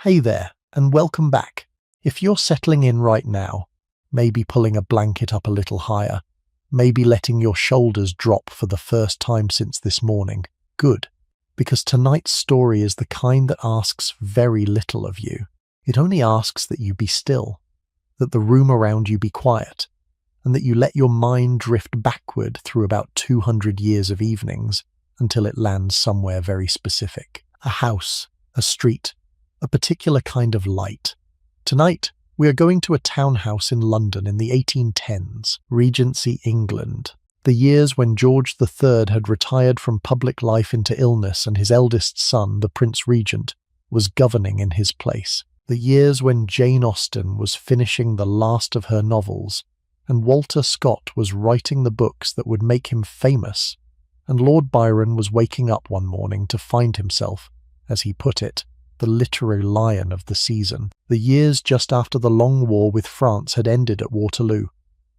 Hey there, and welcome back. If you're settling in right now, maybe pulling a blanket up a little higher, maybe letting your shoulders drop for the first time since this morning, good, because tonight's story is the kind that asks very little of you. It only asks that you be still, that the room around you be quiet, and that you let your mind drift backward through about 200 years of evenings until it lands somewhere very specific. A house, a street, a particular kind of light. Tonight, we are going to a townhouse in London in the 1810s, Regency, England, the years when George III had retired from public life into illness and his eldest son, the Prince Regent, was governing in his place. The years when Jane Austen was finishing the last of her novels, and Walter Scott was writing the books that would make him famous, and Lord Byron was waking up one morning to find himself, as he put it, the literary lion of the season. The years just after the long war with France had ended at Waterloo,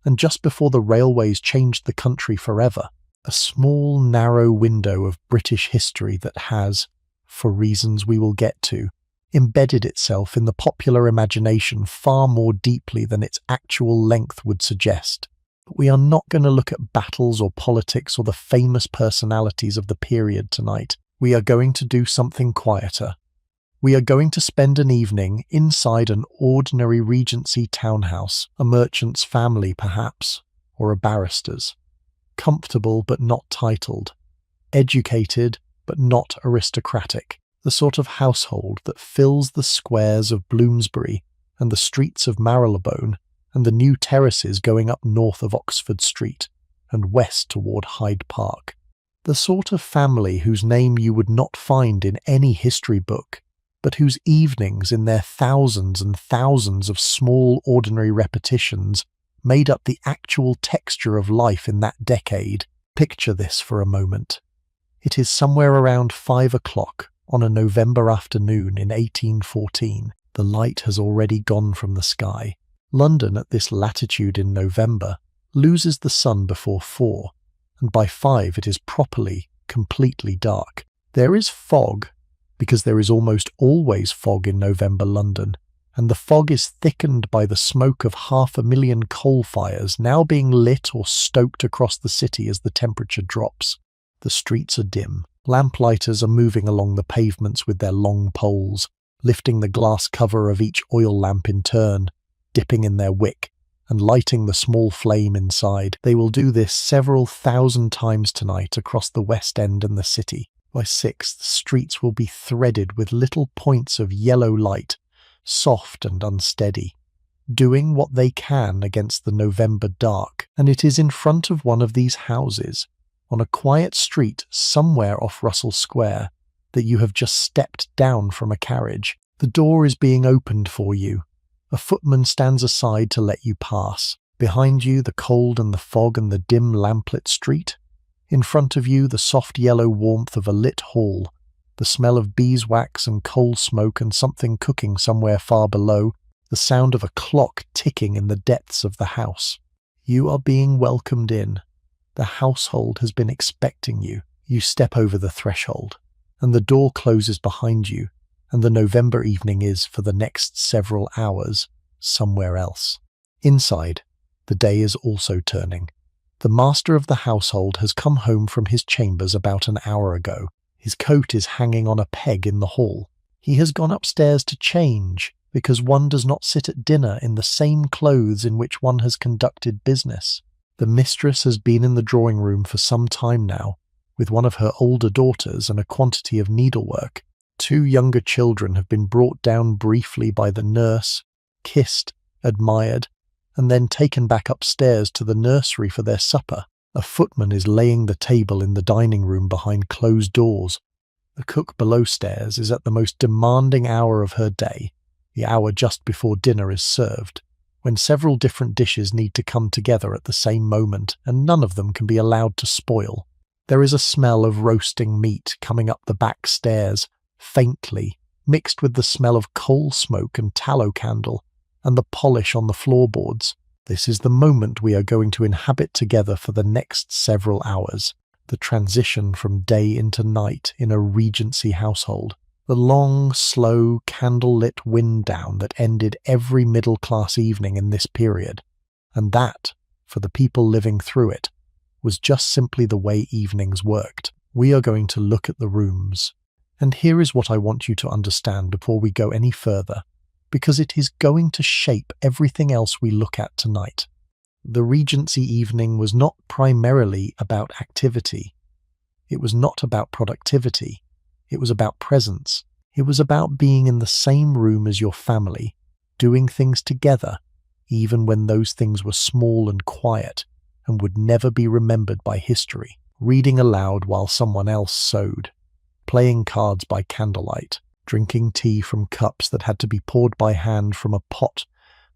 and just before the railways changed the country forever. A small, narrow window of British history that has, for reasons we will get to, embedded itself in the popular imagination far more deeply than its actual length would suggest. But we are not going to look at battles or politics or the famous personalities of the period tonight. We are going to do something quieter. We are going to spend an evening inside an ordinary Regency townhouse, a merchant's family perhaps, or a barrister's. Comfortable but not titled. Educated but not aristocratic. The sort of household that fills the squares of Bloomsbury and the streets of Marylebone and the new terraces going up north of Oxford Street and west toward Hyde Park. The sort of family whose name you would not find in any history book, but whose evenings in their thousands and thousands of small ordinary repetitions made up the actual texture of life in that decade. Picture this for a moment. It is somewhere around 5 o'clock on a November afternoon in 1814. The light has already gone from the sky. London at this latitude in November loses the sun before 4, and by 5 it is properly, completely dark. There is fog, because there is almost always fog in November London, and the fog is thickened by the smoke of 500,000 coal fires now being lit or stoked across the city as the temperature drops. The streets are dim. Lamplighters are moving along the pavements with their long poles, lifting the glass cover of each oil lamp in turn, dipping in their wick, and lighting the small flame inside. They will do this several thousand times tonight across the West End and the city. By 6, the streets will be threaded with little points of yellow light, soft and unsteady, doing what they can against the November dark. And it is in front of one of these houses, on a quiet street somewhere off Russell Square, that you have just stepped down from a carriage. The door is being opened for you. A footman stands aside to let you pass. Behind you, the cold and the fog and the dim lamplit street. In front of you, the soft yellow warmth of a lit hall, the smell of beeswax and coal smoke and something cooking somewhere far below, the sound of a clock ticking in the depths of the house. You are being welcomed in. The household has been expecting you. You step over the threshold, and the door closes behind you, and the November evening is, for the next several hours, somewhere else. Inside, the day is also turning. The master of the household has come home from his chambers about an hour ago. His coat is hanging on a peg in the hall. He has gone upstairs to change, because one does not sit at dinner in the same clothes in which one has conducted business. The mistress has been in the drawing room for some time now, with one of her older daughters and a quantity of needlework. 2 younger children have been brought down briefly by the nurse, kissed, admired, and then taken back upstairs to the nursery for their supper. A footman is laying the table in the dining room behind closed doors. The cook below stairs is at the most demanding hour of her day, the hour just before dinner is served, when several different dishes need to come together at the same moment, and none of them can be allowed to spoil. There is a smell of roasting meat coming up the back stairs, faintly, mixed with the smell of coal smoke and tallow candle, and the polish on the floorboards. This is the moment we are going to inhabit together for the next several hours, the transition from day into night in a Regency household. The The long, slow, candle-lit wind down that ended every middle-class evening in this period. And that, for the people living through it, was just simply the way evenings worked. We are going to look at the rooms. And here is what I want you to understand before we go any further, because it is going to shape everything else we look at tonight. The Regency evening was not primarily about activity. It was not about productivity. It was about presence. It was about being in the same room as your family, doing things together, even when those things were small and quiet and would never be remembered by history. Reading aloud while someone else sewed, playing cards by candlelight, drinking tea from cups that had to be poured by hand from a pot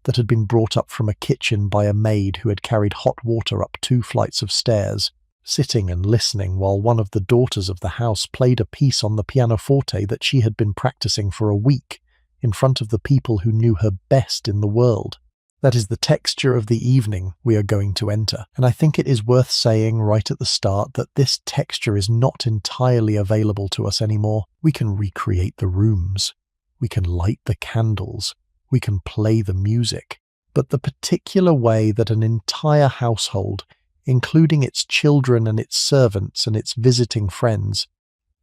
that had been brought up from a kitchen by a maid who had carried hot water up 2 flights of stairs, sitting and listening while one of the daughters of the house played a piece on the pianoforte that she had been practicing for a week in front of the people who knew her best in the world. That is the texture of the evening we are going to enter. And I think it is worth saying right at the start that this texture is not entirely available to us anymore. We can recreate the rooms. We can light the candles. We can play the music. But the particular way that an entire household, including its children and its servants and its visiting friends,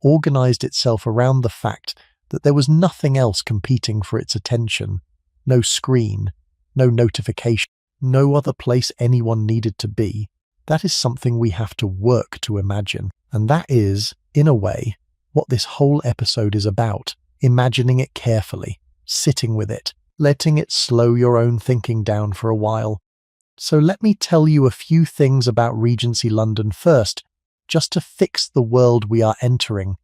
organized itself around the fact that there was nothing else competing for its attention, no screen, no notification, no other place anyone needed to be, that is something we have to work to imagine. And that is, in a way, what this whole episode is about, imagining it carefully, sitting with it, letting it slow your own thinking down for a while. So let me tell you a few things about Regency London first, just to fix the world we are entering.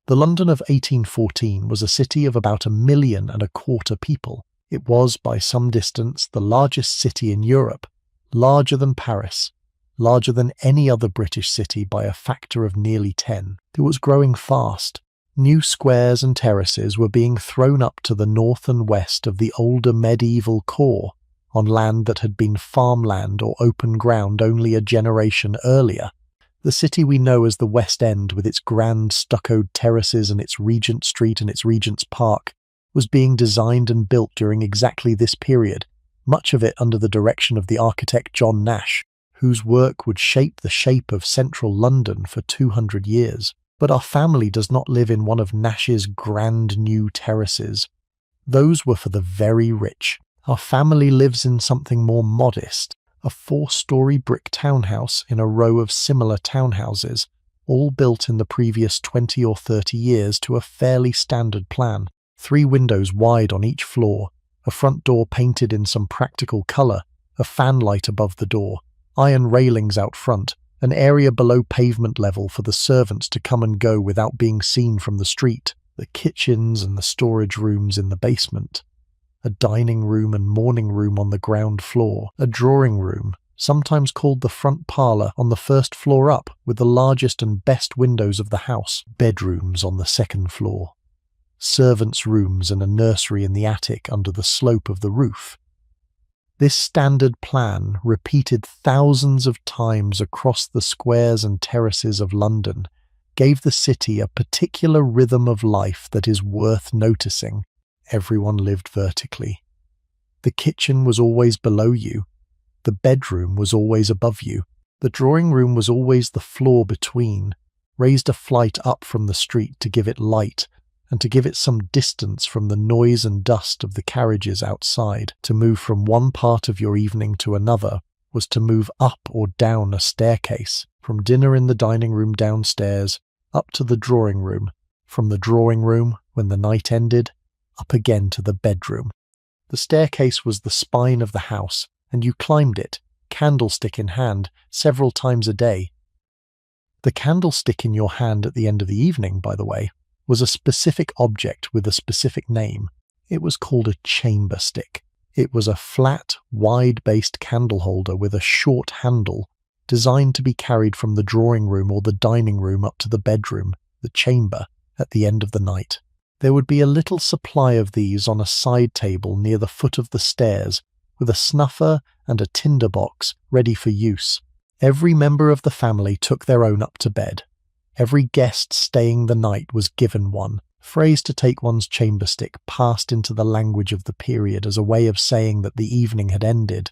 The London of 1814 was a city of about 1.25 million people. It was, by some distance, the largest city in Europe, larger than Paris, larger than any other British city by a factor of nearly 10. It was growing fast. New squares and terraces were being thrown up to the north and west of the older medieval core, on land that had been farmland or open ground only a generation earlier. The city we know as the West End, with its grand stuccoed terraces and its Regent Street and its Regent's Park, was being designed and built during exactly this period, much of it under the direction of the architect John Nash, whose work would shape the shape of central London for 200 years. But our family does not live in one of Nash's grand new terraces. Those were for the very rich. Our family lives in something more modest, a 4-story brick townhouse in a row of similar townhouses, all built in the previous 20 or 30 years to a fairly standard plan. 3 windows wide on each floor, a front door painted in some practical colour, a fan light above the door, iron railings out front, an area below pavement level for the servants to come and go without being seen from the street, the kitchens and the storage rooms in the basement, a dining room and morning room on the ground floor, a drawing room, sometimes called the front parlour, on the first floor up with the largest and best windows of the house, bedrooms on the second floor, servants' rooms and a nursery in the attic under the slope of the roof. This standard plan, repeated thousands of times across the squares and terraces of London, gave the city a particular rhythm of life that is worth noticing. Everyone lived vertically. The kitchen was always below you. The bedroom was always above you. The drawing room was always the floor between, raised a flight up from the street to give it light, and to give it some distance from the noise and dust of the carriages outside. To move from one part of your evening to another was to move up or down a staircase, from dinner in the dining room downstairs, up to the drawing room, from the drawing room, when the night ended, up again to the bedroom. The staircase was the spine of the house, and you climbed it, candlestick in hand, several times a day. The candlestick in your hand at the end of the evening, by the way, was a specific object with a specific name. It was called a chamber stick. It was a flat, wide-based candle holder with a short handle, designed to be carried from the drawing room or the dining room up to the bedroom, the chamber, at the end of the night. There would be a little supply of these on a side table near the foot of the stairs, with a snuffer and a tinder box ready for use. Every member of the family took their own up to bed. Every guest staying the night was given one. phrase to take one's chamber stick passed into the language of the period as a way of saying that the evening had ended,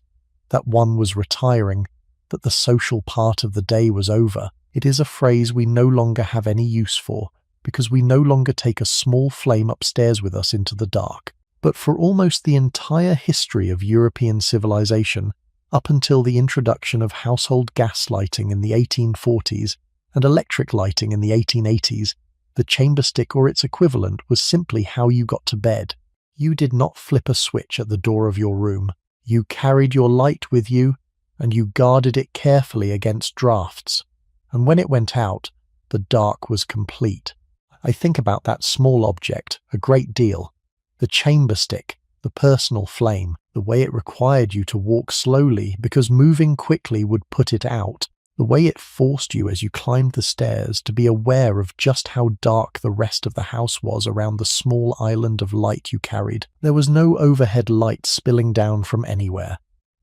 that one was retiring, that the social part of the day was over. It is a phrase we no longer have any use for, because we no longer take a small flame upstairs with us into the dark. But for almost the entire history of European civilization, up until the introduction of household gas lighting in the 1840s and electric lighting in the 1880s, the chamber stick or its equivalent was simply how you got to bed. You did not flip a switch at the door of your room. You carried your light with you, and you guarded it carefully against drafts. And when it went out, the dark was complete. I think about that small object a great deal. The chamber stick, the personal flame, the way it required you to walk slowly because moving quickly would put it out, the way it forced you as you climbed the stairs to be aware of just how dark the rest of the house was around the small island of light you carried. There was no overhead light spilling down from anywhere.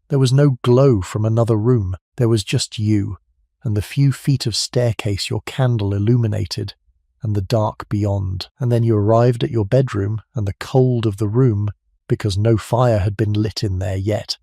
There was no glow from another room. There was just you, and the few feet of staircase your candle illuminated, and the dark beyond. And then you arrived at your bedroom, and the cold of the room, because no fire had been lit in there yet,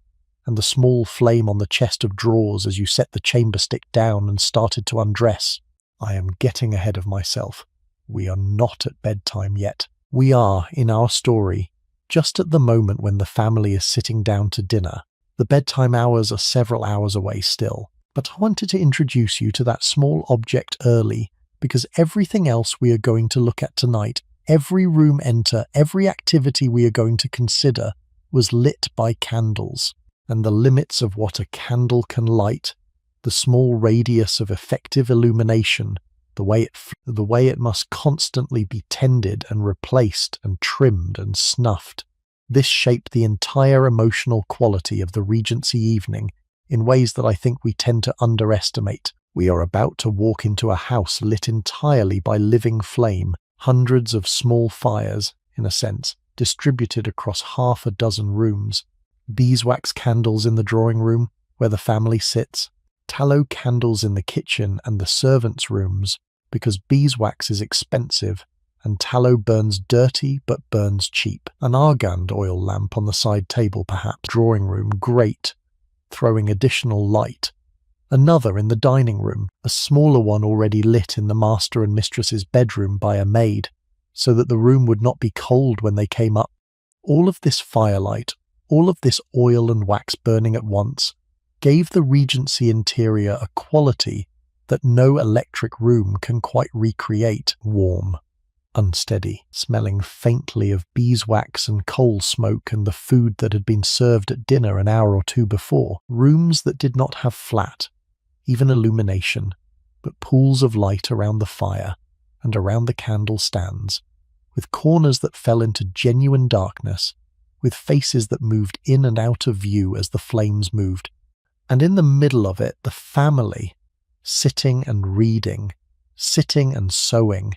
and the small flame on the chest of drawers as you set the chamber stick down and started to undress. I am getting ahead of myself. We are not at bedtime yet. We are, in our story, just at the moment when the family is sitting down to dinner. The bedtime hours are several hours away still, but I wanted to introduce you to that small object early, because everything else we are going to look at tonight, every room enter, every activity we are going to consider, was lit by candles. And the limits of what a candle can light, the small radius of effective illumination, the way it must constantly be tended and replaced and trimmed and snuffed. This shaped the entire emotional quality of the Regency evening in ways that I think we tend to underestimate. We are about to walk into a house lit entirely by living flame, hundreds of small fires, in a sense, distributed across half a dozen rooms. Beeswax candles in the drawing room, where the family sits, tallow candles in the kitchen and the servants' rooms, because beeswax is expensive, and tallow burns dirty but burns cheap. An argand oil lamp on the side table perhaps, drawing room grate, throwing additional light. Another in the dining room, a smaller one already lit in the master and mistress's bedroom by a maid, so that the room would not be cold when they came up. All of this firelight, all of this oil and wax burning at once, gave the Regency interior a quality that no electric room can quite recreate. Warm, unsteady, smelling faintly of beeswax and coal smoke and the food that had been served at dinner an hour or two before. Rooms that did not have flat, even illumination, but pools of light around the fire and around the candle stands, with corners that fell into genuine darkness, with faces that moved in and out of view as the flames moved. And in the middle of it, the family, sitting and reading, sitting and sewing,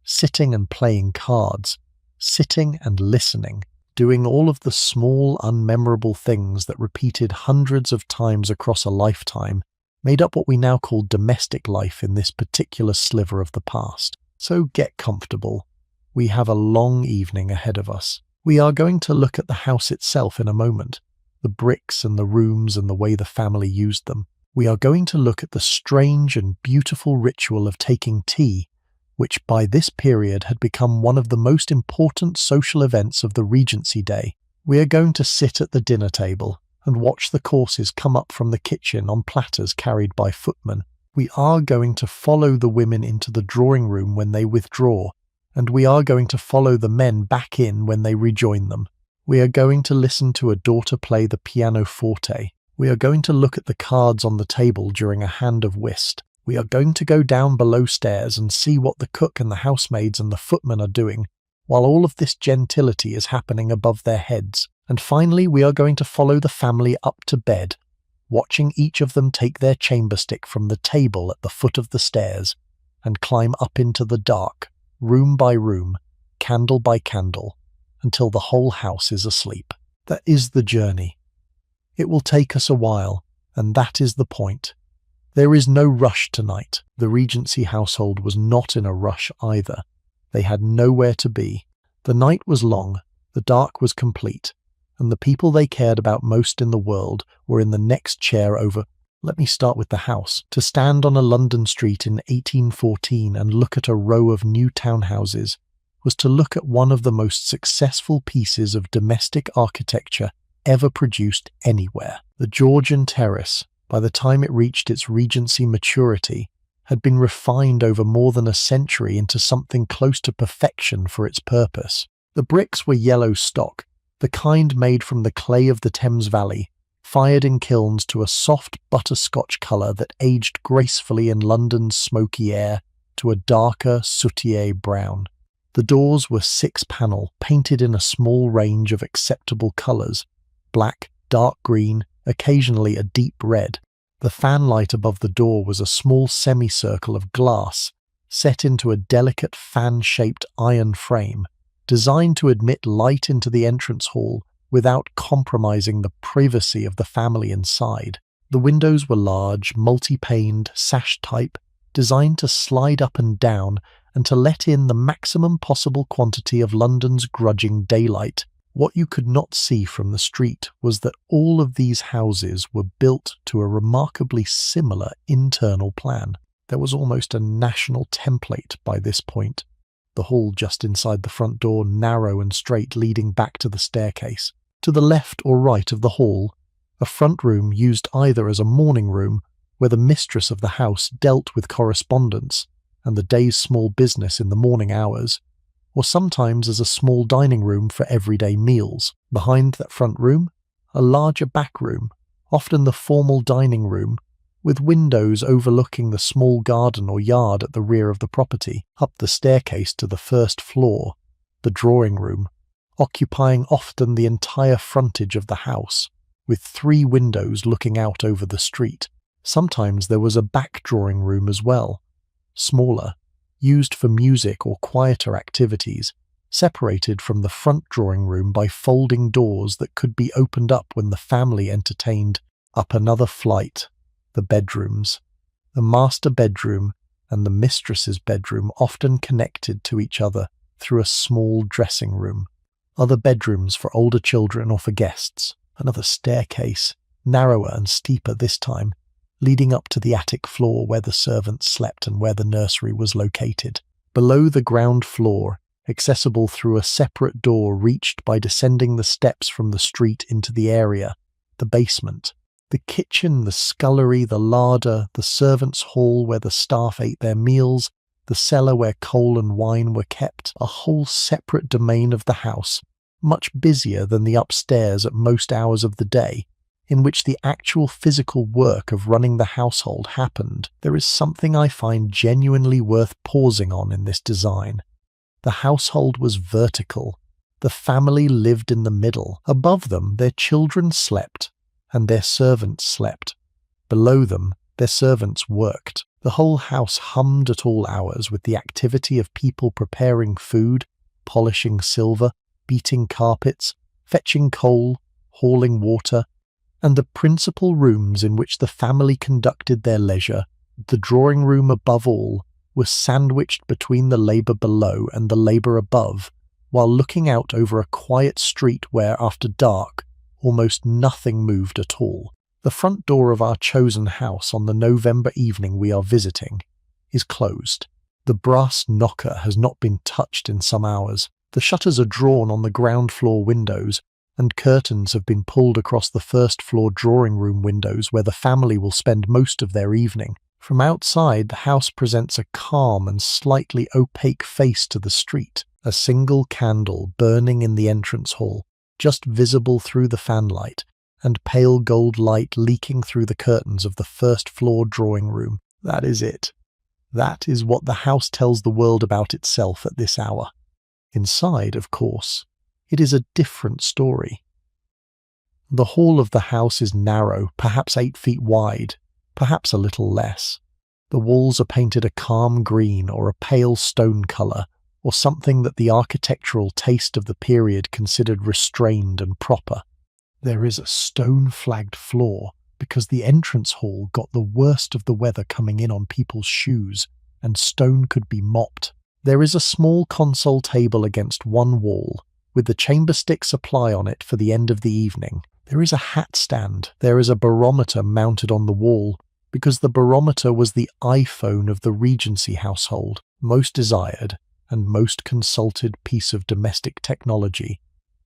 sitting and playing cards, sitting and listening, doing all of the small, unmemorable things that repeated hundreds of times across a lifetime, made up what we now call domestic life in this particular sliver of the past. So get comfortable. We have a long evening ahead of us. We are going to look at the house itself in a moment, the bricks and the rooms and the way the family used them. We are going to look at the strange and beautiful ritual of taking tea, which by this period had become one of the most important social events of the Regency day. We are going to sit at the dinner table and watch the courses come up from the kitchen on platters carried by footmen. We are going to follow the women into the drawing room when they withdraw, and we are going to follow the men back in when they rejoin them. We are going to listen to a daughter play the pianoforte. We are going to look at the cards on the table during a hand of whist. We are going to go down below stairs and see what the cook and the housemaids and the footmen are doing, while all of this gentility is happening above their heads. And finally, we are going to follow the family up to bed, watching each of them take their chamber stick from the table at the foot of the stairs and climb up into the dark, room by room, candle by candle, until the whole house is asleep. That is the journey. It will take us a while, and that is the point. There is no rush tonight. The Regency household was not in a rush either. They had nowhere to be. The night was long, the dark was complete, and the people they cared about most in the world were in the next chair over. Let me start with the house. To stand on a London street in 1814 and look at a row of new townhouses was to look at one of the most successful pieces of domestic architecture ever produced anywhere. The Georgian terrace, by the time it reached its Regency maturity, had been refined over more than a century into something close to perfection for its purpose. The bricks were yellow stock, the kind made from the clay of the Thames Valley, fired in kilns to a soft butterscotch colour that aged gracefully in London's smoky air to a darker, soutier brown. The doors were 6-panel, painted in a small range of acceptable colours: black, dark green, occasionally a deep red. The fanlight above the door was a small semicircle of glass, set into a delicate fan-shaped iron frame, designed to admit light into the entrance hall without compromising the privacy of the family inside. The windows were large, multi-paned, sash-type, designed to slide up and down and to let in the maximum possible quantity of London's grudging daylight. What you could not see from the street was that all of these houses were built to a remarkably similar internal plan. There was almost a national template by this point. The hall just inside the front door, narrow and straight, leading back to the staircase. To the left or right of the hall, a front room used either as a morning room, where the mistress of the house dealt with correspondence and the day's small business in the morning hours, or sometimes as a small dining room for everyday meals. Behind that front room, a larger back room, often the formal dining room, with windows overlooking the small garden or yard at the rear of the property. Up the staircase to the first floor, the drawing room, occupying often the entire frontage of the house, with 3 windows looking out over the street. Sometimes there was a back drawing room as well, smaller, used for music or quieter activities, separated from the front drawing room by folding doors that could be opened up when the family entertained. Up another flight, the bedrooms. The master bedroom and the mistress's bedroom often connected to each other through a small dressing room. Other bedrooms for older children or for guests. Another staircase, narrower and steeper this time, leading up to the attic floor where the servants slept and where the nursery was located. Below the ground floor, accessible through a separate door reached by descending the steps from the street into the area, the basement. The kitchen, the scullery, the larder, the servants' hall where the staff ate their meals, the cellar where coal and wine were kept, a whole separate domain of the house, much busier than the upstairs at most hours of the day, in which the actual physical work of running the household happened. There is something I find genuinely worth pausing on in this design. The household was vertical. The family lived in the middle. Above them, their children slept, and their servants slept. Below them, their servants worked. The whole house hummed at all hours with the activity of people preparing food, polishing silver, beating carpets, fetching coal, hauling water, and the principal rooms in which the family conducted their leisure, the drawing room above all, was sandwiched between the labour below and the labour above, while looking out over a quiet street where, after dark, almost nothing moved at all. The front door of our chosen house on the November evening we are visiting is closed. The brass knocker has not been touched in some hours. The shutters are drawn on the ground floor windows, and curtains have been pulled across the first floor drawing room windows where the family will spend most of their evening. From outside, the house presents a calm and slightly opaque face to the street, a single candle burning in the entrance hall, just visible through the fanlight, and pale gold light leaking through the curtains of the first floor drawing room. That is it. That is what the house tells the world about itself at this hour. Inside, of course, it is a different story. The hall of the house is narrow, perhaps 8 feet wide, perhaps a little less. The walls are painted a calm green or a pale stone colour, or something that the architectural taste of the period considered restrained and proper. There is a stone-flagged floor because the entrance hall got the worst of the weather coming in on people's shoes, and stone could be mopped. There is a small console table against one wall, with the chamber stick supply on it for the end of the evening. There is a hat stand. There is a barometer mounted on the wall, because the barometer was the iPhone of the Regency household, most desired and most consulted piece of domestic technology,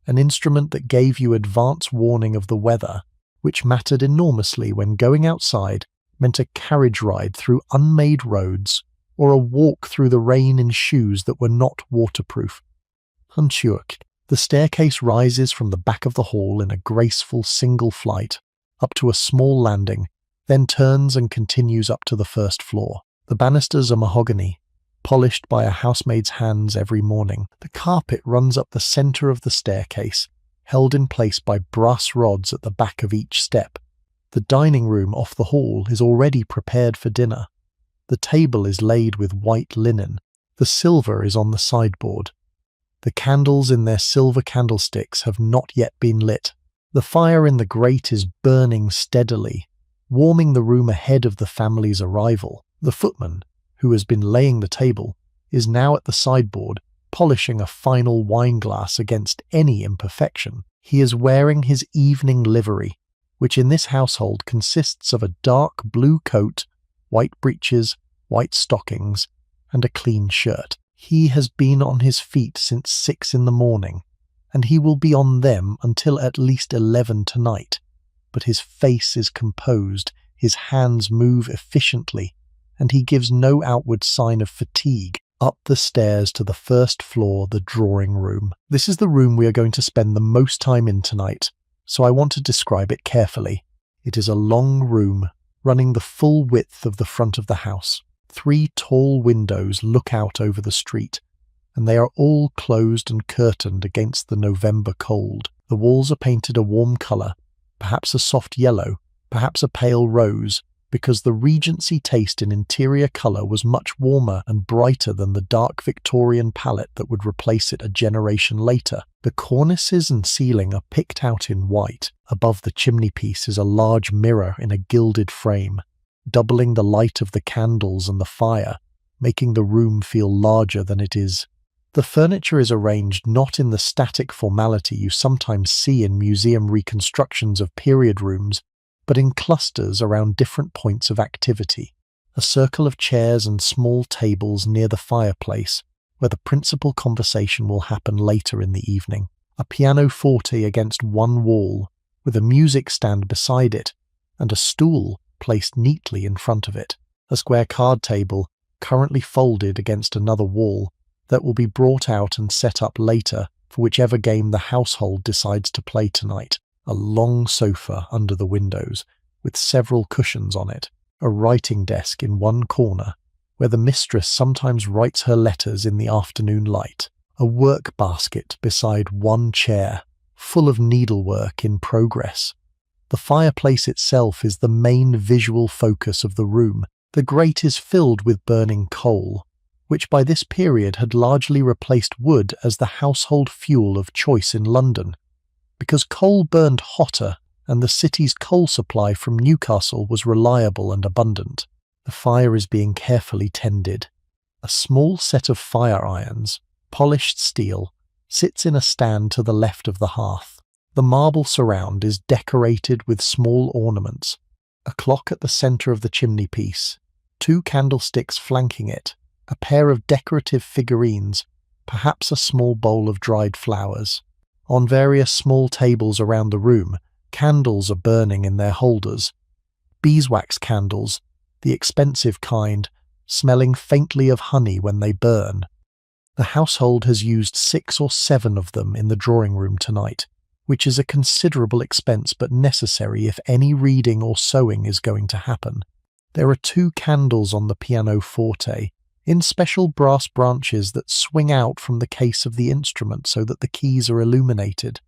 an instrument that gave you advance warning of the weather, which mattered enormously when going outside meant a carriage ride through unmade roads or a walk through the rain in shoes that were not waterproof. Hunchuk. The staircase rises from the back of the hall in a graceful single flight, up to a small landing, then turns and continues up to the first floor. The banisters are mahogany, polished by a housemaid's hands every morning. The carpet runs up the center of the staircase, held in place by brass rods at the back of each step. The dining room off the hall is already prepared for dinner. The table is laid with white linen. The silver is on the sideboard. The candles in their silver candlesticks have not yet been lit. The fire in the grate is burning steadily, warming the room ahead of the family's arrival. The footman, who has been laying the table, is now at the sideboard, polishing a final wine glass against any imperfection. He is wearing his evening livery, which in this household consists of a dark blue coat, white breeches, white stockings, and a clean shirt. He has been on his feet since 6 in the morning, and he will be on them until at least 11 tonight. But his face is composed, his hands move efficiently, and he gives no outward sign of fatigue. Up the stairs to the first floor, the drawing room. This is the room we are going to spend the most time in tonight, so I want to describe it carefully. It is a long room, running the full width of the front of the house. 3 tall windows look out over the street, and they are all closed and curtained against the November cold. The walls are painted a warm colour, perhaps a soft yellow, perhaps a pale rose, because the Regency taste in interior colour was much warmer and brighter than the dark Victorian palette that would replace it a generation later. The cornices and ceiling are picked out in white. Above the chimney-piece is a large mirror in a gilded frame, doubling the light of the candles and the fire, making the room feel larger than it is. The furniture is arranged not in the static formality you sometimes see in museum reconstructions of period rooms, but in clusters around different points of activity. A circle of chairs and small tables near the fireplace, where the principal conversation will happen later in the evening. A pianoforte against one wall, with a music stand beside it, and a stool placed neatly in front of it. A square card table, currently folded against another wall, that will be brought out and set up later for whichever game the household decides to play tonight. A long sofa under the windows, with several cushions on it. A writing desk in one corner, where the mistress sometimes writes her letters in the afternoon light. A work basket beside one chair, full of needlework in progress. The fireplace itself is the main visual focus of the room. The grate is filled with burning coal, which by this period had largely replaced wood as the household fuel of choice in London, because coal burned hotter and the city's coal supply from Newcastle was reliable and abundant. The fire is being carefully tended. A small set of fire irons, polished steel, sits in a stand to the left of the hearth. The marble surround is decorated with small ornaments, a clock at the centre of the chimney-piece, 2 candlesticks flanking it, a pair of decorative figurines, perhaps a small bowl of dried flowers. On various small tables around the room, candles are burning in their holders. Beeswax candles, the expensive kind, smelling faintly of honey when they burn. The household has used 6 or 7 of them in the drawing room tonight, which is a considerable expense but necessary if any reading or sewing is going to happen. There are 2 candles on the pianoforte, in special brass branches that swing out from the case of the instrument so that the keys are illuminated.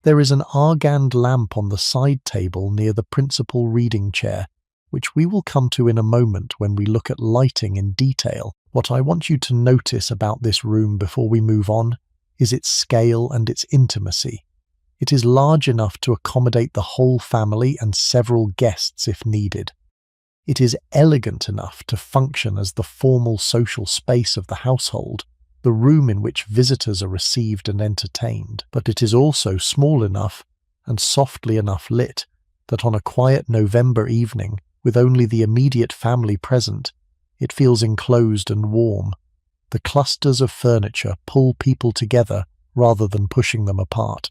There is an argand lamp on the side table near the principal reading chair, which we will come to in a moment when we look at lighting in detail. What I want you to notice about this room before we move on is its scale and its intimacy. It is large enough to accommodate the whole family and several guests if needed. It is elegant enough to function as the formal social space of the household, the room in which visitors are received and entertained, but it is also small enough and softly enough lit that on a quiet November evening, with only the immediate family present, it feels enclosed and warm. The clusters of furniture pull people together rather than pushing them apart.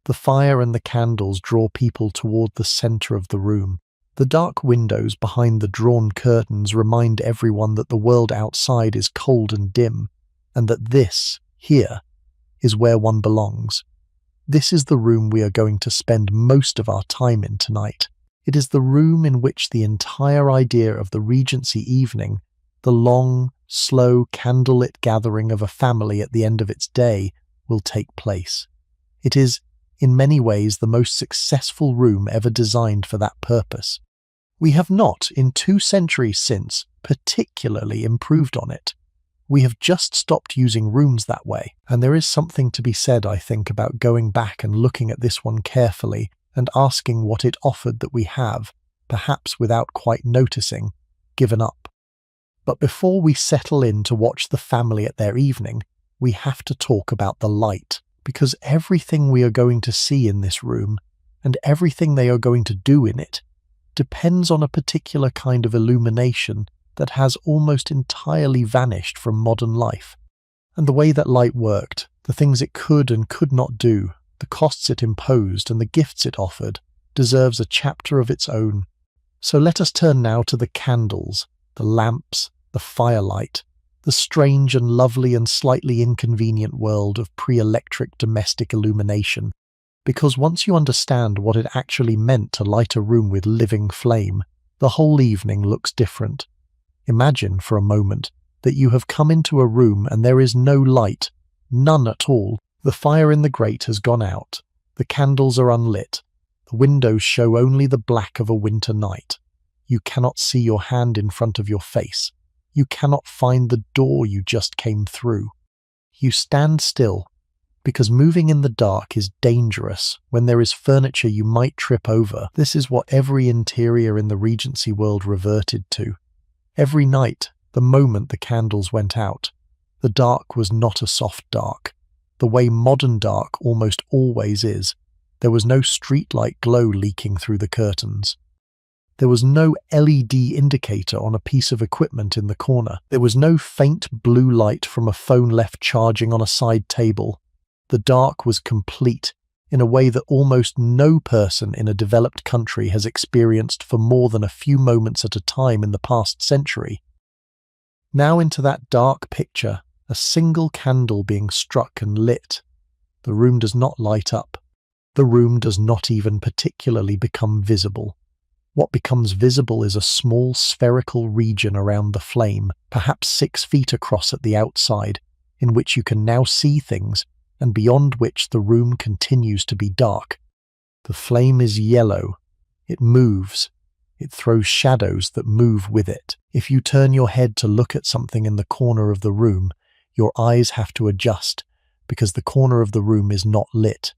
The fire and the candles draw people toward the center of the room. The dark windows behind the drawn curtains remind everyone that the world outside is cold and dim, and that this, here, is where one belongs. This is the room we are going to spend most of our time in tonight. It is the room in which the entire idea of the Regency evening, the long, slow, candlelit gathering of a family at the end of its day, will take place. It is, in many ways, the most successful room ever designed for that purpose. We have not, in 2 centuries since, particularly improved on it. We have just stopped using rooms that way, and there is something to be said, I think, about going back and looking at this one carefully and asking what it offered that we have, perhaps without quite noticing, given up. But before we settle in to watch the family at their evening, we have to talk about the light, because everything we are going to see in this room, and everything they are going to do in it, depends on a particular kind of illumination that has almost entirely vanished from modern life. And the way that light worked, the things it could and could not do, the costs it imposed and the gifts it offered, deserves a chapter of its own. So let us turn now to the candles, the lamps, the firelight, the strange and lovely and slightly inconvenient world of pre-electric domestic illumination. Because once you understand what it actually meant to light a room with living flame, the whole evening looks different. Imagine for a moment that you have come into a room and there is no light, none at all. The fire in the grate has gone out, the candles are unlit, the windows show only the black of a winter night. You cannot see your hand in front of your face. You cannot find the door you just came through. You stand still, because moving in the dark is dangerous when there is furniture you might trip over. This is what every interior in the Regency world reverted to. Every night, the moment the candles went out, the dark was not a soft dark, the way modern dark almost always is. There was no streetlight glow leaking through the curtains. There was no LED indicator on a piece of equipment in the corner. There was no faint blue light from a phone left charging on a side table. The dark was complete in a way that almost no person in a developed country has experienced for more than a few moments at a time in the past century. Now into that dark picture, a single candle being struck and lit. The room does not light up. The room does not even particularly become visible. What becomes visible is a small spherical region around the flame, perhaps 6 feet across at the outside, in which you can now see things, and beyond which the room continues to be dark. The flame is yellow. It moves. It throws shadows that move with it. If you turn your head to look at something in the corner of the room, your eyes have to adjust, because the corner of the room is not lit,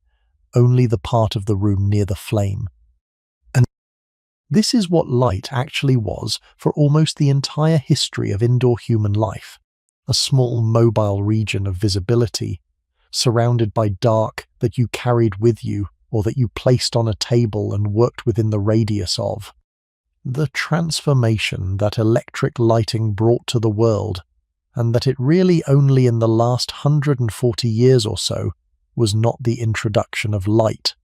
only the part of the room near the flame. And this is what light actually was for almost the entire history of indoor human life, a small mobile region of visibility, surrounded by dark that you carried with you or that you placed on a table and worked within the radius of. The transformation that electric lighting brought to the world, and that it really only in the last 140 years or so, was not the introduction of light.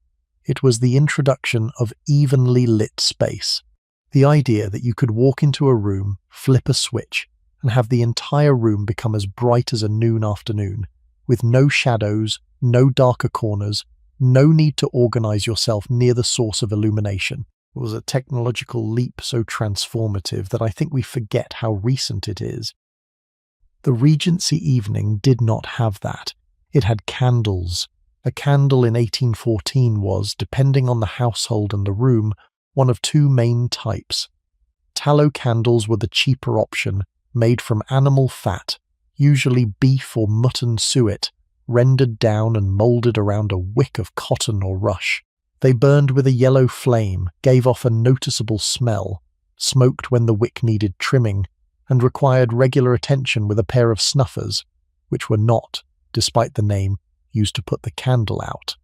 It was the introduction of evenly lit space. The idea that you could walk into a room, flip a switch, and have the entire room become as bright as a noon afternoon, with no shadows, no darker corners, no need to organize yourself near the source of illumination. It was a technological leap so transformative that I think we forget how recent it is. The Regency evening did not have that. It had candles. A candle in 1814 was, depending on the household and the room, one of 2 main types. Tallow candles were the cheaper option, made from animal fat, usually beef or mutton suet, rendered down and moulded around a wick of cotton or rush. They burned with a yellow flame, gave off a noticeable smell, smoked when the wick needed trimming, and required regular attention with a pair of snuffers, which were not, despite the name, used to put the candle out,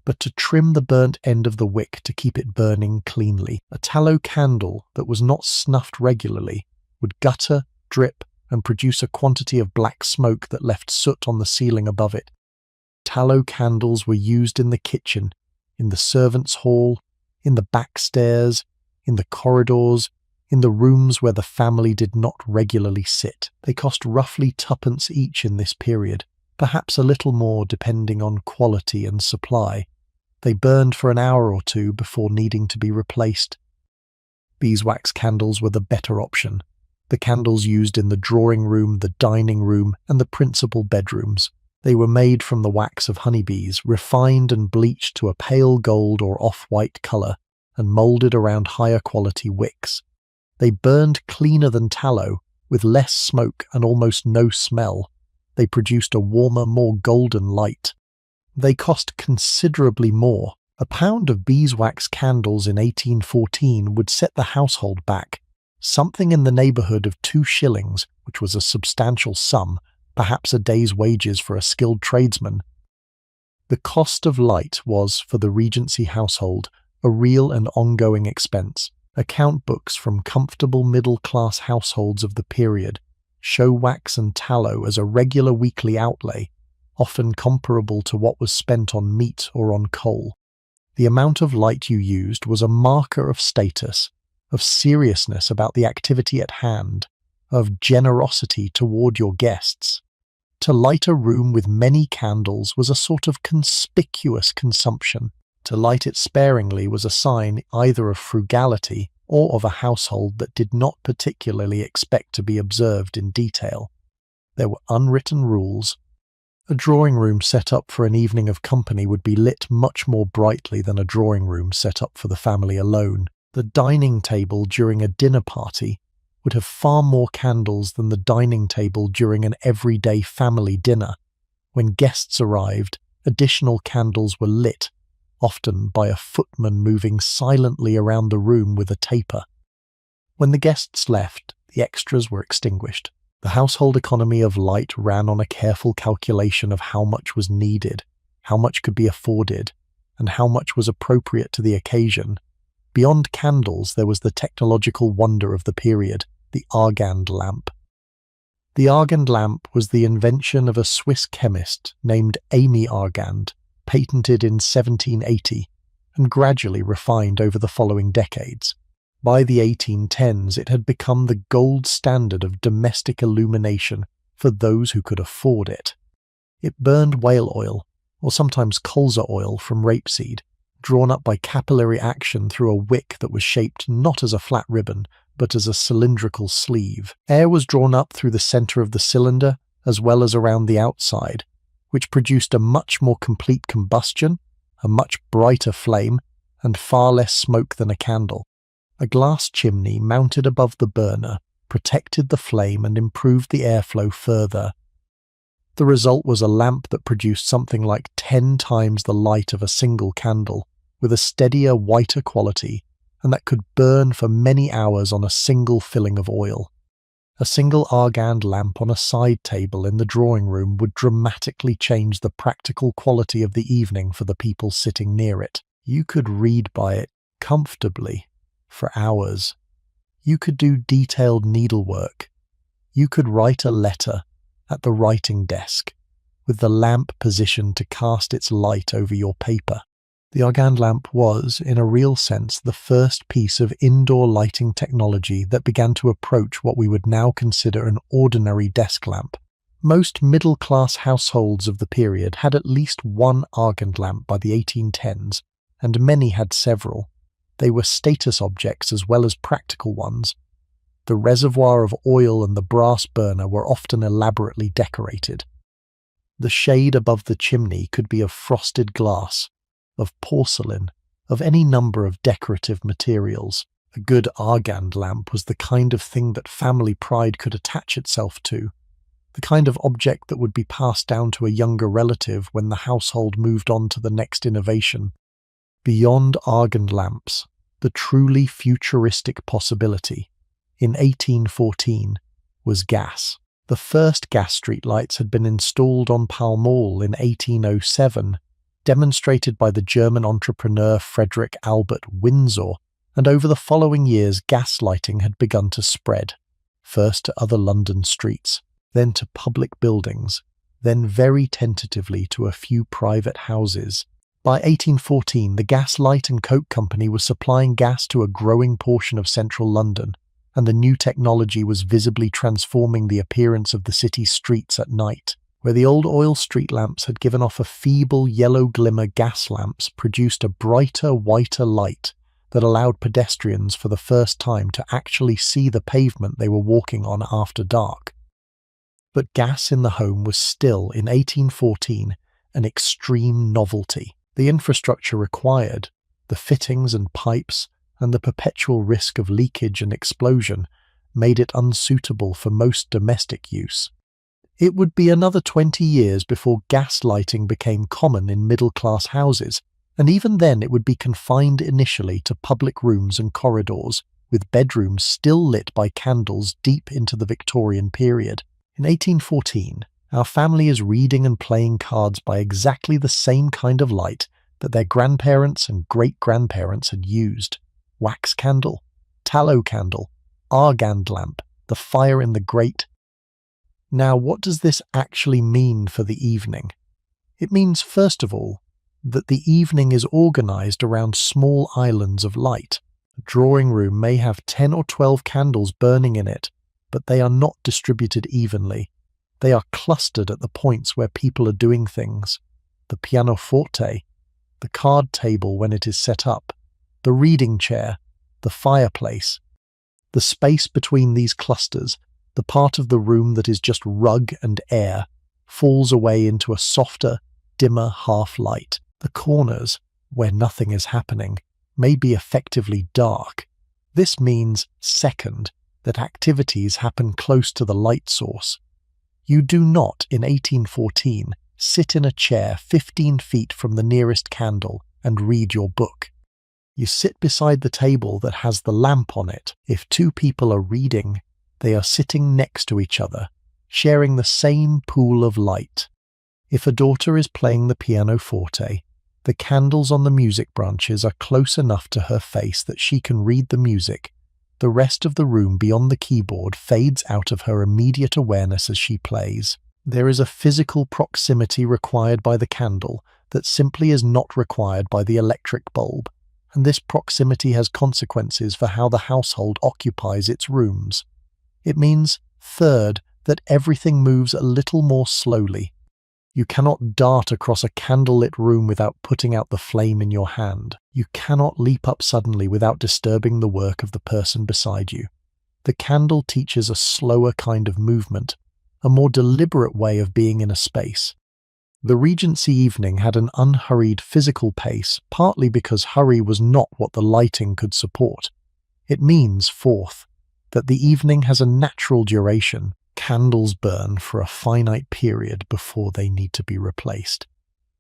but to trim the burnt end of the wick to keep it burning cleanly. A tallow candle that was not snuffed regularly would gutter, drip, and produce a quantity of black smoke that left soot on the ceiling above it. Tallow candles were used in the kitchen, in the servants' hall, in the back stairs, in the corridors, in the rooms where the family did not regularly sit. They cost roughly twopence each in this period, perhaps a little more depending on quality and supply. They burned for an hour or two before needing to be replaced. Beeswax candles were the better option, the candles used in the drawing room, the dining room, and the principal bedrooms. They were made from the wax of honeybees, refined and bleached to a pale gold or off-white colour, and moulded around higher quality wicks. They burned cleaner than tallow, with less smoke and almost no smell. They produced a warmer, more golden light. They cost considerably more. A pound of beeswax candles in 1814 would set the household back something in the neighbourhood of 2 shillings, which was a substantial sum, perhaps a day's wages for a skilled tradesman. The cost of light was, for the Regency household, a real and ongoing expense. Account books from comfortable middle-class households of the period show wax and tallow as a regular weekly outlay, often comparable to what was spent on meat or on coal. The amount of light you used was a marker of status, of seriousness about the activity at hand, of generosity toward your guests. To light a room with many candles was a sort of conspicuous consumption. To light it sparingly was a sign either of frugality or of a household that did not particularly expect to be observed in detail. There were unwritten rules. A drawing room set up for an evening of company would be lit much more brightly than a drawing room set up for the family alone. The dining table during a dinner party would have far more candles than the dining table during an everyday family dinner. When guests arrived, additional candles were lit, often by a footman moving silently around the room with a taper. When the guests left, the extras were extinguished. The household economy of light ran on a careful calculation of how much was needed, how much could be afforded, and how much was appropriate to the occasion. Beyond candles, there was the technological wonder of the period, the Argand lamp. The Argand lamp was the invention of a Swiss chemist named Amy Argand, patented in 1780, and gradually refined over the following decades. By the 1810s, it had become the gold standard of domestic illumination for those who could afford it. It burned whale oil, or sometimes colza oil from rapeseed, drawn up by capillary action through a wick that was shaped not as a flat ribbon, but as a cylindrical sleeve. Air was drawn up through the centre of the cylinder, as well as around the outside, which produced a much more complete combustion, a much brighter flame, and far less smoke than a candle. A glass chimney mounted above the burner protected the flame and improved the airflow further. The result was a lamp that produced something like 10 times the light of a single candle, with a steadier, whiter quality, and that could burn for many hours on a single filling of oil. A single Argand lamp on a side table in the drawing room would dramatically change the practical quality of the evening for the people sitting near it. You could read by it comfortably for hours. You could do detailed needlework. You could write a letter at the writing desk, with the lamp positioned to cast its light over your paper. The Argand lamp was, in a real sense, the first piece of indoor lighting technology that began to approach what we would now consider an ordinary desk lamp. Most middle-class households of the period had at least one Argand lamp by the 1810s, and many had several. They were status objects as well as practical ones. The reservoir of oil and the brass burner were often elaborately decorated. The shade above the chimney could be of frosted glass, of porcelain, of any number of decorative materials. A good Argand lamp was the kind of thing that family pride could attach itself to, the kind of object that would be passed down to a younger relative when the household moved on to the next innovation. Beyond Argand lamps, The truly futuristic possibility, in 1814, was gas. The first gas streetlights had been installed on Pall Mall in 1807, demonstrated by the German entrepreneur Frederick Albert Windsor, and over the following years gas lighting had begun to spread, first to other London streets, then to public buildings, then very tentatively to a few private houses. By 1814, the Gas, Light and Coke Company was supplying gas to a growing portion of central London, and the new technology was visibly transforming the appearance of the city's streets at night. Where the old oil street lamps had given off a feeble yellow glimmer, gas lamps produced a brighter, whiter light that allowed pedestrians for the first time to actually see the pavement they were walking on after dark. But gas in the home was still, in 1814, an extreme novelty. The infrastructure required, the fittings and pipes, and the perpetual risk of leakage and explosion made it unsuitable for most domestic use. It would be another 20 years before gas lighting became common in middle-class houses, and even then it would be confined initially to public rooms and corridors, with bedrooms still lit by candles deep into the Victorian period. In 1814, our family is reading and playing cards by exactly the same kind of light that their grandparents and great-grandparents had used. Wax candle, tallow candle, argand lamp, the fire in the grate. Now, what does this actually mean for the evening? It means, first of all, that the evening is organized around small islands of light. A drawing room may have 10 or 12 candles burning in it, but they are not distributed evenly. They are clustered at the points where people are doing things. The pianoforte, the card table when it is set up, the reading chair, the fireplace. The space between these clusters, the part of the room that is just rug and air, falls away into a softer, dimmer half-light. The corners, where nothing is happening, may be effectively dark. This means, second, that activities happen close to the light source. You do not, in 1814, sit in a chair 15 feet from the nearest candle and read your book. You sit beside the table that has the lamp on it. If two people are reading, they are sitting next to each other, sharing the same pool of light. If a daughter is playing the pianoforte, the candles on the music branches are close enough to her face that she can read the music. The rest of the room beyond the keyboard fades out of her immediate awareness as she plays. There is a physical proximity required by the candle that simply is not required by the electric bulb, and this proximity has consequences for how the household occupies its rooms. It means, third, that everything moves a little more slowly. You cannot dart across a candlelit room without putting out the flame in your hand. You cannot leap up suddenly without disturbing the work of the person beside you. The candle teaches a slower kind of movement, a more deliberate way of being in a space. The Regency evening had an unhurried physical pace, partly because hurry was not what the lighting could support. It means, fourth, that the evening has a natural duration. Candles burn for a finite period before they need to be replaced.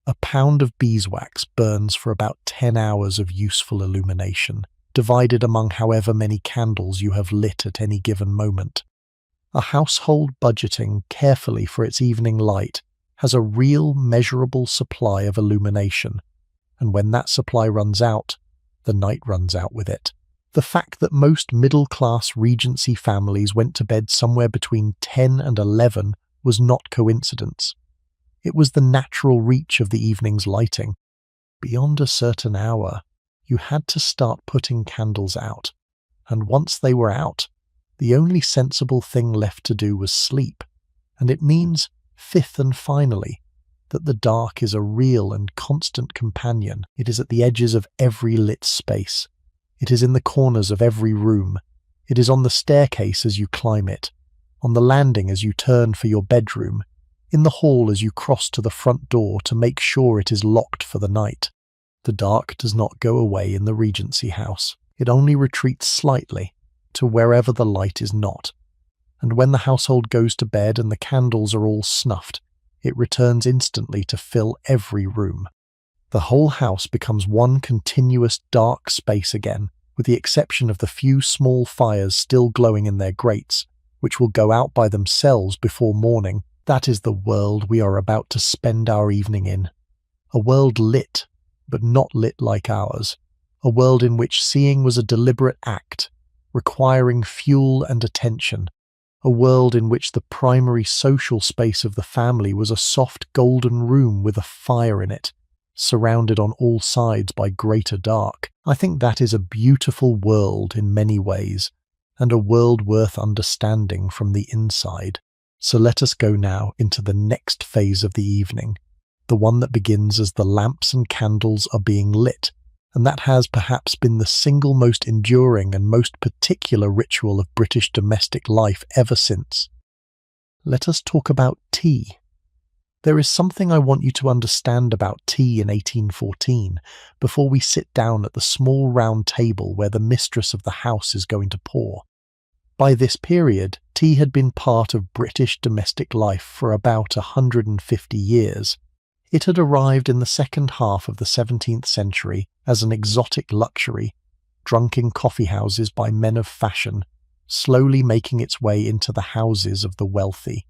A pound of beeswax burns for about 10 hours of useful illumination, divided among however many candles you have lit at any given moment. A household budgeting carefully for its evening light has a real, measurable supply of illumination, and when that supply runs out, the night runs out with it. The fact that most middle-class Regency families went to bed somewhere between 10 and 11 was not coincidence. It was the natural reach of the evening's lighting. Beyond a certain hour, you had to start putting candles out, and once they were out, the only sensible thing left to do was sleep, and it means, fifth and finally, that the dark is a real and constant companion. It is at the edges of every lit space. It is in the corners of every room. It is on the staircase as you climb it, on the landing as you turn for your bedroom, in the hall as you cross to the front door to make sure it is locked for the night. The dark does not go away in the Regency house. It only retreats slightly to wherever the light is not. And when the household goes to bed and the candles are all snuffed, it returns instantly to fill every room. The whole house becomes one continuous dark space again, with the exception of the few small fires still glowing in their grates, which will go out by themselves before morning. That is the world we are about to spend our evening in. A world lit, but not lit like ours. A world in which seeing was a deliberate act, requiring fuel and attention. A world in which the primary social space of the family was a soft golden room with a fire in it, surrounded on all sides by greater dark. I think that is a beautiful world in many ways, and a world worth understanding from the inside. So let us go now into the next phase of the evening, the one that begins as the lamps and candles are being lit, and that has perhaps been the single most enduring and most particular ritual of British domestic life ever since. Let us talk about tea. There is something I want you to understand about tea in 1814 before we sit down at the small round table where the mistress of the house is going to pour. By this period, tea had been part of British domestic life for about 150 years. It had arrived in the second half of the 17th century as an exotic luxury, drunk in coffee houses by men of fashion, slowly making its way into the houses of the wealthy.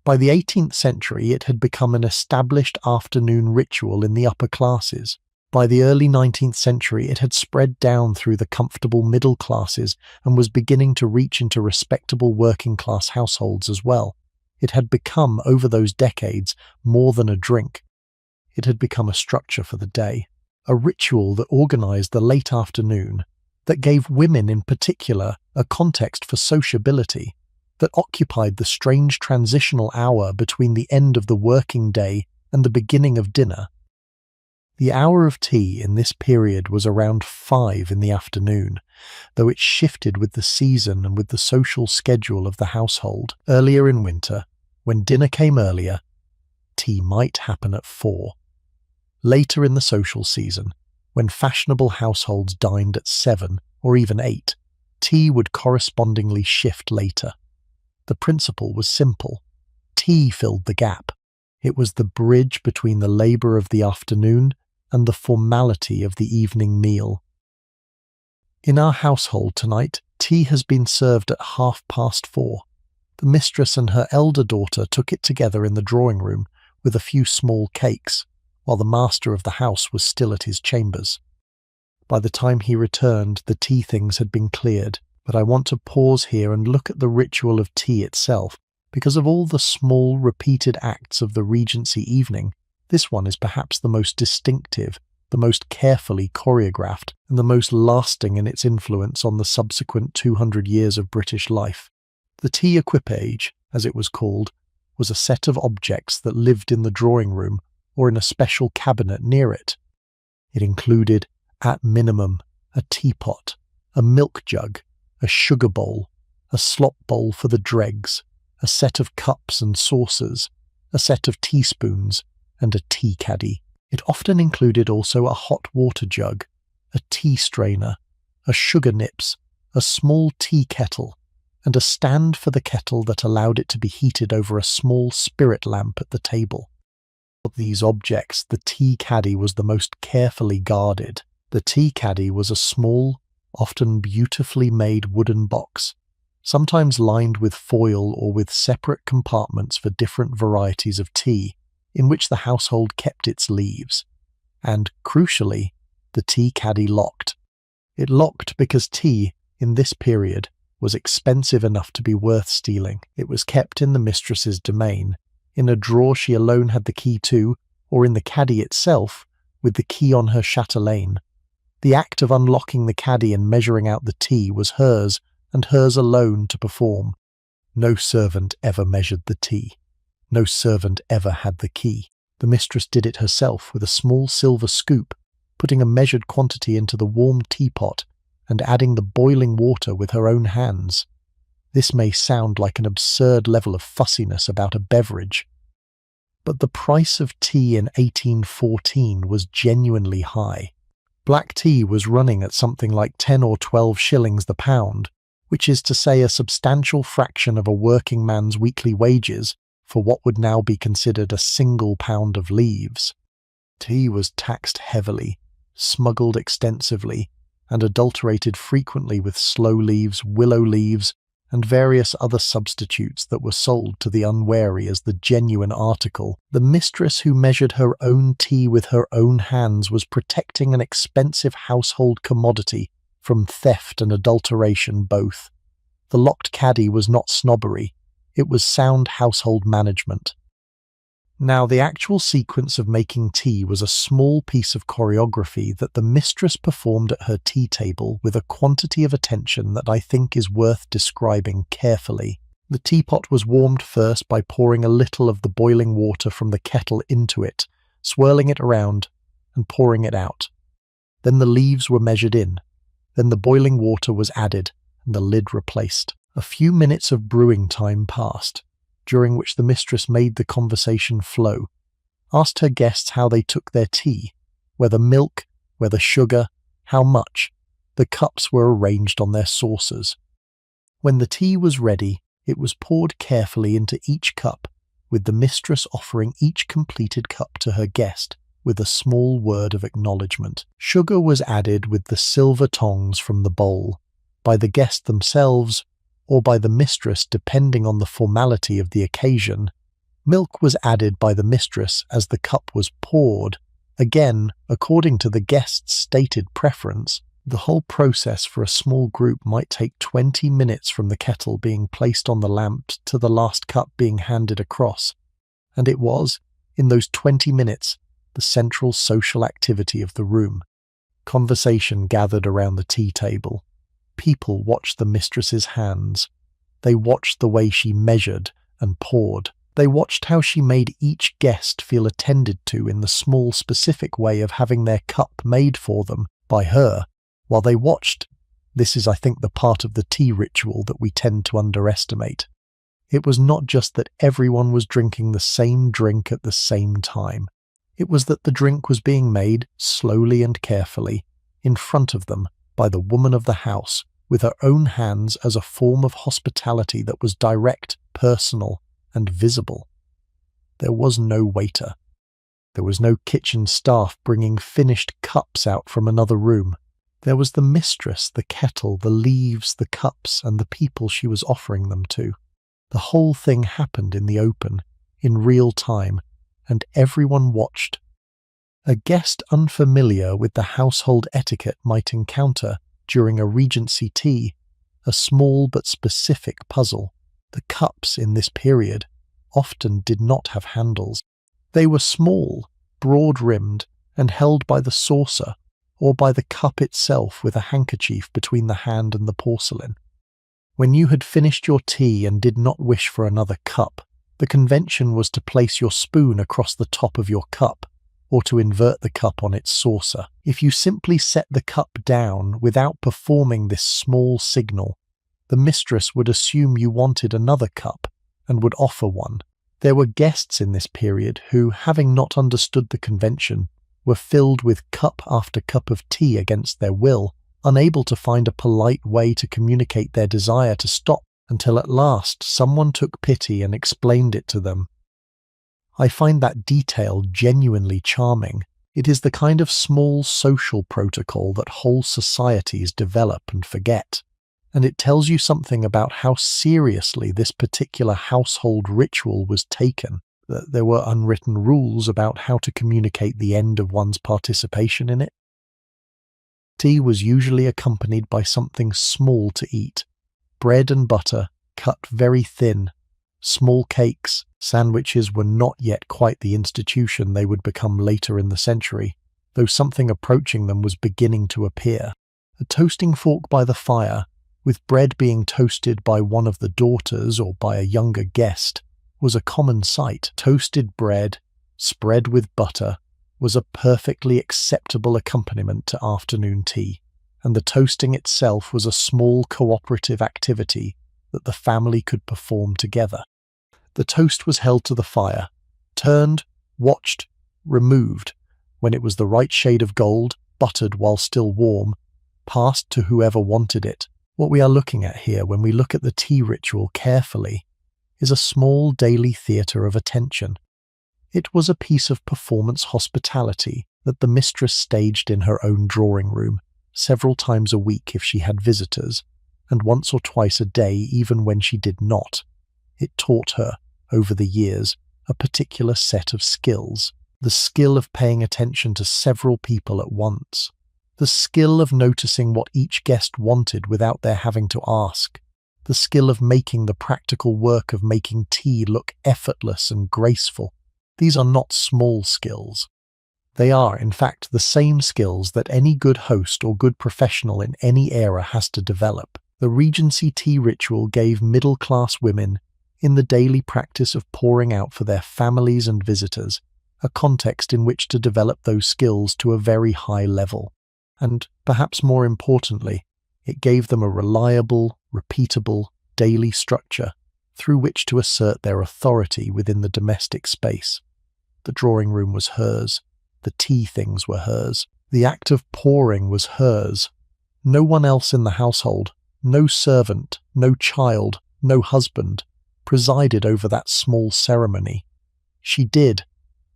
By the 18th century, it had become an established afternoon ritual in the upper classes. By the early 19th century, it had spread down through the comfortable middle classes and was beginning to reach into respectable working-class households as well. It had become, over those decades, more than a drink. It had become a structure for the day, a ritual that organized the late afternoon, that gave women in particular a context for sociability, that occupied the strange transitional hour between the end of the working day and the beginning of dinner. The hour of tea in this period was around 5 in the afternoon, though it shifted with the season and with the social schedule of the household. Earlier in winter, when dinner came earlier, tea might happen at 4. Later in the social season, when fashionable households dined at 7 or even 8, tea would correspondingly shift later. The principle was simple. Tea filled the gap. It was the bridge between the labour of the afternoon and the formality of the evening meal. In our household tonight, tea has been served at 4:30. The mistress and her elder daughter took it together in the drawing room with a few small cakes, while the master of the house was still at his chambers. By the time he returned, the tea things had been cleared, but I want to pause here and look at the ritual of tea itself. Because of all the small, repeated acts of the Regency evening, this one is perhaps the most distinctive, the most carefully choreographed, and the most lasting in its influence on the subsequent 200 years of British life. The tea equipage, as it was called, was a set of objects that lived in the drawing room or in a special cabinet near it. It included, at minimum, a teapot, a milk jug, a sugar bowl, a slop bowl for the dregs, a set of cups and saucers, a set of teaspoons, and a tea caddy. It often included also a hot water jug, a tea strainer, a sugar nips, a small tea kettle, and a stand for the kettle that allowed it to be heated over a small spirit lamp at the table. Of these objects, the tea caddy was the most carefully guarded. The tea caddy was a small, often beautifully made wooden box, sometimes lined with foil or with separate compartments for different varieties of tea, in which the household kept its leaves. And, crucially, the tea caddy locked. It locked because tea, in this period, was expensive enough to be worth stealing. It was kept in the mistress's domain, in a drawer she alone had the key to, or in the caddy itself, with the key on her chatelaine. The act of unlocking the caddy and measuring out the tea was hers, and hers alone to perform. No servant ever measured the tea. No servant ever had the key. The mistress did it herself with a small silver scoop, putting a measured quantity into the warm teapot and adding the boiling water with her own hands. This may sound like an absurd level of fussiness about a beverage, but the price of tea in 1814 was genuinely high. Black tea was running at something like 10 or 12 shillings the pound, which is to say a substantial fraction of a working man's weekly wages for what would now be considered a single pound of leaves. Tea was taxed heavily, smuggled extensively, and adulterated frequently with sloe leaves, willow leaves, and various other substitutes that were sold to the unwary as the genuine article. The mistress who measured her own tea with her own hands was protecting an expensive household commodity from theft and adulteration both. The locked caddy was not snobbery, it was sound household management. Now, the actual sequence of making tea was a small piece of choreography that the mistress performed at her tea table with a quantity of attention that I think is worth describing carefully. The teapot was warmed first by pouring a little of the boiling water from the kettle into it, swirling it around, and pouring it out. Then the leaves were measured in. Then the boiling water was added, and the lid replaced. A few minutes of brewing time passed, during which the mistress made the conversation flow, asked her guests how they took their tea, whether milk, whether sugar, how much. The cups were arranged on their saucers. When the tea was ready, it was poured carefully into each cup, with the mistress offering each completed cup to her guest with a small word of acknowledgement. Sugar was added with the silver tongs from the bowl, by the guests themselves, or by the mistress depending on the formality of the occasion. Milk was added by the mistress as the cup was poured, again according to the guest's stated preference. The whole process for a small group might take 20 minutes from the kettle being placed on the lamp to the last cup being handed across, and it was, in those 20 minutes, the central social activity of the room. Conversation gathered around the tea table. People watched the mistress's hands. They watched the way she measured and poured. They watched how she made each guest feel attended to in the small specific way of having their cup made for them by her. While they watched, this is, I think, the part of the tea ritual that we tend to underestimate. It was not just that everyone was drinking the same drink at the same time. It was that the drink was being made slowly and carefully, in front of them, by the woman of the house, with her own hands as a form of hospitality that was direct, personal, and visible. There was no waiter. There was no kitchen staff bringing finished cups out from another room. There was the mistress, the kettle, the leaves, the cups, and the people she was offering them to. The whole thing happened in the open, in real time, and everyone watched. A guest unfamiliar with the household etiquette might encounter, during a Regency tea, a small but specific puzzle. The cups in this period often did not have handles. They were small, broad-rimmed, and held by the saucer, or by the cup itself with a handkerchief between the hand and the porcelain. When you had finished your tea and did not wish for another cup, the convention was to place your spoon across the top of your cup, or to invert the cup on its saucer. If you simply set the cup down without performing this small signal, the mistress would assume you wanted another cup and would offer one. There were guests in this period who, having not understood the convention, were filled with cup after cup of tea against their will, unable to find a polite way to communicate their desire to stop, until at last someone took pity and explained it to them. I find that detail genuinely charming. It is the kind of small social protocol that whole societies develop and forget, and it tells you something about how seriously this particular household ritual was taken, that there were unwritten rules about how to communicate the end of one's participation in it. Tea was usually accompanied by something small to eat, bread and butter cut very thin, small cakes. Sandwiches were not yet quite the institution they would become later in the century, though something approaching them was beginning to appear. A toasting fork by the fire, with bread being toasted by one of the daughters or by a younger guest, was a common sight. Toasted bread, spread with butter, was a perfectly acceptable accompaniment to afternoon tea, and the toasting itself was a small cooperative activity that the family could perform together. The toast was held to the fire, turned, watched, removed. When it was the right shade of gold, buttered while still warm, passed to whoever wanted it. What we are looking at here when we look at the tea ritual carefully is a small daily theatre of attention. It was a piece of performance hospitality that the mistress staged in her own drawing room, several times a week if she had visitors, and once or twice a day even when she did not. It taught her, over the years, a particular set of skills. The skill of paying attention to several people at once. The skill of noticing what each guest wanted without their having to ask. The skill of making the practical work of making tea look effortless and graceful. These are not small skills. They are, in fact, the same skills that any good host or good professional in any era has to develop. The Regency tea ritual gave middle-class women, in the daily practice of pouring out for their families and visitors, a context in which to develop those skills to a very high level. And, perhaps more importantly, it gave them a reliable, repeatable, daily structure through which to assert their authority within the domestic space. The drawing room was hers. The tea things were hers. The act of pouring was hers. No one else in the household, no servant, no child, no husband, presided over that small ceremony. She did,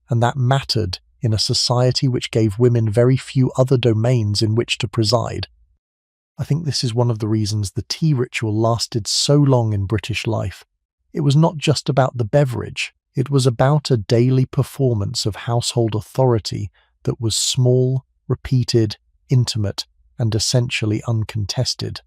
and that mattered in a society which gave women very few other domains in which to preside. I think this is one of the reasons the tea ritual lasted so long in British life. It was not just about the beverage. It was about a daily performance of household authority that was small, repeated, intimate, and essentially uncontested.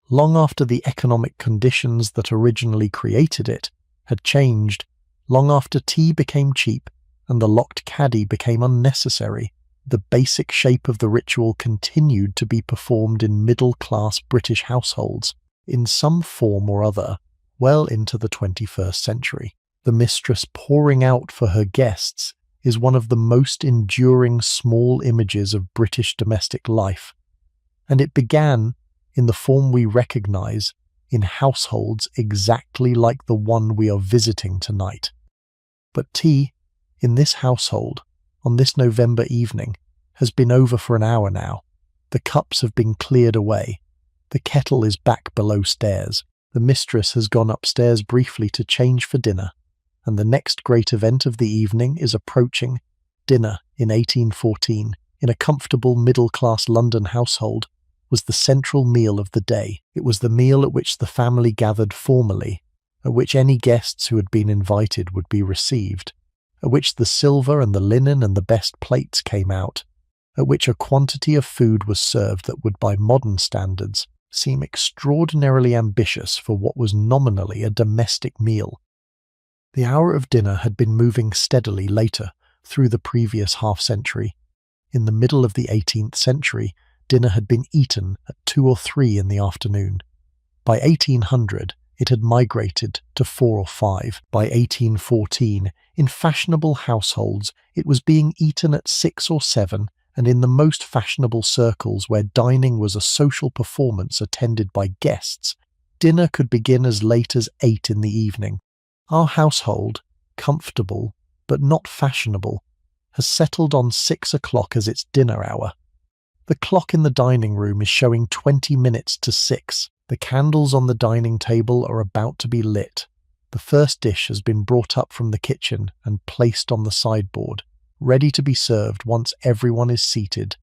Long after the economic conditions that originally created it had changed, long after tea became cheap and the locked caddy became unnecessary, the basic shape of the ritual continued to be performed in middle-class British households, in some form or other, well into the 21st century. The mistress pouring out for her guests is one of the most enduring small images of British domestic life, and it began, in the form we recognize, in households exactly like the one we are visiting tonight. But tea, in this household, on this November evening, has been over for an hour now. The cups have been cleared away. The kettle is back below stairs. The mistress has gone upstairs briefly to change for dinner, and the next great event of the evening is approaching. Dinner, in 1814, in a comfortable middle-class London household, was the central meal of the day. It was the meal at which the family gathered formally, at which any guests who had been invited would be received, at which the silver and the linen and the best plates came out, at which a quantity of food was served that would, by modern standards, seem extraordinarily ambitious for what was nominally a domestic meal. The hour of dinner had been moving steadily later through the previous half-century. In the middle of the 18th century, dinner had been eaten at 2 or 3 in the afternoon. By 1800, it had migrated to 4 or 5. By 1814, in fashionable households, it was being eaten at 6 or 7, and in the most fashionable circles where dining was a social performance attended by guests, dinner could begin as late as 8 in the evening. Our household, comfortable but not fashionable, has settled on 6 o'clock as its dinner hour. The clock in the dining room is showing 20 minutes to 6. The candles on the dining table are about to be lit. The first dish has been brought up from the kitchen and placed on the sideboard, ready to be served once everyone is seated.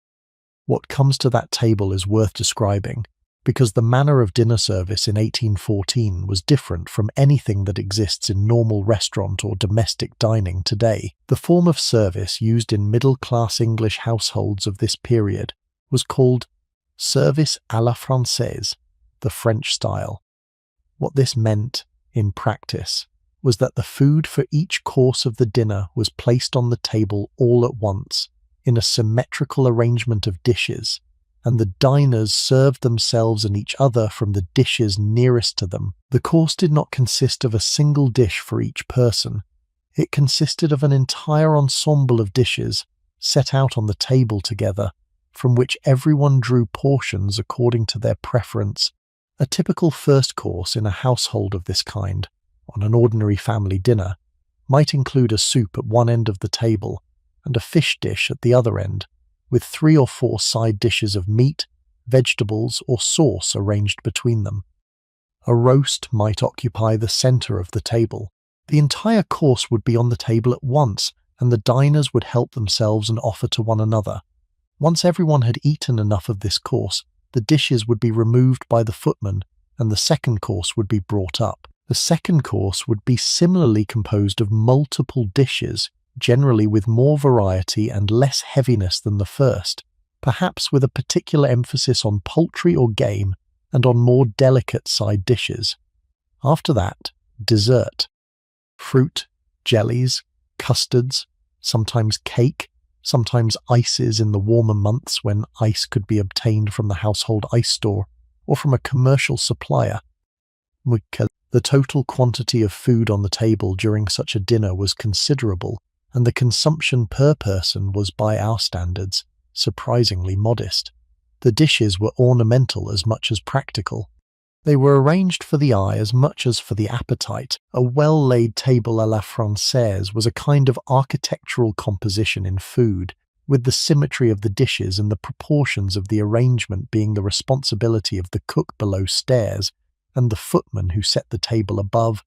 What comes to that table is worth describing, because the manner of dinner service in 1814 was different from anything that exists in normal restaurant or domestic dining today. The form of service used in middle-class English households of this period was called service à la française, the French style. What this meant, in practice, was that the food for each course of the dinner was placed on the table all at once, in a symmetrical arrangement of dishes, and the diners served themselves and each other from the dishes nearest to them. The course did not consist of a single dish for each person. It consisted of an entire ensemble of dishes set out on the table together, from which everyone drew portions according to their preference. A typical first course in a household of this kind, on an ordinary family dinner, might include a soup at one end of the table and a fish dish at the other end, with 3 or 4 side dishes of meat, vegetables, or sauce arranged between them. A roast might occupy the centre of the table. The entire course would be on the table at once, and the diners would help themselves and offer to one another. Once everyone had eaten enough of this course, the dishes would be removed by the footman and the second course would be brought up. The second course would be similarly composed of multiple dishes, generally with more variety and less heaviness than the first, perhaps with a particular emphasis on poultry or game and on more delicate side dishes. After that, dessert. Fruit, jellies, custards, sometimes cake, sometimes ices in the warmer months when ice could be obtained from the household ice store or from a commercial supplier. The total quantity of food on the table during such a dinner was considerable, and the consumption per person was, by our standards, surprisingly modest. The dishes were ornamental as much as practical. They were arranged for the eye as much as for the appetite. A well-laid table à la Française was a kind of architectural composition in food, with the symmetry of the dishes and the proportions of the arrangement being the responsibility of the cook below stairs and the footman who set the table above.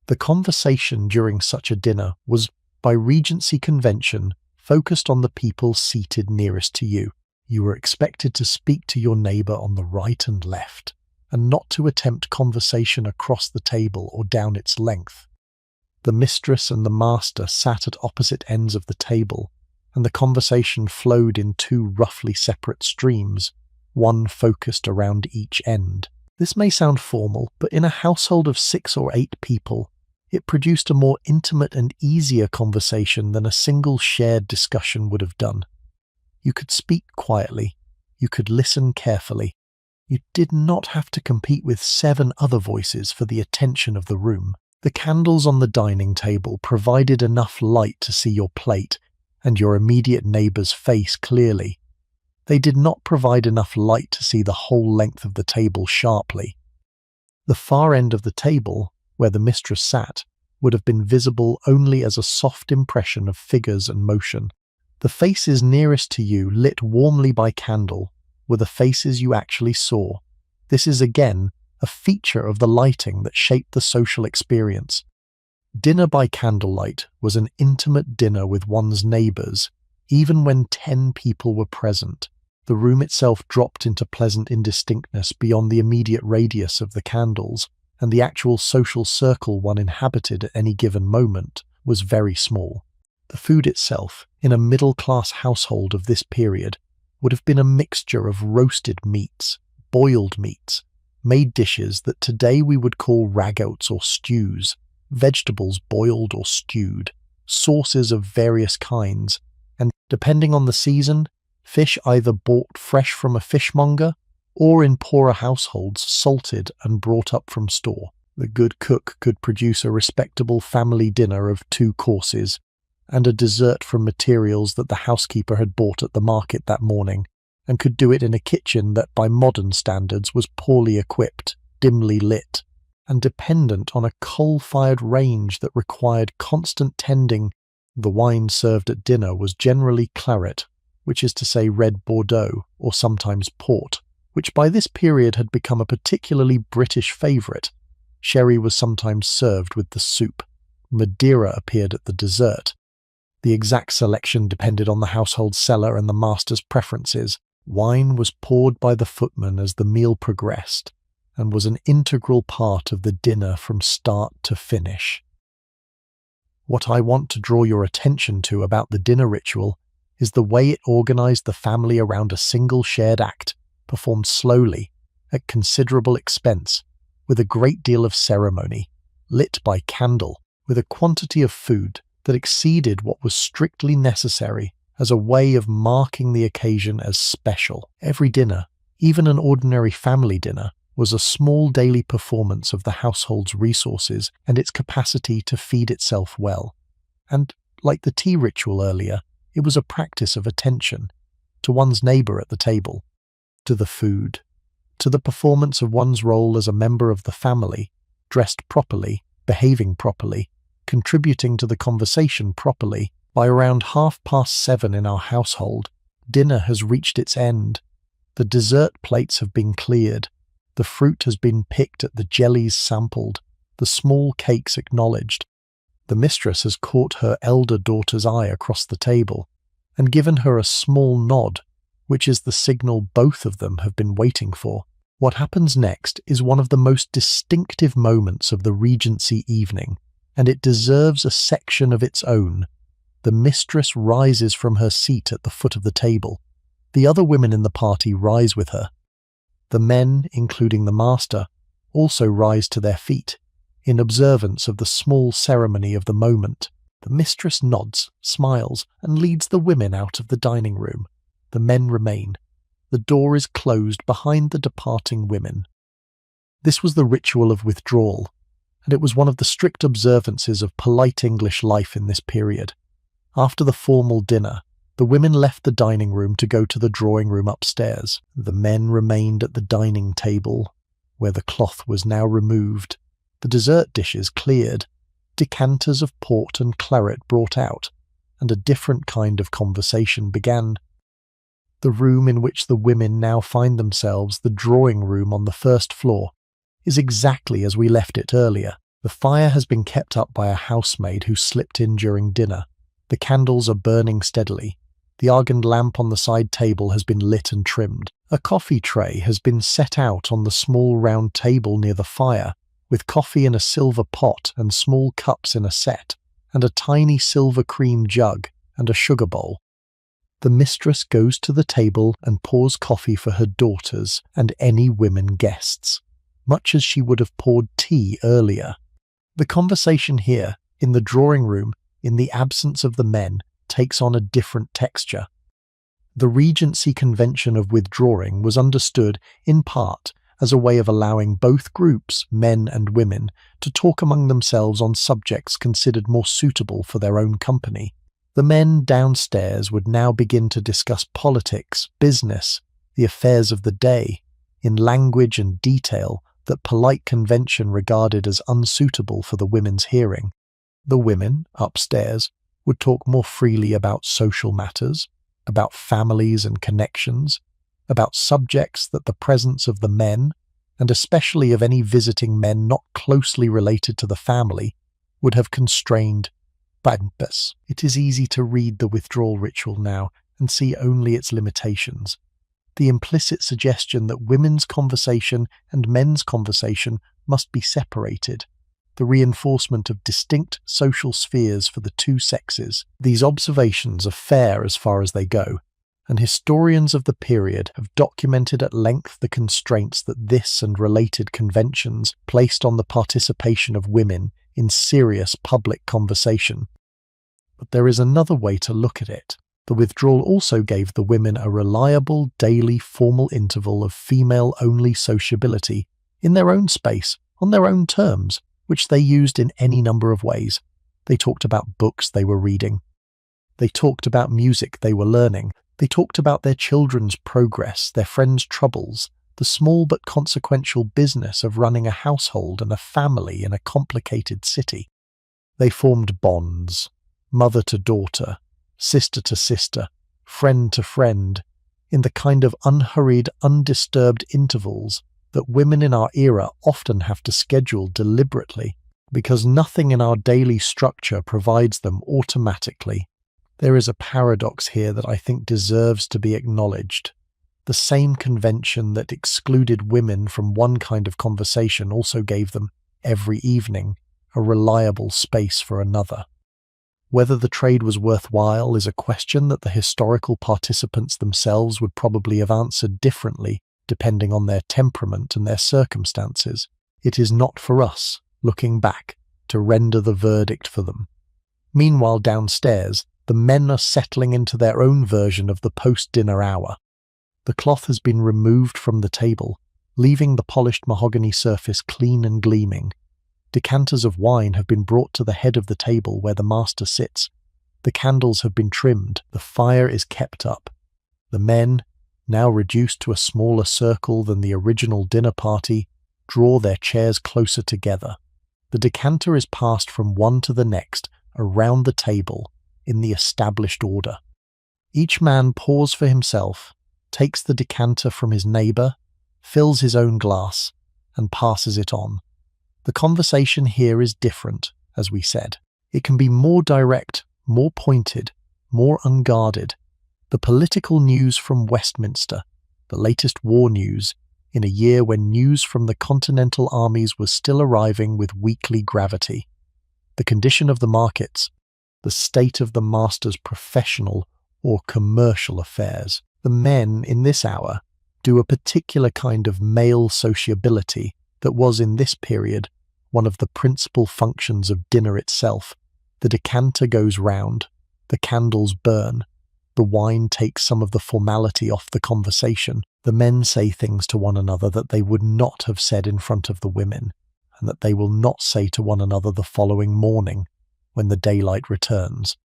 The conversation during such a dinner was, by Regency convention, focused on the people seated nearest to you. You were expected to speak to your neighbour on the right and left, and not to attempt conversation across the table or down its length. The mistress and the master sat at opposite ends of the table, and the conversation flowed in two roughly separate streams, one focused around each end. This may sound formal, but in a household of 6 or 8 people, it produced a more intimate and easier conversation than a single shared discussion would have done. You could speak quietly, you could listen carefully. You did not have to compete with 7 other voices for the attention of the room. The candles on the dining table provided enough light to see your plate and your immediate neighbour's face clearly. They did not provide enough light to see the whole length of the table sharply. The far end of the table, where the mistress sat, would have been visible only as a soft impression of figures and motion. The faces nearest to you, lit warmly by candle, were the faces you actually saw. This is again a feature of the lighting that shaped the social experience. Dinner by candlelight was an intimate dinner with one's neighbours, even when 10 people were present. The room itself dropped into pleasant indistinctness beyond the immediate radius of the candles, and the actual social circle one inhabited at any given moment was very small. The food itself, in a middle-class household of this period, would have been a mixture of roasted meats, boiled meats, made dishes that today we would call ragouts or stews, vegetables boiled or stewed, sauces of various kinds, and, depending on the season, fish either bought fresh from a fishmonger or in poorer households salted and brought up from store. The good cook could produce a respectable family dinner of 2 courses and a dessert from materials that the housekeeper had bought at the market that morning, and could do it in a kitchen that by modern standards was poorly equipped, dimly lit, and dependent on a coal-fired range that required constant tending. The wine served at dinner was generally claret, which is to say red Bordeaux, or sometimes port, which by this period had become a particularly British favourite. Sherry was sometimes served with the soup. Madeira appeared at the dessert. The exact selection depended on the household cellar and the master's preferences. Wine was poured by the footman as the meal progressed, and was an integral part of the dinner from start to finish. What I want to draw your attention to about the dinner ritual is the way it organised the family around a single shared act, performed slowly, at considerable expense, with a great deal of ceremony, lit by candle, with a quantity of food that exceeded what was strictly necessary as a way of marking the occasion as special. Every dinner, even an ordinary family dinner, was a small daily performance of the household's resources and its capacity to feed itself well. And, like the tea ritual earlier, it was a practice of attention to one's neighbour at the table, to the food, to the performance of one's role as a member of the family, dressed properly, behaving properly, contributing to the conversation properly. By around 7:30 in our household, dinner has reached its end. The dessert plates have been cleared, the fruit has been picked at the jellies sampled, the small cakes acknowledged. The mistress has caught her elder daughter's eye across the table, and given her a small nod, which is the signal both of them have been waiting for. What happens next is one of the most distinctive moments of the Regency evening, and it deserves a section of its own. The mistress rises from her seat at the foot of the table. The other women in the party rise with her. The men, including the master, also rise to their feet, in observance of the small ceremony of the moment. The mistress nods, smiles, and leads the women out of the dining room. The men remain. The door is closed behind the departing women. This was the ritual of withdrawal, and it was one of the strict observances of polite English life in this period. After the formal dinner, the women left the dining room to go to the drawing room upstairs. The men remained at the dining table, where the cloth was now removed, the dessert dishes cleared, decanters of port and claret brought out, and a different kind of conversation began. The room in which the women now find themselves, the drawing room on the first floor, is exactly as we left it earlier. The fire has been kept up by a housemaid who slipped in during dinner. The candles are burning steadily. The argand lamp on the side table has been lit and trimmed. A coffee tray has been set out on the small round table near the fire, with coffee in a silver pot and small cups in a set, and a tiny silver cream jug and a sugar bowl. The mistress goes to the table and pours coffee for her daughters and any women guests, much as she would have poured tea earlier. The conversation here, in the drawing room, in the absence of the men, takes on a different texture. The Regency convention of withdrawing was understood, in part, as a way of allowing both groups, men and women, to talk among themselves on subjects considered more suitable for their own company. The men downstairs would now begin to discuss politics, business, the affairs of the day, in language and detail that polite convention regarded as unsuitable for the women's hearing. The women, upstairs, would talk more freely about social matters, about families and connections, about subjects that the presence of the men, and especially of any visiting men not closely related to the family, would have constrained. It is easy to read the withdrawal ritual now and see only its limitations. The implicit suggestion that women's conversation and men's conversation must be separated. The reinforcement of distinct social spheres for the two sexes. These observations are fair as far as they go, and historians of the period have documented at length the constraints that this and related conventions placed on the participation of women in serious public conversation. But there is another way to look at it. The withdrawal also gave the women a reliable, daily, formal interval of female-only sociability in their own space, on their own terms, which they used in any number of ways. They talked about books they were reading. They talked about music they were learning. They talked about their children's progress, their friends' troubles, the small but consequential business of running a household and a family in a complicated city. They formed bonds, mother to daughter, sister to sister, friend to friend, in the kind of unhurried, undisturbed intervals that women in our era often have to schedule deliberately, because nothing in our daily structure provides them automatically. There is a paradox here that I think deserves to be acknowledged. The same convention that excluded women from one kind of conversation also gave them, every evening, a reliable space for another. Whether the trade was worthwhile is a question that the historical participants themselves would probably have answered differently, depending on their temperament and their circumstances. It is not for us, looking back, to render the verdict for them. Meanwhile, downstairs, the men are settling into their own version of the post-dinner hour. The cloth has been removed from the table, leaving the polished mahogany surface clean and gleaming. Decanters of wine have been brought to the head of the table where the master sits. The candles have been trimmed. The fire is kept up. The men, now reduced to a smaller circle than the original dinner party, draw their chairs closer together. The decanter is passed from one to the next, around the table, in the established order. Each man pours for himself, takes the decanter from his neighbour, fills his own glass, and passes it on. The conversation here is different, as we said. It can be more direct, more pointed, more unguarded. The political news from Westminster, the latest war news, in a year when news from the Continental armies was still arriving with weekly gravity. The condition of the markets, the state of the master's professional or commercial affairs. The men in this hour do a particular kind of male sociability that was in this period one of the principal functions of dinner itself. The decanter goes round, the candles burn, the wine takes some of the formality off the conversation. The men say things to one another that they would not have said in front of the women, and that they will not say to one another the following morning when the daylight returns.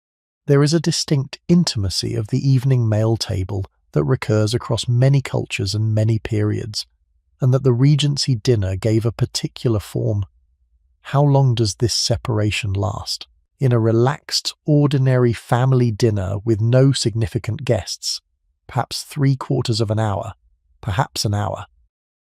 There is a distinct intimacy of the evening meal table that recurs across many cultures and many periods, and that the Regency dinner gave a particular form. How long does this separation last? In a relaxed, ordinary family dinner with no significant guests, perhaps 3/4 of an hour, perhaps an hour.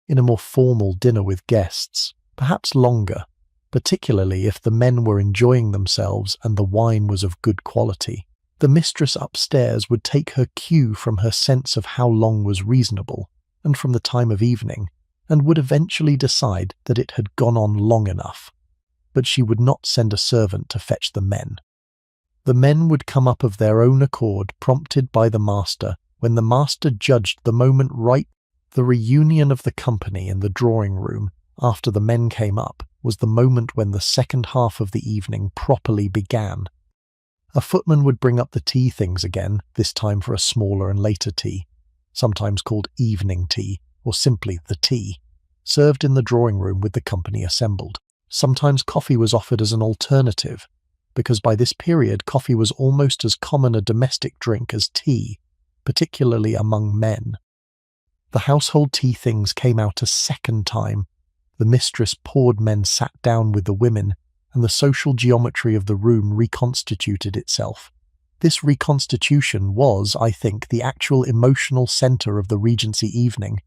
In a more formal dinner with guests, perhaps longer, particularly if the men were enjoying themselves and the wine was of good quality. The mistress upstairs would take her cue from her sense of how long was reasonable, and from the time of evening, and would eventually decide that it had gone on long enough. But she would not send a servant to fetch the men. The men would come up of their own accord, prompted by the master, when the master judged the moment right. The reunion of the company in the drawing-room, after the men came up, was the moment when the second half of the evening properly began. A footman would bring up the tea things again, this time for a smaller and later tea, sometimes called evening tea, or simply the tea, served in the drawing-room with the company assembled. Sometimes coffee was offered as an alternative, because by this period coffee was almost as common a domestic drink as tea, particularly among men. The household tea things came out a second time. The mistress poured, men sat down with the women, and the social geometry of the room reconstituted itself. This reconstitution was, I think, the actual emotional centre of the Regency evening.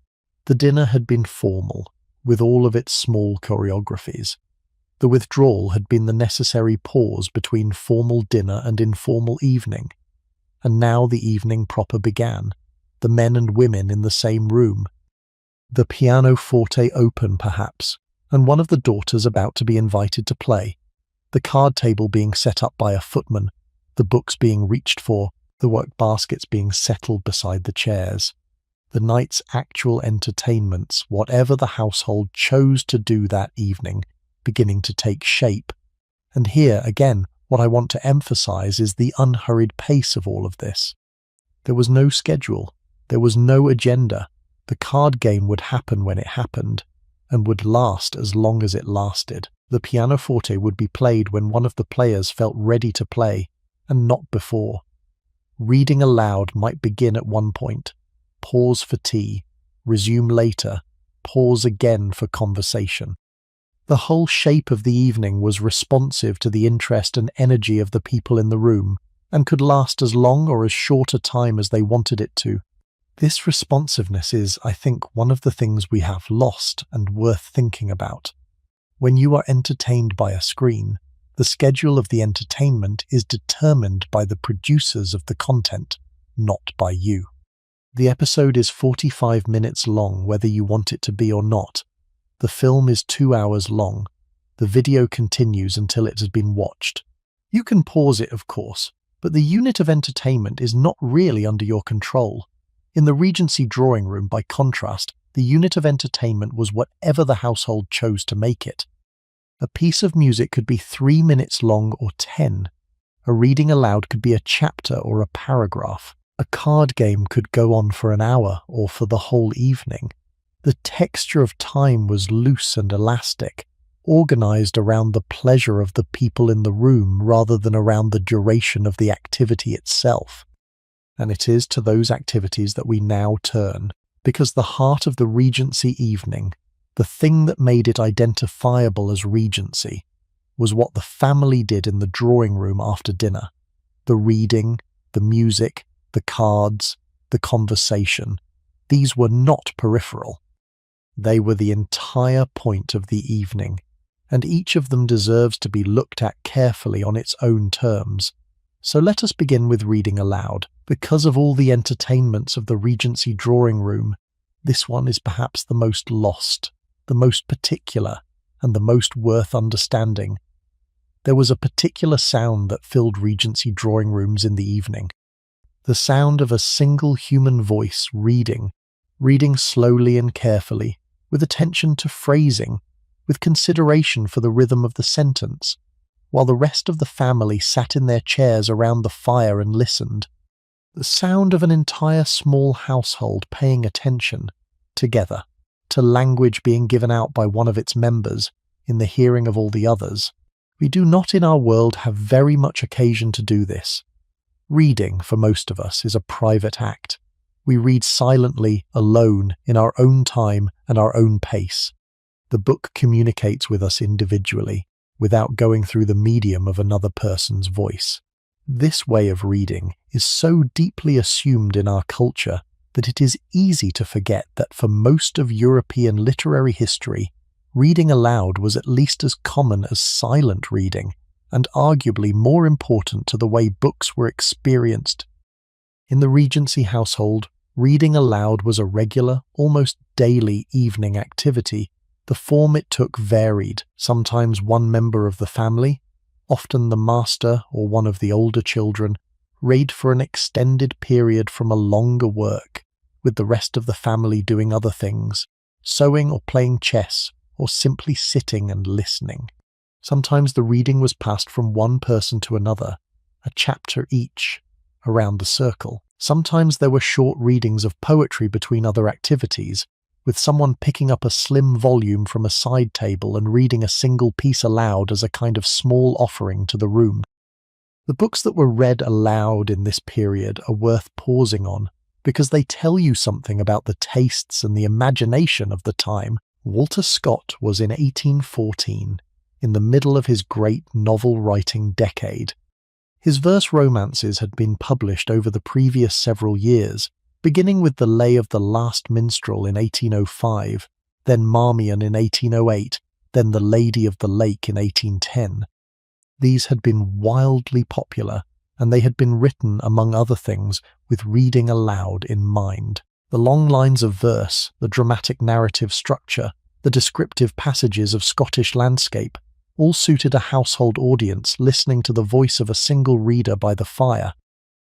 The dinner had been formal, with all of its small choreographies. The withdrawal had been the necessary pause between formal dinner and informal evening. And now the evening proper began, the men and women in the same room. The pianoforte open, perhaps, and one of the daughters about to be invited to play, the card table being set up by a footman, the books being reached for, the work baskets being settled beside the chairs. The night's actual entertainments, whatever the household chose to do that evening, beginning to take shape. And here, again, what I want to emphasize is the unhurried pace of all of this. There was no schedule. There was no agenda. The card game would happen when it happened, and would last as long as it lasted. The pianoforte would be played when one of the players felt ready to play, and not before. Reading aloud might begin at one point, pause for tea, resume later, pause again for conversation. The whole shape of the evening was responsive to the interest and energy of the people in the room, and could last as long or as short a time as they wanted it to. This responsiveness is, I think, one of the things we have lost and worth thinking about. When you are entertained by a screen, the schedule of the entertainment is determined by the producers of the content, not by you. The episode is 45 minutes long, whether you want it to be or not. The film is 2 hours long. The video continues until it has been watched. You can pause it, of course, but the unit of entertainment is not really under your control. In the Regency drawing room, by contrast, the unit of entertainment was whatever the household chose to make it. A piece of music could be 3 minutes long or 10. A reading aloud could be a chapter or a paragraph. A card game could go on for an hour or for the whole evening. The texture of time was loose and elastic, organized around the pleasure of the people in the room rather than around the duration of the activity itself. And it is to those activities that we now turn, because the heart of the Regency evening, the thing that made it identifiable as Regency, was what the family did in the drawing room after dinner. The reading, the music, the cards, the conversation. These were not peripheral. They were the entire point of the evening, and each of them deserves to be looked at carefully on its own terms, So let us begin with reading aloud. Because of all the entertainments of the Regency drawing room, this one is perhaps the most lost, the most particular, and the most worth understanding. There was a particular sound that filled Regency drawing rooms in the evening. The sound of a single human voice reading slowly and carefully, with attention to phrasing, with consideration for the rhythm of the sentence, while the rest of the family sat in their chairs around the fire and listened. The sound of an entire small household paying attention, together, to language being given out by one of its members, in the hearing of all the others. We do not in our world have very much occasion to do this. Reading, for most of us, is a private act. We read silently, alone, in our own time and our own pace. The book communicates with us individually, without going through the medium of another person's voice. This way of reading is so deeply assumed in our culture that it is easy to forget that for most of European literary history, reading aloud was at least as common as silent reading, and arguably more important to the way books were experienced. In the Regency household, reading aloud was a regular, almost daily evening activity. The form it took varied, sometimes one member of the family, often the master or one of the older children, read for an extended period from a longer work, with the rest of the family doing other things, sewing or playing chess, or simply sitting and listening. Sometimes the reading was passed from one person to another, a chapter each, around the circle. Sometimes there were short readings of poetry between other activities, with someone picking up a slim volume from a side table and reading a single piece aloud as a kind of small offering to the room. The books that were read aloud in this period are worth pausing on, because they tell you something about the tastes and the imagination of the time. Walter Scott was in 1814, in the middle of his great novel-writing decade. His verse romances had been published over the previous several years, beginning with The Lay of the Last Minstrel in 1805, then Marmion in 1808, then The Lady of the Lake in 1810. These had been wildly popular, and they had been written, among other things, with reading aloud in mind. The long lines of verse, the dramatic narrative structure, the descriptive passages of Scottish landscape, all suited a household audience listening to the voice of a single reader by the fire.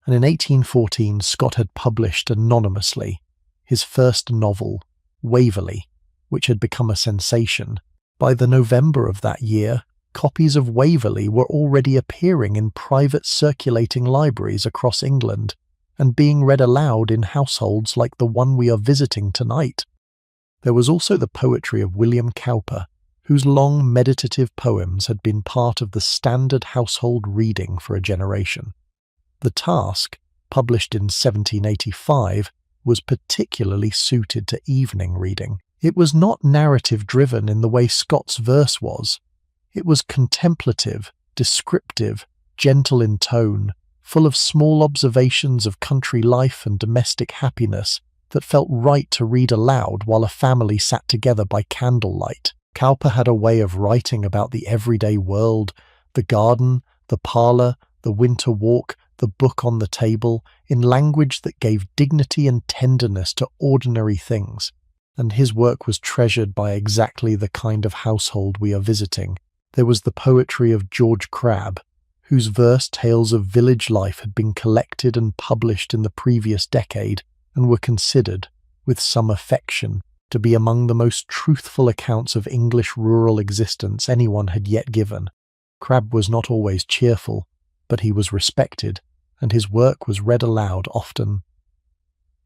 And in 1814 Scott had published anonymously his first novel, Waverley, which had become a sensation. By the November of that year, copies of Waverley were already appearing in private circulating libraries across England, and being read aloud in households like the one we are visiting tonight. There was also the poetry of William Cowper, whose long meditative poems had been part of the standard household reading for a generation. The Task, published in 1785, was particularly suited to evening reading. It was not narrative-driven in the way Scott's verse was. It was contemplative, descriptive, gentle in tone, full of small observations of country life and domestic happiness that felt right to read aloud while a family sat together by candlelight. Cowper had a way of writing about the everyday world, the garden, the parlour, the winter walk, the book on the table, in language that gave dignity and tenderness to ordinary things, and his work was treasured by exactly the kind of household we are visiting. There was the poetry of George Crabbe, whose verse tales of village life had been collected and published in the previous decade, and were considered, with some affection, to be among the most truthful accounts of English rural existence anyone had yet given. Crabbe was not always cheerful, but he was respected, and his work was read aloud often.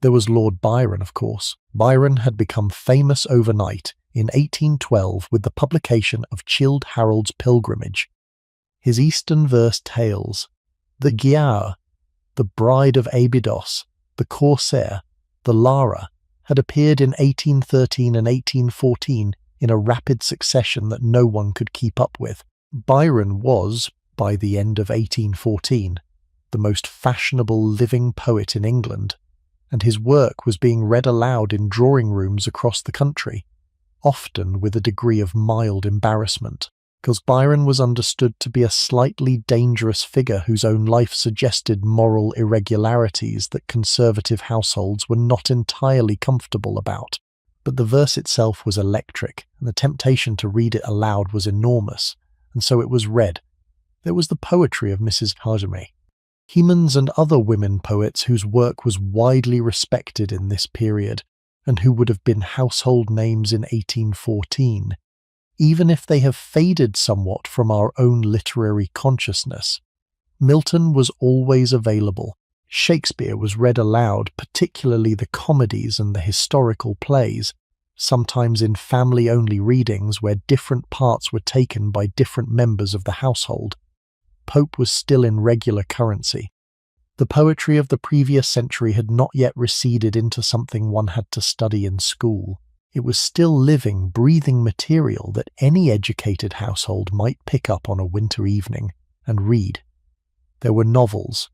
There was Lord Byron, of course. Byron had become famous overnight in 1812 with the publication of Childe Harold's Pilgrimage. His Eastern verse tales, the Giaour, the Bride of Abydos, the Corsair, the Lara, had appeared in 1813 and 1814 in a rapid succession that no one could keep up with. Byron was, by the end of 1814, the most fashionable living poet in England, and his work was being read aloud in drawing rooms across the country, often with a degree of mild embarrassment. because Byron was understood to be a slightly dangerous figure whose own life suggested moral irregularities that conservative households were not entirely comfortable about. But the verse itself was electric, and the temptation to read it aloud was enormous, and so it was read. There was the poetry of Mrs. Hardemy, Hemans and other women poets whose work was widely respected in this period, and who would have been household names in 1814. Even if they have faded somewhat from our own literary consciousness. Milton was always available. Shakespeare was read aloud, particularly the comedies and the historical plays, sometimes in family-only readings where different parts were taken by different members of the household. Pope was still in regular currency. The poetry of the previous century had not yet receded into something one had to study in school. It was still living, breathing material that any educated household might pick up on a winter evening and read. There were novels.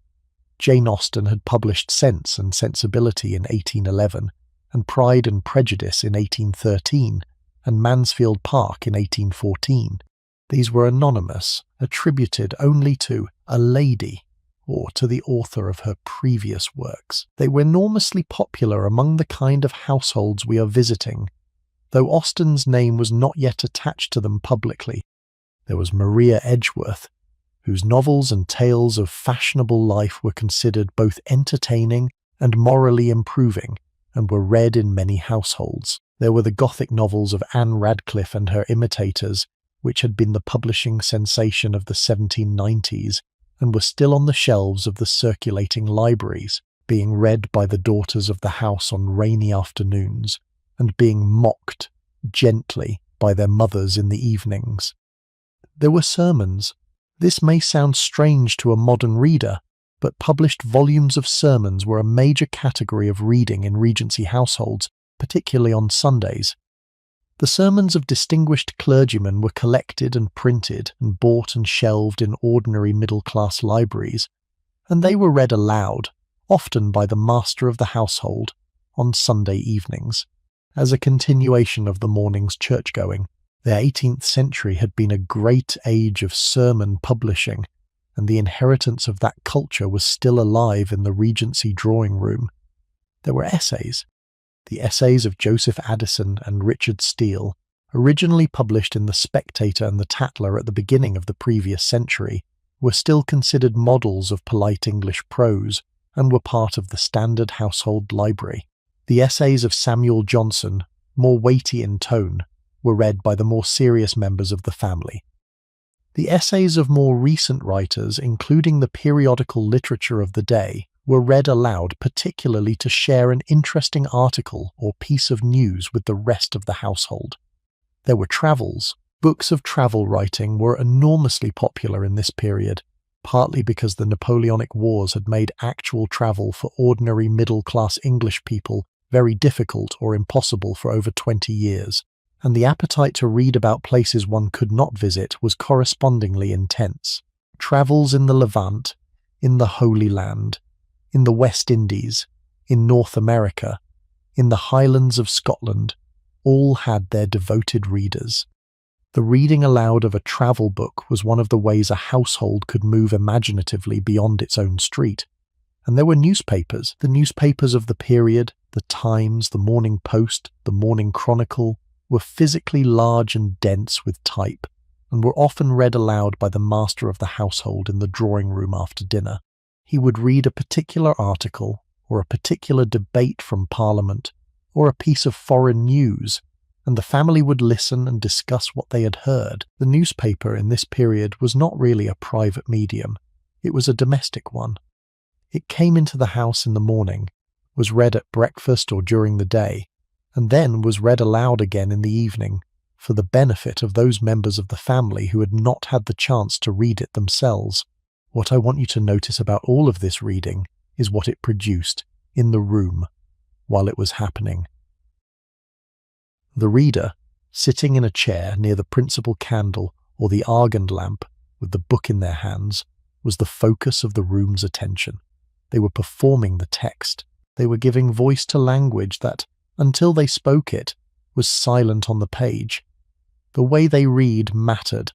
Jane Austen had published Sense and Sensibility in 1811, and Pride and Prejudice in 1813, and Mansfield Park in 1814. These were anonymous, attributed only to a lady, or to the author of her previous works. They were enormously popular among the kind of households we are visiting, though Austen's name was not yet attached to them publicly. There was Maria Edgeworth, whose novels and tales of fashionable life were considered both entertaining and morally improving, and were read in many households. There were the Gothic novels of Anne Radcliffe and her imitators, which had been the publishing sensation of the 1790s, and were still on the shelves of the circulating libraries, being read by the daughters of the house on rainy afternoons, and being mocked gently by their mothers in the evenings. There were sermons. This may sound strange to a modern reader, but published volumes of sermons were a major category of reading in Regency households, particularly on Sundays. The sermons of distinguished clergymen were collected and printed and bought and shelved in ordinary middle-class libraries, and they were read aloud, often by the master of the household, on Sunday evenings, as a continuation of the morning's church-going. The 18th century had been a great age of sermon publishing, and the inheritance of that culture was still alive in the Regency drawing room. There were essays. The essays of Joseph Addison and Richard Steele, originally published in The Spectator and The Tatler at the beginning of the previous century, were still considered models of polite English prose and were part of the standard household library. The essays of Samuel Johnson, more weighty in tone, were read by the more serious members of the family. The essays of more recent writers, including the periodical literature of the day, were read aloud, particularly to share an interesting article or piece of news with the rest of the household. There were travels. Books of travel writing were enormously popular in this period, partly because the Napoleonic Wars had made actual travel for ordinary middle-class English people very difficult or impossible for over 20 years, and the appetite to read about places one could not visit was correspondingly intense. Travels in the Levant, in the Holy Land, in the West Indies, in North America, in the Highlands of Scotland, all had their devoted readers. The reading aloud of a travel book was one of the ways a household could move imaginatively beyond its own street. And there were newspapers, the newspapers of the period, the Times, the Morning Post, the Morning Chronicle, were physically large and dense with type, and were often read aloud by the master of the household in the drawing room after dinner. He would read a particular article, or a particular debate from Parliament, or a piece of foreign news, and the family would listen and discuss what they had heard. The newspaper in this period was not really a private medium, it was a domestic one. It came into the house in the morning, was read at breakfast or during the day, and then was read aloud again in the evening, for the benefit of those members of the family who had not had the chance to read it themselves. What I want you to notice about all of this reading is what it produced in the room while it was happening. The reader, sitting in a chair near the principal candle or the argand lamp with the book in their hands, was the focus of the room's attention. They were performing the text. They were giving voice to language that, until they spoke it, was silent on the page. The way they read mattered.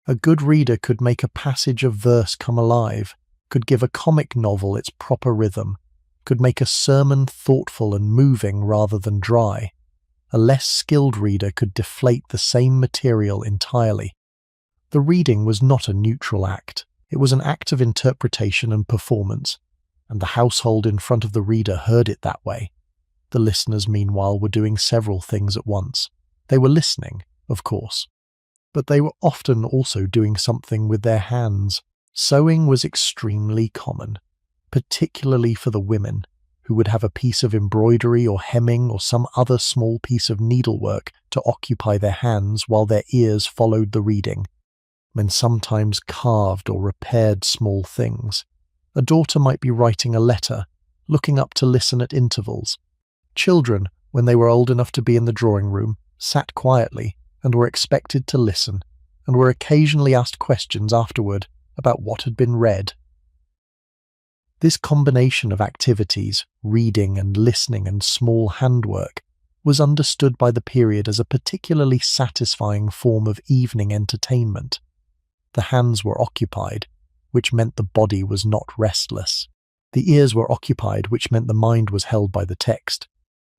A good reader could make a passage of verse come alive, could give a comic novel its proper rhythm, could make a sermon thoughtful and moving rather than dry. A less skilled reader could deflate the same material entirely. The reading was not a neutral act. It was an act of interpretation and performance, and the household in front of the reader heard it that way. The listeners, meanwhile, were doing several things at once. They were listening, of course, but they were often also doing something with their hands. Sewing was extremely common, particularly for the women, who would have a piece of embroidery or hemming or some other small piece of needlework to occupy their hands while their ears followed the reading. Men sometimes carved or repaired small things. A daughter might be writing a letter, looking up to listen at intervals. Children, when they were old enough to be in the drawing room, sat quietly and were expected to listen, and were occasionally asked questions afterward about what had been read. This combination of activities, reading and listening and small handwork, was understood by the period as a particularly satisfying form of evening entertainment. The hands were occupied, which meant the body was not restless. The ears were occupied, which meant the mind was held by the text.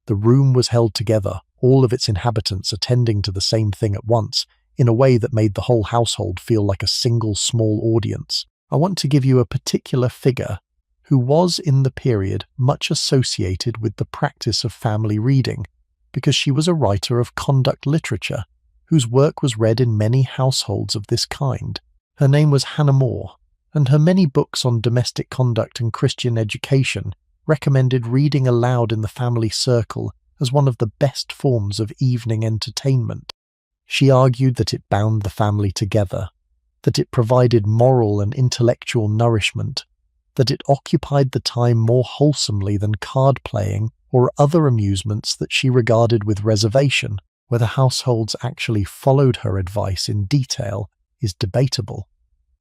The room was held together, all of its inhabitants attending to the same thing at once, in a way that made the whole household feel like a single small audience. I want to give you a particular figure who was in the period much associated with the practice of family reading, because she was a writer of conduct literature, whose work was read in many households of this kind. Her name was Hannah More, and her many books on domestic conduct and Christian education recommended reading aloud in the family circle as one of the best forms of evening entertainment. She argued that it bound the family together, that it provided moral and intellectual nourishment, that it occupied the time more wholesomely than card playing or other amusements that she regarded with reservation. Whether households actually followed her advice in detail is debatable,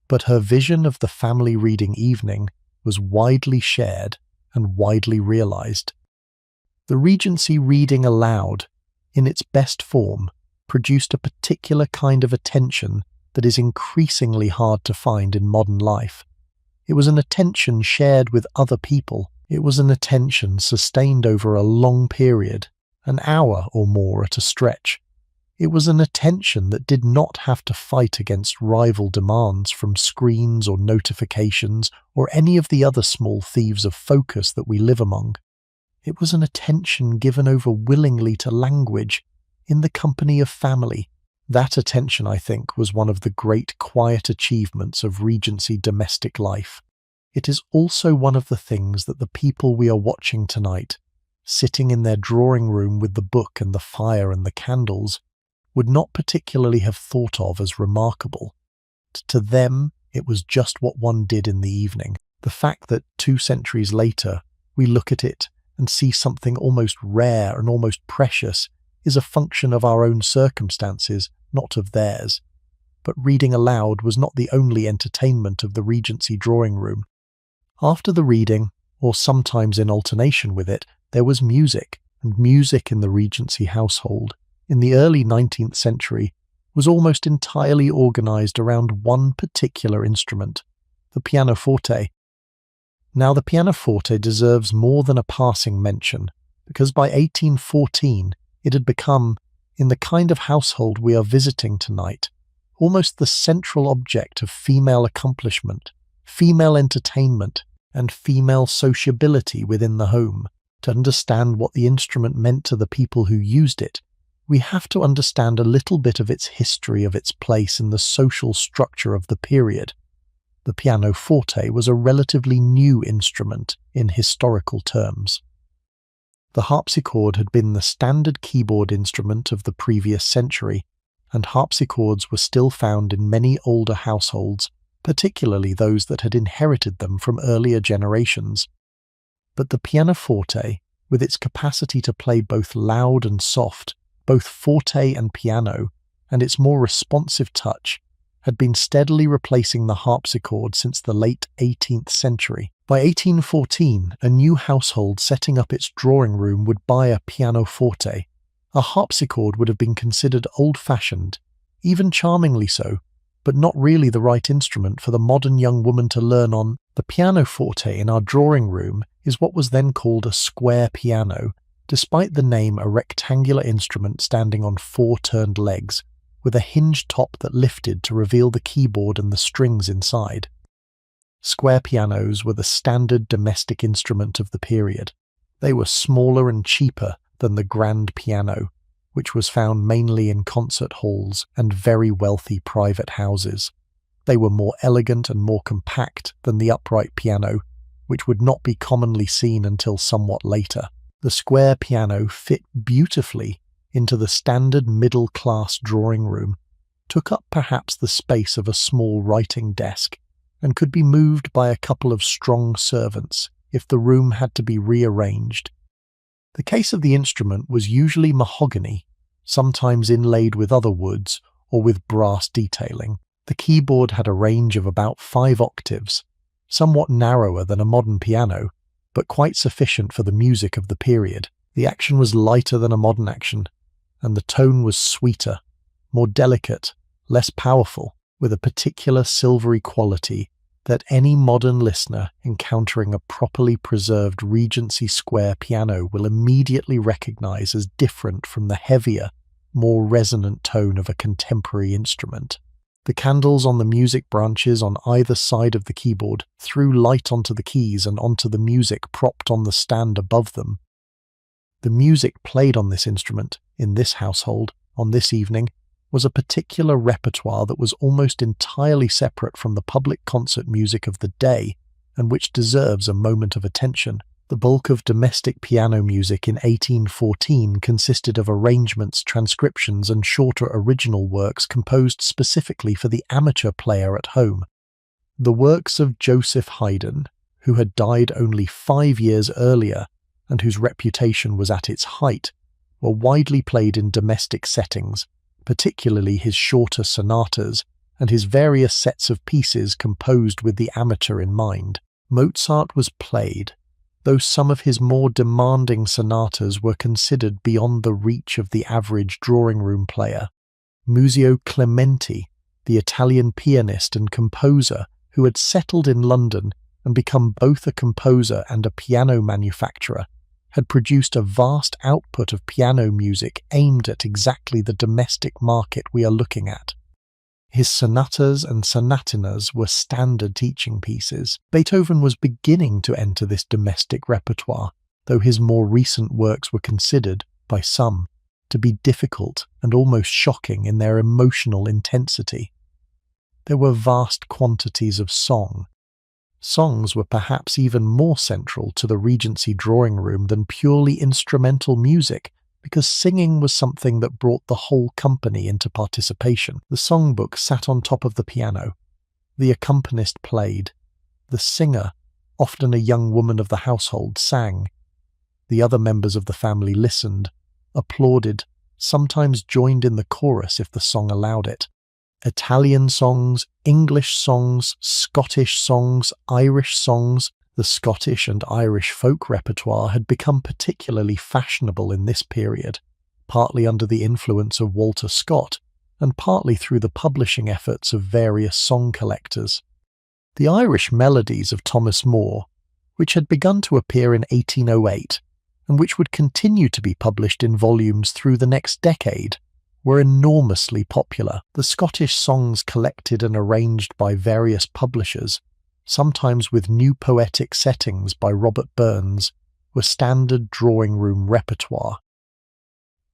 but her vision of the family reading evening was widely shared and widely realized. The Regency reading aloud, in its best form, produced a particular kind of attention that is increasingly hard to find in modern life. It was an attention shared with other people. It was an attention sustained over a long period, an hour or more at a stretch. It was an attention that did not have to fight against rival demands from screens or notifications or any of the other small thieves of focus that we live among. It was an attention given over willingly to language in the company of family. That attention, I think, was one of the great quiet achievements of Regency domestic life. It is also one of the things that the people we are watching tonight, sitting in their drawing room with the book and the fire and the candles, would not particularly have thought of as remarkable. To them, it was just what one did in the evening. The fact that 2 centuries later we look at it and see something almost rare and almost precious is a function of our own circumstances, not of theirs. But reading aloud was not the only entertainment of the Regency drawing room. After the reading, or sometimes in alternation with it, there was music, and music in the Regency household, in the early 19th century, was almost entirely organized around one particular instrument, the pianoforte. Now, the pianoforte deserves more than a passing mention, because by 1814 it had become, in the kind of household we are visiting tonight, almost the central object of female accomplishment, female entertainment, and female sociability within the home. To understand what the instrument meant to the people who used it, we have to understand a little bit of its history, of its place in the social structure of the period. The pianoforte was a relatively new instrument in historical terms. The harpsichord had been the standard keyboard instrument of the previous century, and harpsichords were still found in many older households, particularly those that had inherited them from earlier generations. But the pianoforte, with its capacity to play both loud and soft, both forte and piano, and its more responsive touch, had been steadily replacing the harpsichord since the late 18th century. By 1814, a new household setting up its drawing room would buy a pianoforte. A harpsichord would have been considered old-fashioned, even charmingly so, but not really the right instrument for the modern young woman to learn on. The pianoforte in our drawing room is what was then called a square piano, despite the name a rectangular instrument standing on 4 turned legs, with a hinged top that lifted to reveal the keyboard and the strings inside. Square pianos were the standard domestic instrument of the period. They were smaller and cheaper than the grand piano, which was found mainly in concert halls and very wealthy private houses. They were more elegant and more compact than the upright piano, which would not be commonly seen until somewhat later. The square piano fit beautifully into the standard middle-class drawing room, took up perhaps the space of a small writing desk, and could be moved by a couple of strong servants if the room had to be rearranged. The case of the instrument was usually mahogany, sometimes inlaid with other woods or with brass detailing. The keyboard had a range of about 5 octaves, somewhat narrower than a modern piano, but quite sufficient for the music of the period. The action was lighter than a modern action, and the tone was sweeter, more delicate, less powerful, with a particular silvery quality that any modern listener encountering a properly preserved Regency square piano will immediately recognize as different from the heavier, more resonant tone of a contemporary instrument. The candles on the music branches on either side of the keyboard threw light onto the keys and onto the music propped on the stand above them. The music played on this instrument, in this household, on this evening, was a particular repertoire that was almost entirely separate from the public concert music of the day, and which deserves a moment of attention. The bulk of domestic piano music in 1814 consisted of arrangements, transcriptions, and shorter original works composed specifically for the amateur player at home. The works of Joseph Haydn, who had died only 5 years earlier and whose reputation was at its height, were widely played in domestic settings, particularly his shorter sonatas and his various sets of pieces composed with the amateur in mind. Mozart was played, though some of his more demanding sonatas were considered beyond the reach of the average drawing-room player. Muzio Clementi, the Italian pianist and composer who had settled in London and become both a composer and a piano manufacturer, had produced a vast output of piano music aimed at exactly the domestic market we are looking at. His sonatas and sonatinas were standard teaching pieces. Beethoven was beginning to enter this domestic repertoire, though his more recent works were considered, by some, to be difficult and almost shocking in their emotional intensity. There were vast quantities of song. Songs were perhaps even more central to the Regency drawing room than purely instrumental music, because singing was something that brought the whole company into participation. The songbook sat on top of the piano. The accompanist played. The singer, often a young woman of the household, sang. The other members of the family listened, applauded, sometimes joined in the chorus if the song allowed it. Italian songs, English songs, Scottish songs, Irish songs. The Scottish and Irish folk repertoire had become particularly fashionable in this period, partly under the influence of Walter Scott, and partly through the publishing efforts of various song collectors. The Irish melodies of Thomas Moore, which had begun to appear in 1808, and which would continue to be published in volumes through the next decade, were enormously popular. The Scottish songs collected and arranged by various publishers, sometimes with new poetic settings by Robert Burns, were standard drawing-room repertoire.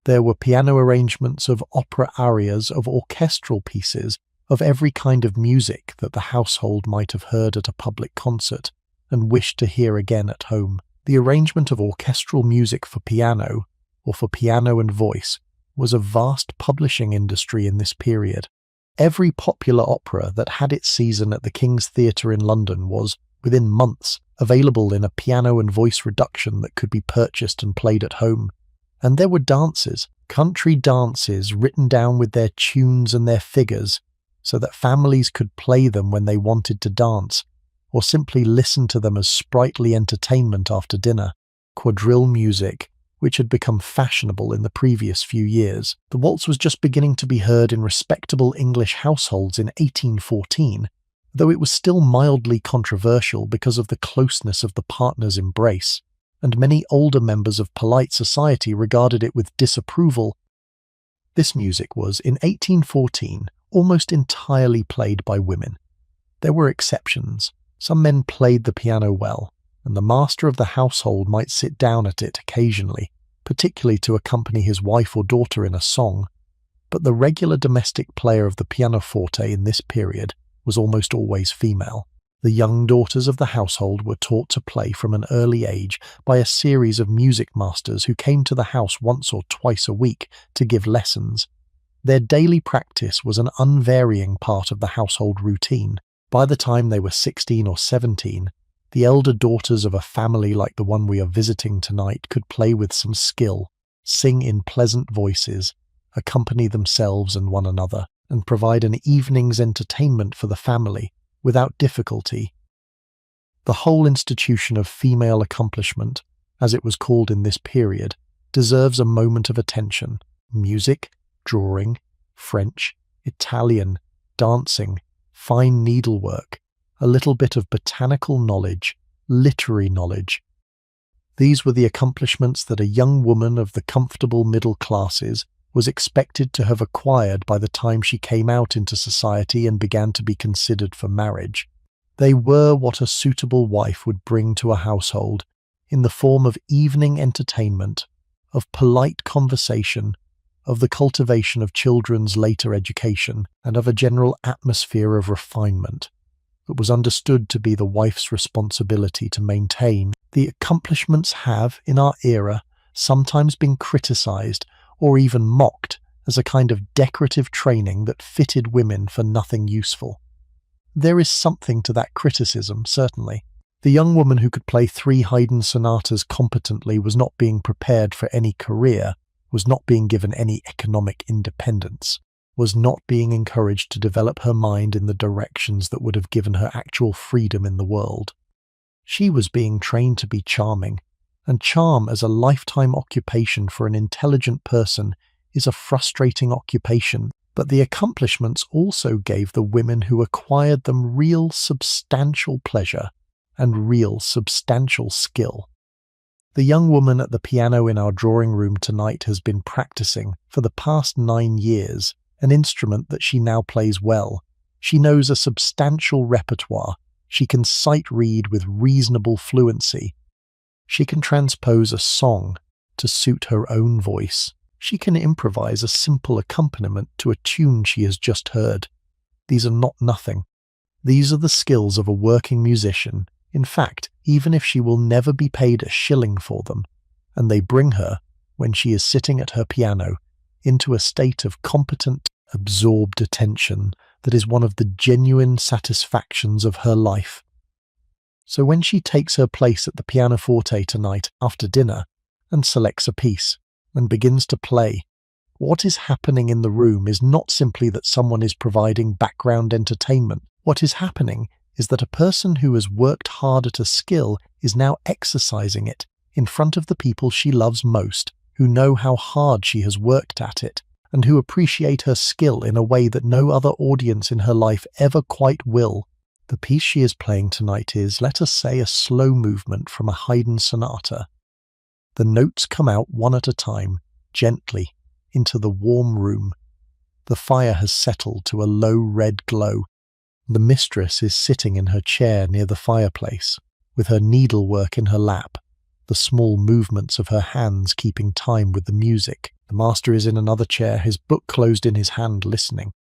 There were piano arrangements of opera arias, of orchestral pieces, of every kind of music that the household might have heard at a public concert and wished to hear again at home. The arrangement of orchestral music for piano, or for piano and voice, was a vast publishing industry in this period. Every popular opera that had its season at the King's Theatre in London was, within months, available in a piano and voice reduction that could be purchased and played at home. And there were dances, country dances written down with their tunes and their figures, so that families could play them when they wanted to dance, or simply listen to them as sprightly entertainment after dinner. Quadrille music, which had become fashionable in the previous few years. The waltz was just beginning to be heard in respectable English households in 1814, though it was still mildly controversial because of the closeness of the partner's embrace, and many older members of polite society regarded it with disapproval. This music was, in 1814, almost entirely played by women. There were exceptions. Some men played the piano well, and the master of the household might sit down at it occasionally, particularly to accompany his wife or daughter in a song. But the regular domestic player of the pianoforte in this period was almost always female. The young daughters of the household were taught to play from an early age by a series of music masters who came to the house once or twice a week to give lessons. Their daily practice was an unvarying part of the household routine. By the time they were 16 or 17, the elder daughters of a family like the one we are visiting tonight could play with some skill, sing in pleasant voices, accompany themselves and one another, and provide an evening's entertainment for the family without difficulty. The whole institution of female accomplishment, as it was called in this period, deserves a moment of attention. Music, drawing, French, Italian, dancing, fine needlework, a little bit of botanical knowledge, literary knowledge. These were the accomplishments that a young woman of the comfortable middle classes was expected to have acquired by the time she came out into society and began to be considered for marriage. They were what a suitable wife would bring to a household, in the form of evening entertainment, of polite conversation, of the cultivation of children's later education, and of a general atmosphere of refinement. It was understood to be the wife's responsibility to maintain. The accomplishments have, in our era, sometimes been criticized or even mocked as a kind of decorative training that fitted women for nothing useful. There is something to that criticism, certainly. The young woman who could play 3 Haydn sonatas competently was not being prepared for any career, was not being given any economic independence, was not being encouraged to develop her mind in the directions that would have given her actual freedom in the world. She was being trained to be charming, and charm as a lifetime occupation for an intelligent person is a frustrating occupation, but the accomplishments also gave the women who acquired them real substantial pleasure and real substantial skill. The young woman at the piano in our drawing room tonight has been practicing, for the past 9 years, an instrument that she now plays well. She knows a substantial repertoire. She can sight-read with reasonable fluency. She can transpose a song to suit her own voice. She can improvise a simple accompaniment to a tune she has just heard. These are not nothing. These are the skills of a working musician. In fact, even if she will never be paid a shilling for them, and they bring her, when she is sitting at her piano, into a state of competent, absorbed attention that is one of the genuine satisfactions of her life. So when she takes her place at the pianoforte tonight after dinner and selects a piece and begins to play, what is happening in the room is not simply that someone is providing background entertainment. What is happening is that a person who has worked hard at a skill is now exercising it in front of the people she loves most, who know how hard she has worked at it, and who appreciate her skill in a way that no other audience in her life ever quite will. The piece she is playing tonight is, let us say, a slow movement from a Haydn sonata. The notes come out one at a time, gently, into the warm room. The fire has settled to a low red glow. The mistress is sitting in her chair near the fireplace, with her needlework in her lap, the small movements of her hands keeping time with the music. The master is in another chair, his book closed in his hand, listening.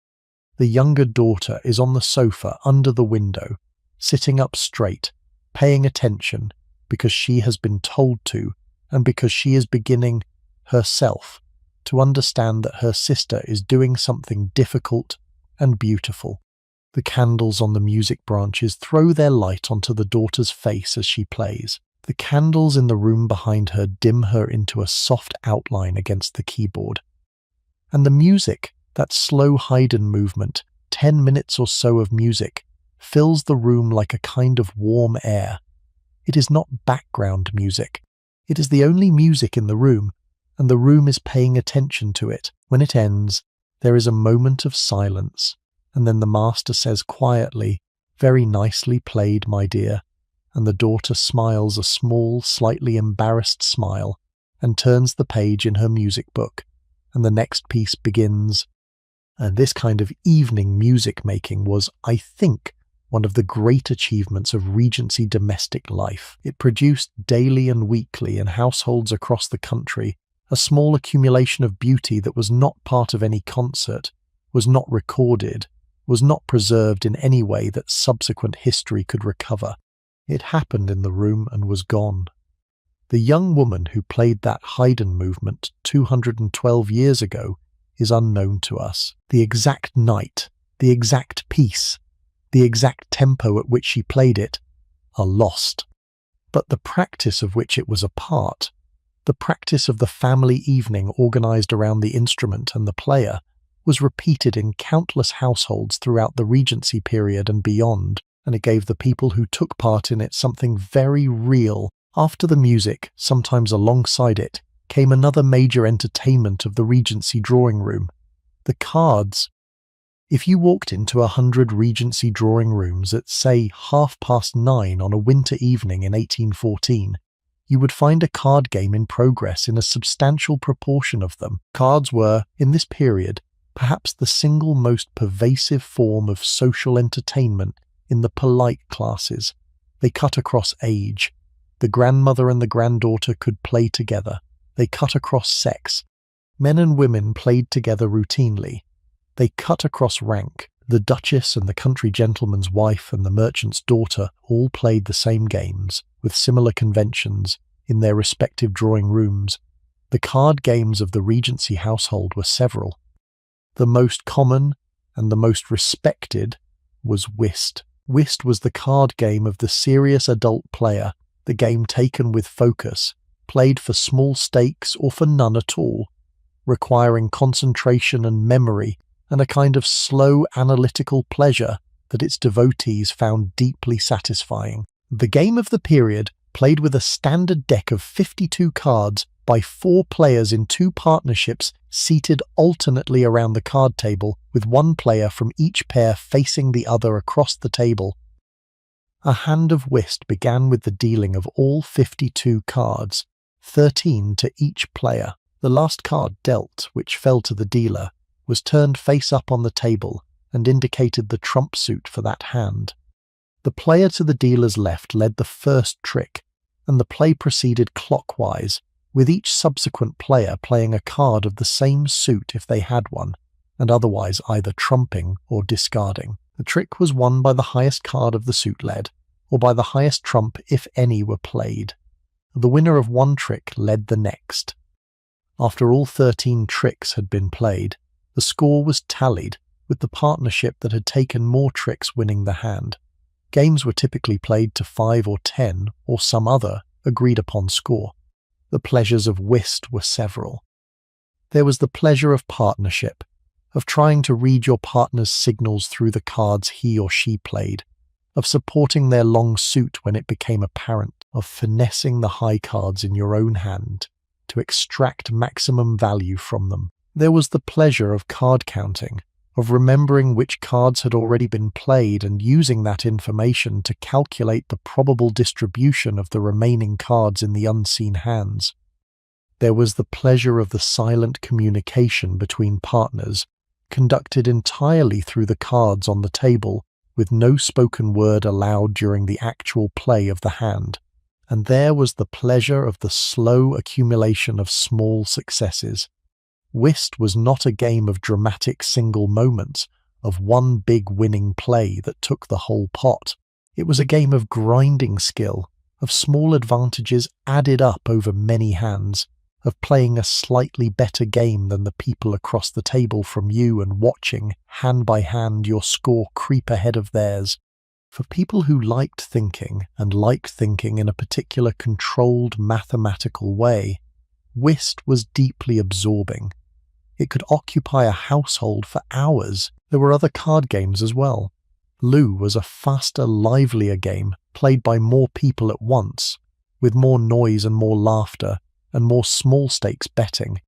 The younger daughter is on the sofa under the window, sitting up straight, paying attention, because she has been told to, and because she is beginning, herself, to understand that her sister is doing something difficult and beautiful. The candles on the music branches throw their light onto the daughter's face as she plays. The candles in the room behind her dim her into a soft outline against the keyboard. And the music, that slow Haydn movement, 10 minutes or so of music, fills the room like a kind of warm air. It is not background music. It is the only music in the room, and the room is paying attention to it. When it ends, there is a moment of silence, and then the master says quietly, "Very nicely played, my dear," and the daughter smiles a small, slightly embarrassed smile and turns the page in her music book, and the next piece begins. And this kind of evening music making was, I think, one of the great achievements of Regency domestic life. It produced daily and weekly in households across the country a small accumulation of beauty that was not part of any concert, was not recorded, was not preserved in any way that subsequent history could recover. It happened in the room and was gone. The young woman who played that Haydn movement 212 years ago is unknown to us. The exact night, the exact piece, the exact tempo at which she played it are lost. But the practice of which it was a part, the practice of the family evening organized around the instrument and the player, was repeated in countless households throughout the Regency period and beyond, and it gave the people who took part in it something very real. After the music, sometimes alongside it, came another major entertainment of the Regency drawing room: the cards. If you walked into 100 Regency drawing rooms at, say, 9:30 on a winter evening in 1814, you would find a card game in progress in a substantial proportion of them. Cards were, in this period, perhaps the single most pervasive form of social entertainment in the polite classes. They cut across age. The grandmother and the granddaughter could play together. They cut across sex. Men and women played together routinely. They cut across rank. The duchess and the country gentleman's wife and the merchant's daughter all played the same games, with similar conventions, in their respective drawing rooms. The card games of the Regency household were several. The most common and the most respected was whist. Whist was the card game of the serious adult player, the game taken with focus, played for small stakes or for none at all, requiring concentration and memory and a kind of slow analytical pleasure that its devotees found deeply satisfying. The game of the period, played with a standard deck of 52 cards by 4 players in 2 partnerships seated alternately around the card table, with one player from each pair facing the other across the table. A hand of whist began with the dealing of all 52 cards, 13 to each player. The last card dealt, which fell to the dealer, was turned face up on the table and indicated the trump suit for that hand. The player to the dealer's left led the first trick, and the play proceeded clockwise, with each subsequent player playing a card of the same suit if they had one, and otherwise either trumping or discarding. The trick was won by the highest card of the suit led, or by the highest trump if any were played. The winner of one trick led the next. After all 13 tricks had been played, the score was tallied, with the partnership that had taken more tricks winning the hand. Games were typically played to 5 or 10 or some other agreed-upon score. The pleasures of whist were several. There was the pleasure of partnership, of trying to read your partner's signals through the cards he or she played, of supporting their long suit when it became apparent, of finessing the high cards in your own hand to extract maximum value from them. There was the pleasure of card counting, of remembering which cards had already been played and using that information to calculate the probable distribution of the remaining cards in the unseen hands. There was the pleasure of the silent communication between partners, conducted entirely through the cards on the table, with no spoken word allowed during the actual play of the hand. And there was the pleasure of the slow accumulation of small successes. Whist was not a game of dramatic single moments, of one big winning play that took the whole pot. It was a game of grinding skill, of small advantages added up over many hands, of playing a slightly better game than the people across the table from you and watching, hand by hand, your score creep ahead of theirs. For people who liked thinking in a particular controlled mathematical way, whist was deeply absorbing. It could occupy a household for hours. There were other card games as well. Loo was a faster, livelier game, played by more people at once, with more noise and more laughter, and more small-stakes betting.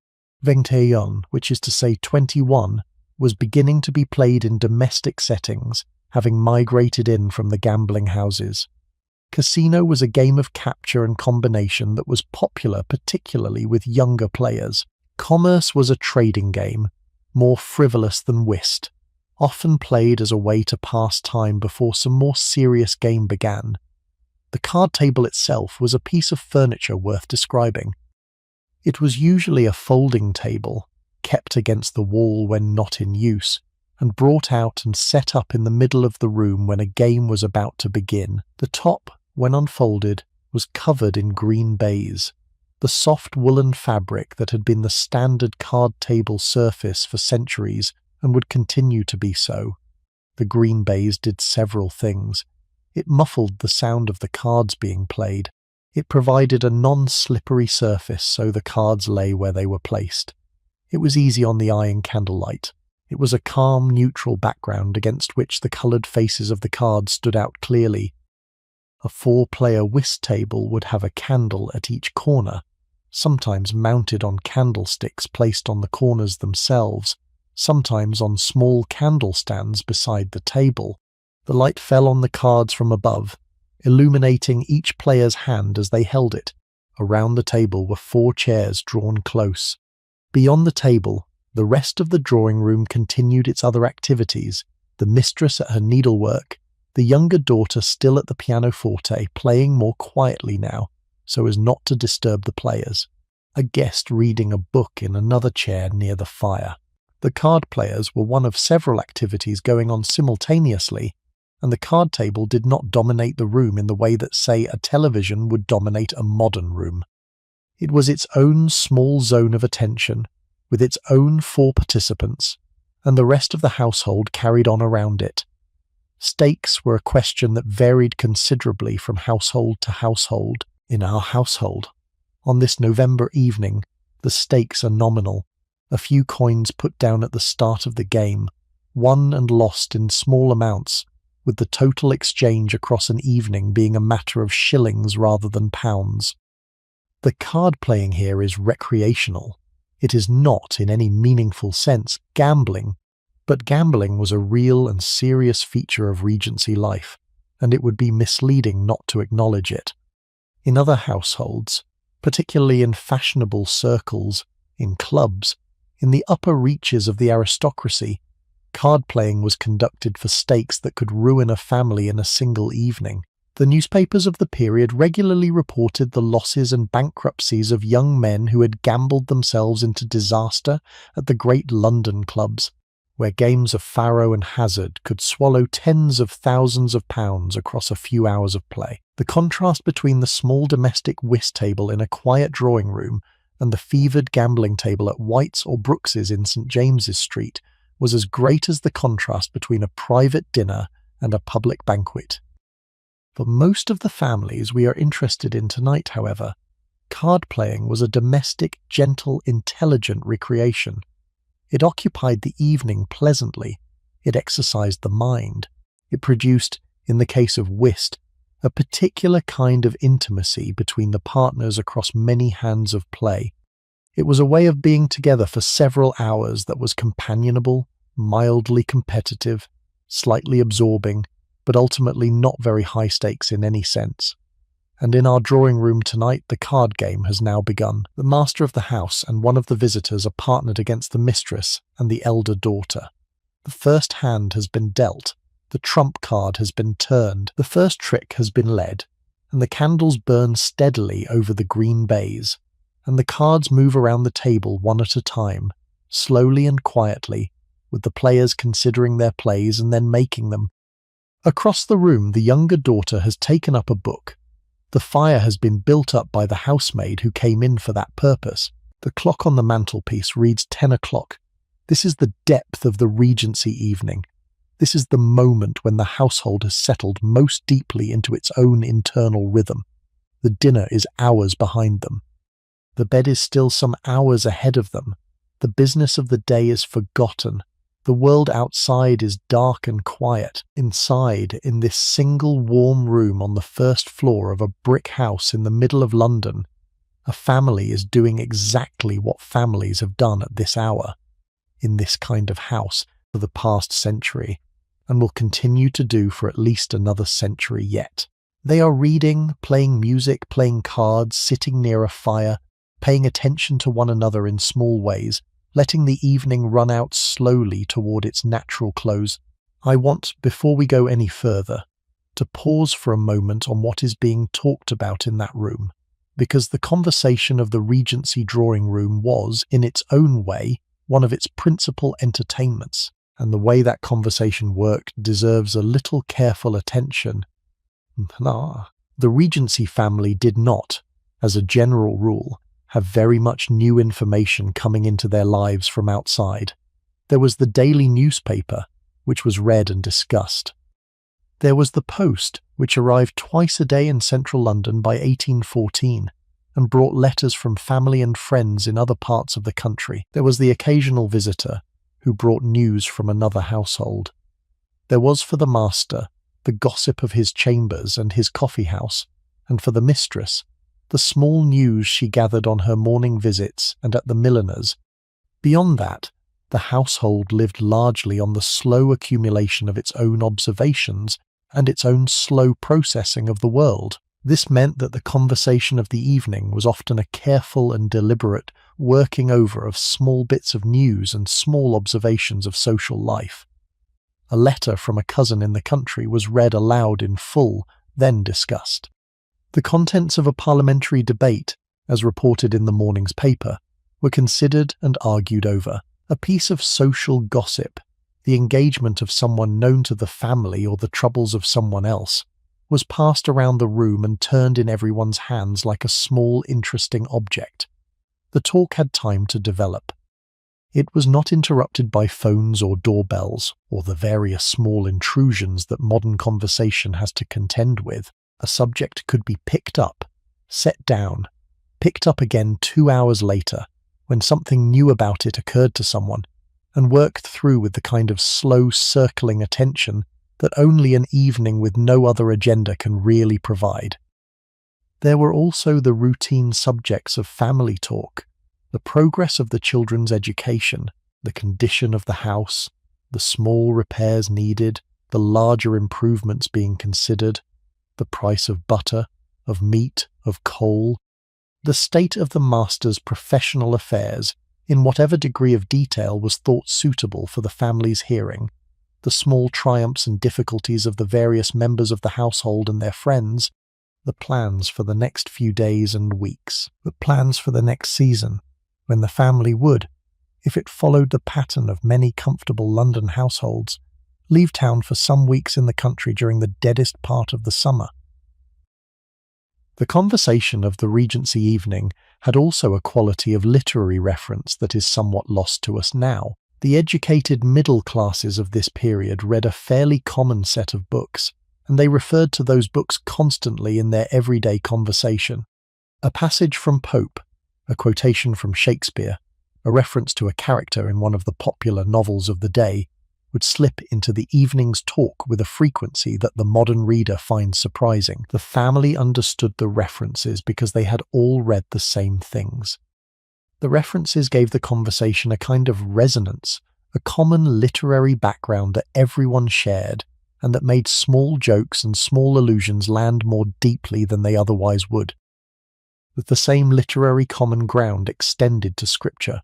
21, which is to say 21, was beginning to be played in domestic settings, having migrated in from the gambling houses. Casino was a game of capture and combination that was popular particularly with younger players. Commerce was a trading game, more frivolous than whist, often played as a way to pass time before some more serious game began. The card table itself was a piece of furniture worth describing. It was usually a folding table, kept against the wall when not in use, and brought out and set up in the middle of the room when a game was about to begin. The top, when unfolded, was covered in green baize, the soft woolen fabric that had been the standard card table surface for centuries and would continue to be so. The green baize did several things. It muffled the sound of the cards being played. It provided a non-slippery surface so the cards lay where they were placed. It was easy on the eye in candlelight. It was a calm, neutral background against which the coloured faces of the cards stood out clearly. A 4-player whist table would have a candle at each corner, sometimes mounted on candlesticks placed on the corners themselves, sometimes on small candle stands beside the table. The light fell on the cards from above, illuminating each player's hand as they held it. Around the table were 4 chairs drawn close. Beyond the table, the rest of the drawing room continued its other activities, the mistress at her needlework, the younger daughter still at the pianoforte, playing more quietly now, so as not to disturb the players, a guest reading a book in another chair near the fire. The card players were one of several activities going on simultaneously, and the card table did not dominate the room in the way that, say, a television would dominate a modern room. It was its own small zone of attention, with its own 4 participants, and the rest of the household carried on around it. Stakes were a question that varied considerably from household to household. In our household, on this November evening, the stakes are nominal. A few coins put down at the start of the game, won and lost in small amounts, with the total exchange across an evening being a matter of shillings rather than pounds. The card playing here is recreational. It is not, in any meaningful sense, gambling, but gambling was a real and serious feature of Regency life, and it would be misleading not to acknowledge it. In other households, particularly in fashionable circles, in clubs, in the upper reaches of the aristocracy, card-playing was conducted for stakes that could ruin a family in a single evening. The newspapers of the period regularly reported the losses and bankruptcies of young men who had gambled themselves into disaster at the great London clubs, where games of faro and hazard could swallow tens of thousands of pounds across a few hours of play. The contrast between the small domestic whist table in a quiet drawing room and the fevered gambling table at White's or Brooks's in St. James's Street was as great as the contrast between a private dinner and a public banquet. For most of the families we are interested in tonight, however, card-playing was a domestic, gentle, intelligent recreation. It occupied the evening pleasantly. It exercised the mind. It produced, in the case of whist, a particular kind of intimacy between the partners across many hands of play. It was a way of being together for several hours that was companionable, mildly competitive, slightly absorbing, but ultimately not very high stakes in any sense. And in our drawing room tonight, the card game has now begun. The master of the house and one of the visitors are partnered against the mistress and the elder daughter. The first hand has been dealt, the trump card has been turned, the first trick has been led, and the candles burn steadily over the green baize, and the cards move around the table one at a time, slowly and quietly, with the players considering their plays and then making them. Across the room, the younger daughter has taken up a book. The fire has been built up by the housemaid who came in for that purpose. The clock on the mantelpiece reads 10 o'clock. This is the depth of the Regency evening. This is the moment when the household has settled most deeply into its own internal rhythm. The dinner is hours behind them. The bed is still some hours ahead of them. The business of the day is forgotten. The world outside is dark and quiet. Inside, in this single warm room on the first floor of a brick house in the middle of London, a family is doing exactly what families have done at this hour, in this kind of house, for the past century, and will continue to do for at least another century yet. They are reading, playing music, playing cards, sitting near a fire, paying attention to one another in small ways, letting the evening run out slowly toward its natural close. I want, before we go any further, to pause for a moment on what is being talked about in that room, because the conversation of the Regency drawing room was, in its own way, one of its principal entertainments, and the way that conversation worked deserves a little careful attention. The Regency family did not, as a general rule, have very much new information coming into their lives from outside. There was the daily newspaper, which was read and discussed. There was the post, which arrived twice a day in central London by 1814, and brought letters from family and friends in other parts of the country. There was the occasional visitor, who brought news from another household. There was for the master, the gossip of his chambers and his coffee house, and for the mistress, the small news she gathered on her morning visits and at the milliner's. Beyond that, the household lived largely on the slow accumulation of its own observations and its own slow processing of the world. This meant that the conversation of the evening was often a careful and deliberate working over of small bits of news and small observations of social life. A letter from a cousin in the country was read aloud in full, then discussed. The contents of a parliamentary debate, as reported in the morning's paper, were considered and argued over. A piece of social gossip, the engagement of someone known to the family or the troubles of someone else, was passed around the room and turned in everyone's hands like a small, interesting object. The talk had time to develop. It was not interrupted by phones or doorbells, or the various small intrusions that modern conversation has to contend with. A subject could be picked up, set down, picked up again 2 hours later, when something new about it occurred to someone, and worked through with the kind of slow circling attention that only an evening with no other agenda can really provide. There were also the routine subjects of family talk, the progress of the children's education, the condition of the house, the small repairs needed, the larger improvements being considered, the price of butter, of meat, of coal, the state of the master's professional affairs in whatever degree of detail was thought suitable for the family's hearing, the small triumphs and difficulties of the various members of the household and their friends, the plans for the next few days and weeks, the plans for the next season, when the family would, if it followed the pattern of many comfortable London households, leave town for some weeks in the country during the deadest part of the summer. The conversation of the Regency evening had also a quality of literary reference that is somewhat lost to us now. The educated middle classes of this period read a fairly common set of books, and they referred to those books constantly in their everyday conversation. A passage from Pope, a quotation from Shakespeare, a reference to a character in one of the popular novels of the day, would slip into the evening's talk with a frequency that the modern reader finds surprising. The family understood the references because they had all read the same things. The references gave the conversation a kind of resonance, a common literary background that everyone shared, and that made small jokes and small allusions land more deeply than they otherwise would. With the same literary common ground extended to Scripture.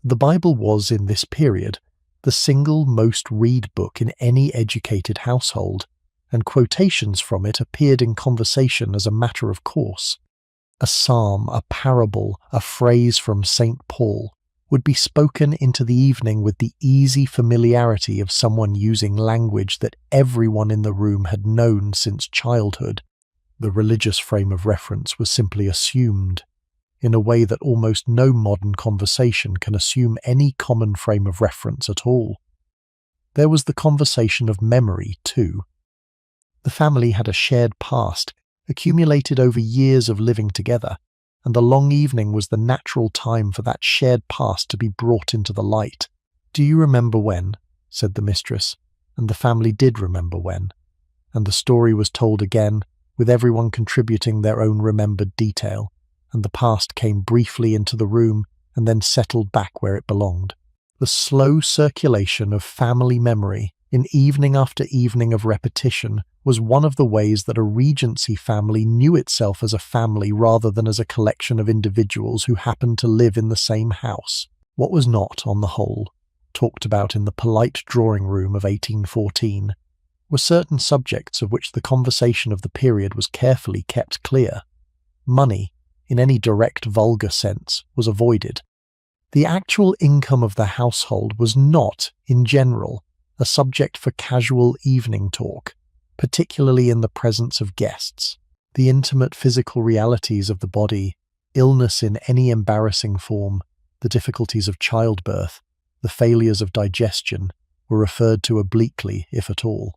The Bible was, in this period, the single most read book in any educated household, and quotations from it appeared in conversation as a matter of course. A psalm, a parable, a phrase from St. Paul would be spoken into the evening with the easy familiarity of someone using language that everyone in the room had known since childhood. The religious frame of reference was simply assumed, in a way that almost no modern conversation can assume any common frame of reference at all. There was the conversation of memory, too. The family had a shared past, accumulated over years of living together, and the long evening was the natural time for that shared past to be brought into the light. Do you remember when, said the mistress, and the family did remember when. And the story was told again, with everyone contributing their own remembered detail, and the past came briefly into the room and then settled back where it belonged. The slow circulation of family memory, in evening after evening of repetition, was one of the ways that a Regency family knew itself as a family rather than as a collection of individuals who happened to live in the same house. What was not, on the whole, talked about in the polite drawing room of 1814 were certain subjects of which the conversation of the period was carefully kept clear. Money, in any direct vulgar sense, was avoided. The actual income of the household was not, in general, a subject for casual evening talk, particularly in the presence of guests. The intimate physical realities of the body, illness in any embarrassing form, the difficulties of childbirth, the failures of digestion, were referred to obliquely, if at all.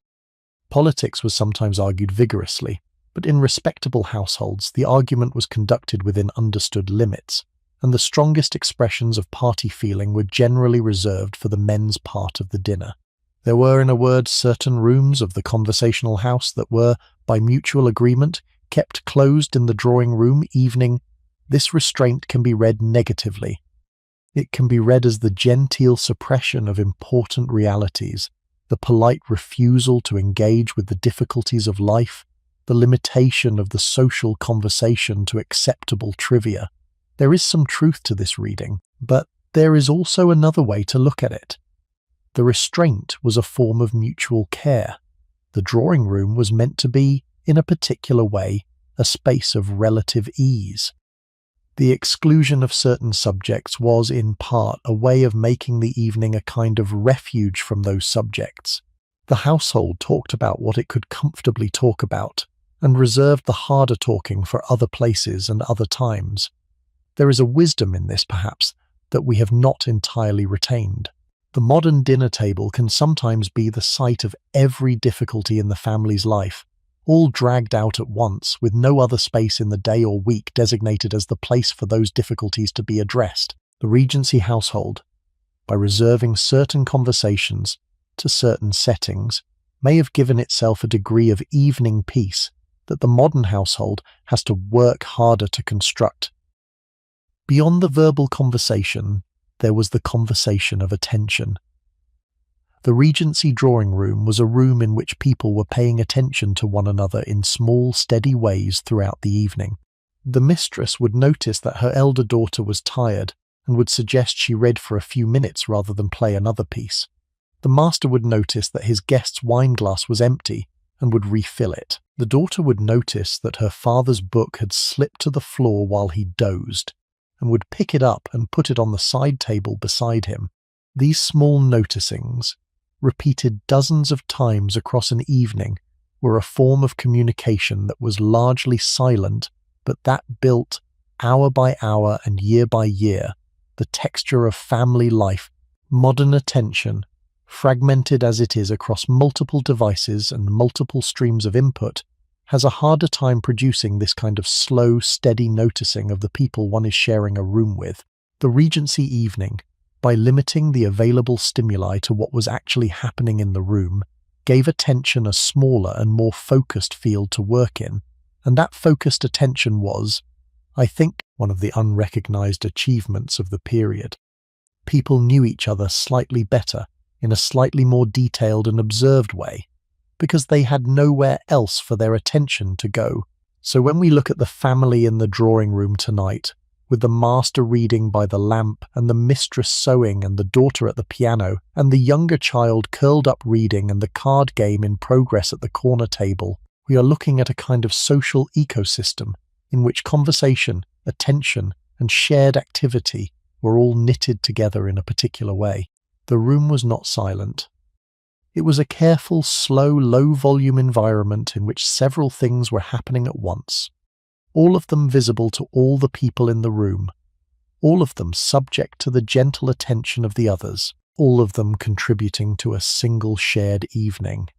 Politics was sometimes argued vigorously, but in respectable households the argument was conducted within understood limits, and the strongest expressions of party feeling were generally reserved for the men's part of the dinner. There were, in a word, certain rooms of the conversational house that were, by mutual agreement, kept closed in the drawing-room evening. This restraint can be read negatively. It can be read as the genteel suppression of important realities, the polite refusal to engage with the difficulties of life, the limitation of the social conversation to acceptable trivia. There is some truth to this reading, but there is also another way to look at it. The restraint was a form of mutual care. The drawing room was meant to be, in a particular way, a space of relative ease. The exclusion of certain subjects was, in part, a way of making the evening a kind of refuge from those subjects. The household talked about what it could comfortably talk about, and reserved the harder talking for other places and other times. There is a wisdom in this, perhaps, that we have not entirely retained. The modern dinner table can sometimes be the site of every difficulty in the family's life, all dragged out at once, with no other space in the day or week designated as the place for those difficulties to be addressed. The Regency household, by reserving certain conversations to certain settings, may have given itself a degree of evening peace that the modern household has to work harder to construct. Beyond the verbal conversation, there was the conversation of attention. The Regency drawing room was a room in which people were paying attention to one another in small, steady ways throughout the evening. The mistress would notice that her elder daughter was tired and would suggest she read for a few minutes rather than play another piece. The master would notice that his guest's wine glass was empty and would refill it. The daughter would notice that her father's book had slipped to the floor while he dozed, and would pick it up and put it on the side table beside him. These small noticings, repeated dozens of times across an evening, were a form of communication that was largely silent, but that built, hour by hour and year by year, the texture of family life. Modern attention, fragmented as it is across multiple devices and multiple streams of input, has a harder time producing this kind of slow, steady noticing of the people one is sharing a room with. The Regency evening, by limiting the available stimuli to what was actually happening in the room, gave attention a smaller and more focused field to work in, and that focused attention was, I think, one of the unrecognized achievements of the period. People knew each other slightly better, in a slightly more detailed and observed way, because they had nowhere else for their attention to go. So when we look at the family in the drawing room tonight, with the master reading by the lamp and the mistress sewing and the daughter at the piano and the younger child curled up reading and the card game in progress at the corner table, we are looking at a kind of social ecosystem in which conversation, attention, and shared activity were all knitted together in a particular way. The room was not silent. It was a careful, slow, low-volume environment in which several things were happening at once, all of them visible to all the people in the room, all of them subject to the gentle attention of the others, all of them contributing to a single shared evening.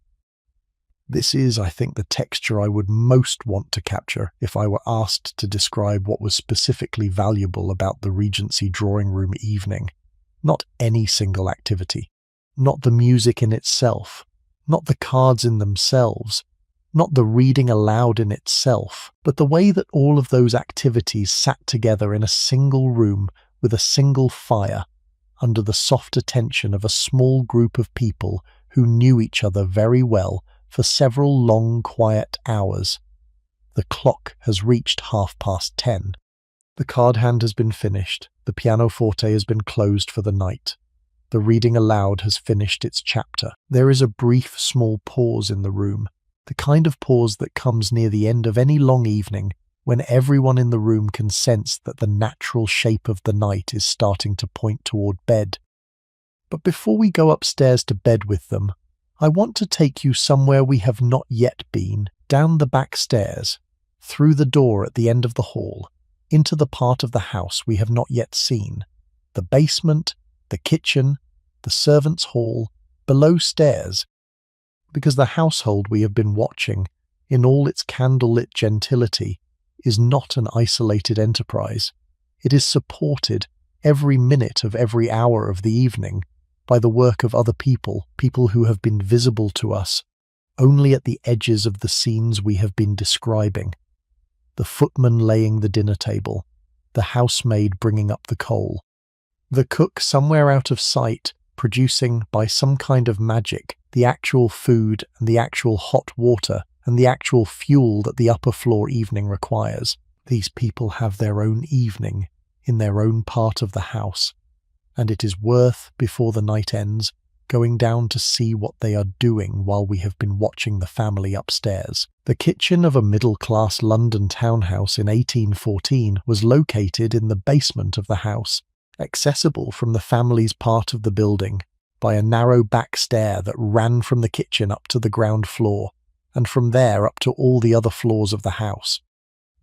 This is, I think, the texture I would most want to capture if I were asked to describe what was specifically valuable about the Regency drawing room evening. Not any single activity, Not the music in itself, not the cards in themselves, not the reading aloud in itself, but the way that all of those activities sat together in a single room with a single fire, under the soft attention of a small group of people who knew each other very well for several long, quiet hours. The clock has reached 10:30. The card hand has been finished, the pianoforte has been closed for the night. The reading aloud has finished its chapter. There is a brief, small pause in the room, the kind of pause that comes near the end of any long evening when everyone in the room can sense that the natural shape of the night is starting to point toward bed. But before we go upstairs to bed with them, I want to take you somewhere we have not yet been, down the back stairs, through the door at the end of the hall, into the part of the house we have not yet seen, the basement, the kitchen, the servants' hall, below stairs, because the household we have been watching, in all its candlelit gentility, is not an isolated enterprise. It is supported, every minute of every hour of the evening, by the work of other people, people who have been visible to us only at the edges of the scenes we have been describing. The footman laying the dinner table, the housemaid bringing up the coal, the cook somewhere out of sight producing, by some kind of magic, the actual food and the actual hot water and the actual fuel that the upper floor evening requires. These people have their own evening in their own part of the house, and it is worth, before the night ends, going down to see what they are doing while we have been watching the family upstairs. The kitchen of a middle-class London townhouse in 1814 was located in the basement of the house, accessible from the family's part of the building by a narrow back stair that ran from the kitchen up to the ground floor, and from there up to all the other floors of the house.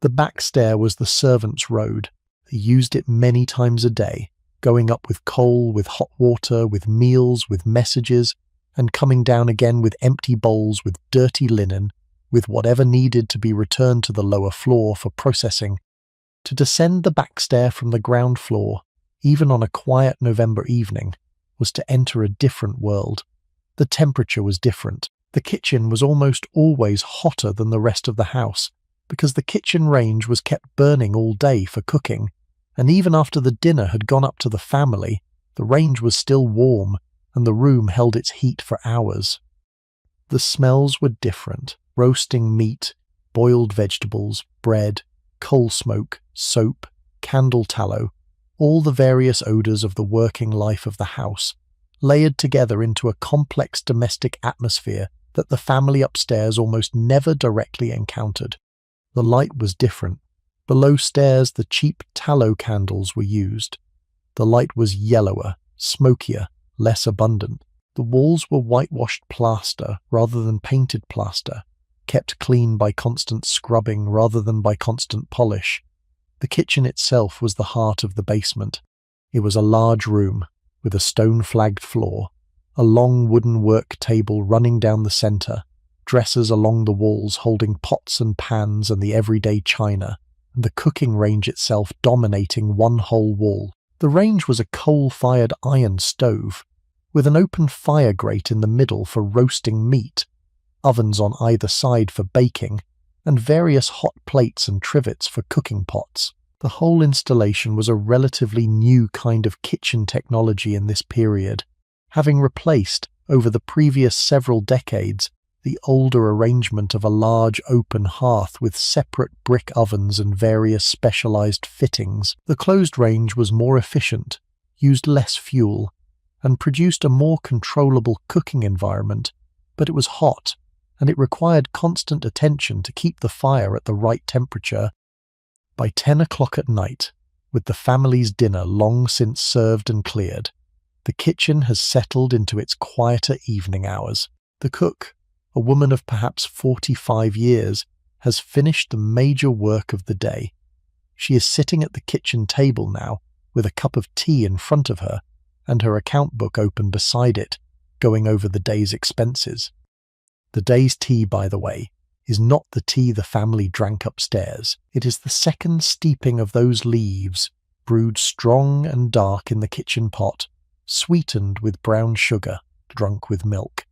The back stair was the servants' road. They used it many times a day, going up with coal, with hot water, with meals, with messages, and coming down again with empty bowls, with dirty linen, with whatever needed to be returned to the lower floor for processing. To descend the back stair from the ground floor, even on a quiet November evening, was to enter a different world. The temperature was different. The kitchen was almost always hotter than the rest of the house, because the kitchen range was kept burning all day for cooking, and even after the dinner had gone up to the family, the range was still warm, and the room held its heat for hours. The smells were different: roasting meat, boiled vegetables, bread, coal smoke, soap, candle tallow, all the various odours of the working life of the house, layered together into a complex domestic atmosphere that the family upstairs almost never directly encountered. The light was different. Below stairs, the cheap tallow candles were used. The light was yellower, smokier, less abundant. The walls were whitewashed plaster rather than painted plaster, kept clean by constant scrubbing rather than by constant polish. The kitchen itself was the heart of the basement. It was a large room with a stone-flagged floor, a long wooden work table running down the centre, dressers along the walls holding pots and pans and the everyday china, and the cooking range itself dominating one whole wall. The range was a coal-fired iron stove, with an open fire grate in the middle for roasting meat, ovens on either side for baking, and various hot plates and trivets for cooking pots. The whole installation was a relatively new kind of kitchen technology in this period, having replaced, over the previous several decades, the older arrangement of a large open hearth with separate brick ovens and various specialized fittings. The closed range was more efficient, used less fuel, and produced a more controllable cooking environment, but it was hot, and it required constant attention to keep the fire at the right temperature. By 10 o'clock at night, with the family's dinner long since served and cleared, the kitchen has settled into its quieter evening hours. The cook, a woman of perhaps 45 years, has finished the major work of the day. She is sitting at the kitchen table now, with a cup of tea in front of her, and her account book open beside it, going over the day's expenses. The day's tea, by the way, is not the tea the family drank upstairs. It is the second steeping of those leaves, brewed strong and dark in the kitchen pot, sweetened with brown sugar. drunk with milk.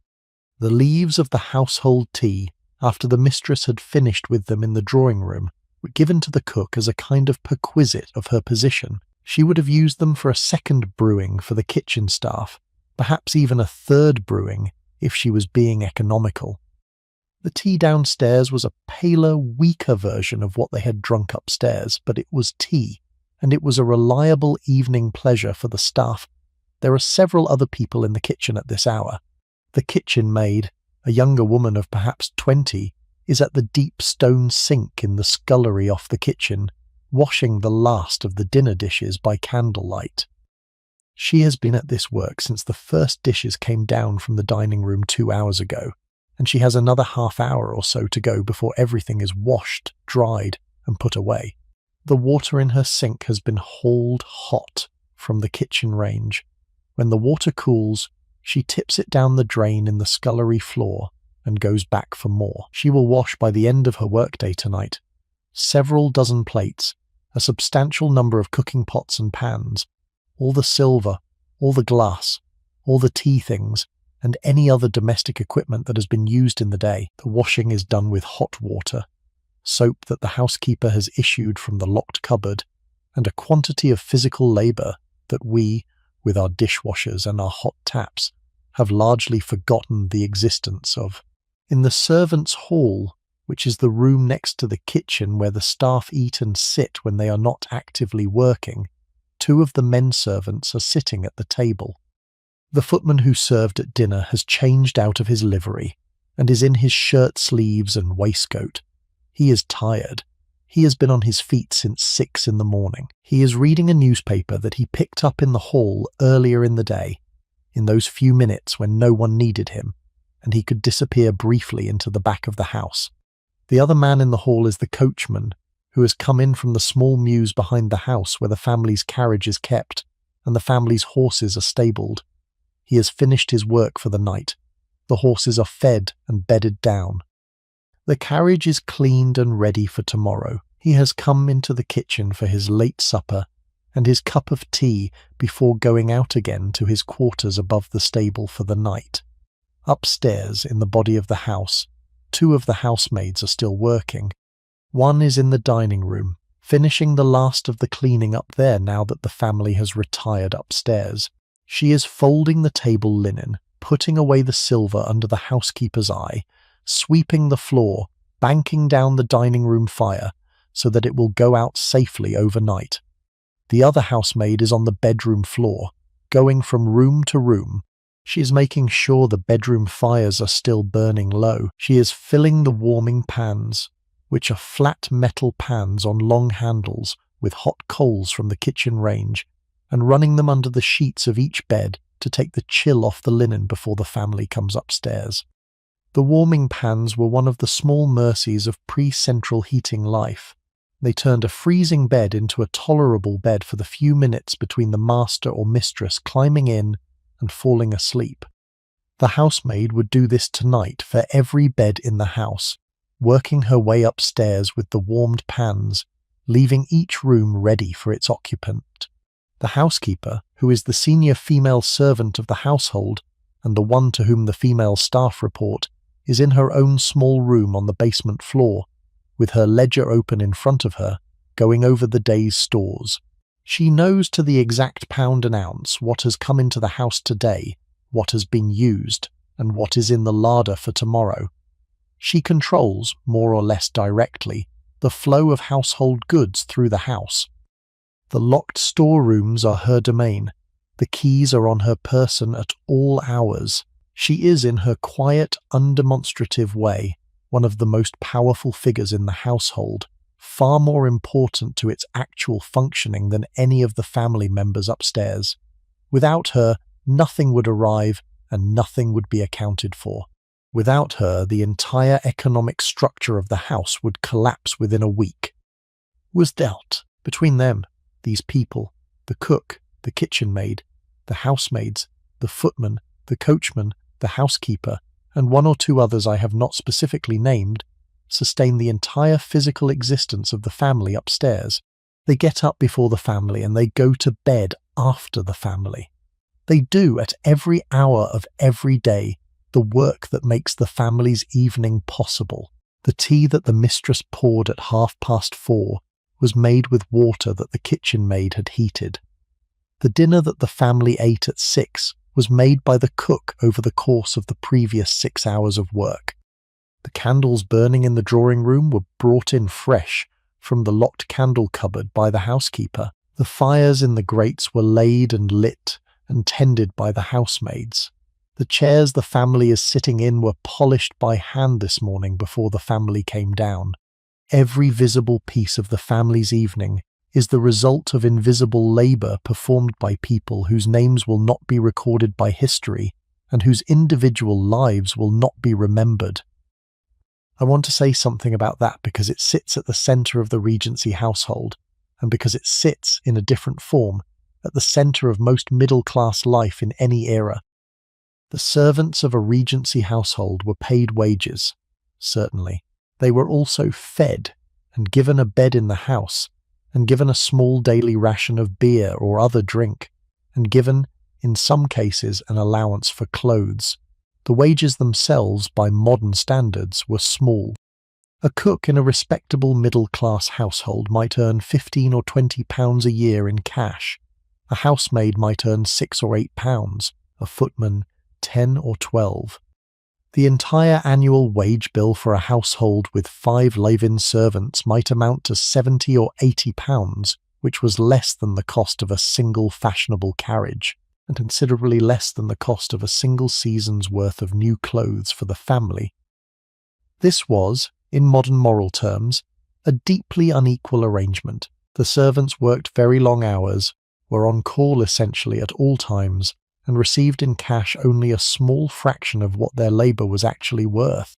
The leaves of the household tea, after the mistress had finished with them in the drawing room, were given to the cook as a kind of perquisite of her position. She would have used them for a second brewing for the kitchen staff, perhaps even a third brewing if she was being economical. The tea downstairs was a paler, weaker version of what they had drunk upstairs, but it was tea, and it was a reliable evening pleasure for the staff. There are several other people in the kitchen at this hour. The kitchen maid, a younger woman of perhaps 20, is at the deep stone sink in the scullery off the kitchen, washing the last of the dinner dishes by candlelight. She has been at this work since the first dishes came down from the dining room 2 hours ago, and she has another half hour or so to go before everything is washed, dried, and put away. The water in her sink has been hauled hot from the kitchen range. When the water cools, she tips it down the drain in the scullery floor and goes back for more. She will wash by the end of her workday tonight several dozen plates, a substantial number of cooking pots and pans, all the silver, all the glass, all the tea things, and any other domestic equipment that has been used in the day. The washing is done with hot water, soap that the housekeeper has issued from the locked cupboard, and a quantity of physical labour that we, with our dishwashers and our hot taps, have largely forgotten the existence of. In the servants' hall, which is the room next to the kitchen where the staff eat and sit when they are not actively working, 2 of the men servants are sitting at the table. The footman who served at dinner has changed out of his livery and is in his shirt sleeves and waistcoat. He is tired. He has been on his feet since 6 in the morning. He is reading a newspaper that he picked up in the hall earlier in the day, in those few minutes when no one needed him, and he could disappear briefly into the back of the house. The other man in the hall is the coachman, who has come in from the small mews behind the house where the family's carriage is kept and the family's horses are stabled. He has finished his work for the night. The horses are fed and bedded down. The carriage is cleaned and ready for tomorrow. He has come into the kitchen for his late supper and his cup of tea before going out again to his quarters above the stable for the night. Upstairs, in the body of the house, 2 of the housemaids are still working. One is in the dining room, finishing the last of the cleaning up there now that the family has retired upstairs. She is folding the table linen, putting away the silver under the housekeeper's eye, sweeping the floor, banking down the dining room fire so that it will go out safely overnight. The other housemaid is on the bedroom floor, going from room to room. She is making sure the bedroom fires are still burning low. She is filling the warming pans, which are flat metal pans on long handles with hot coals from the kitchen range, and running them under the sheets of each bed to take the chill off the linen before the family comes upstairs. The warming pans were one of the small mercies of pre-central heating life. They turned a freezing bed into a tolerable bed for the few minutes between the master or mistress climbing in and falling asleep. The housemaid would do this tonight for every bed in the house, working her way upstairs with the warmed pans, leaving each room ready for its occupant. The housekeeper, who is the senior female servant of the household and the one to whom the female staff report, is in her own small room on the basement floor, with her ledger open in front of her, going over the day's stores. She knows to the exact pound and ounce what has come into the house today, what has been used, and what is in the larder for tomorrow. She controls, more or less directly, the flow of household goods through the house. The locked storerooms are her domain. The keys are on her person at all hours. She is, in her quiet, undemonstrative way, one of the most powerful figures in the household, far more important to its actual functioning than any of the family members upstairs. Without her, nothing would arrive and nothing would be accounted for. Without her, the entire economic structure of the house would collapse within a week. Was dealt, between them, these people, the cook, the kitchen maid, the housemaids, the footman, the coachman, the housekeeper, and 1 or 2 others I have not specifically named, sustain the entire physical existence of the family upstairs. They get up before the family and they go to bed after the family. They do at every hour of every day the work that makes the family's evening possible. The tea that the mistress poured at 4:30 was made with water that the kitchen maid had heated. The dinner that the family ate at 6 was made by the cook over the course of the previous 6 hours of work. The candles burning in the drawing room were brought in fresh from the locked candle cupboard by the housekeeper. The fires in the grates were laid and lit and tended by the housemaids. The chairs the family is sitting in were polished by hand this morning before the family came down. Every visible piece of the family's evening is the result of invisible labour performed by people whose names will not be recorded by history and whose individual lives will not be remembered. I want to say something about that because it sits at the centre of the Regency household, and because it sits, in a different form, at the centre of most middle-class life in any era. The servants of a Regency household were paid wages, certainly. They were also fed and given a bed in the house, and given a small daily ration of beer or other drink, and given, in some cases, an allowance for clothes. The wages themselves, by modern standards, were small. A cook in a respectable middle-class household might earn £15 or £20 a year in cash. A housemaid might earn £6 or £8, a footman 10 or 12. The entire annual wage bill for a household with 5 live-in servants might amount to £70 or £80, which was less than the cost of a single fashionable carriage, and considerably less than the cost of a single season's worth of new clothes for the family. This was, in modern moral terms, a deeply unequal arrangement. The servants worked very long hours, were on call essentially at all times, and received in cash only a small fraction of what their labour was actually worth.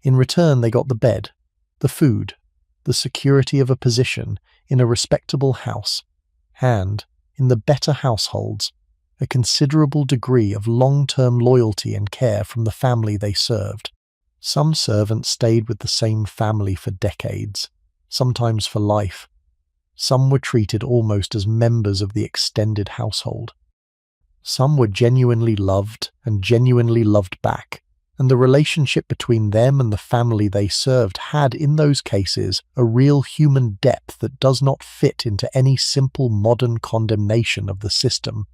In return they got the bed, the food, the security of a position in a respectable house, and, in the better households, a considerable degree of long-term loyalty and care from the family they served. Some servants stayed with the same family for decades, sometimes for life. Some were treated almost as members of the extended household. Some were genuinely loved and genuinely loved back, and the relationship between them and the family they served had, in those cases, a real human depth that does not fit into any simple modern condemnation of the system.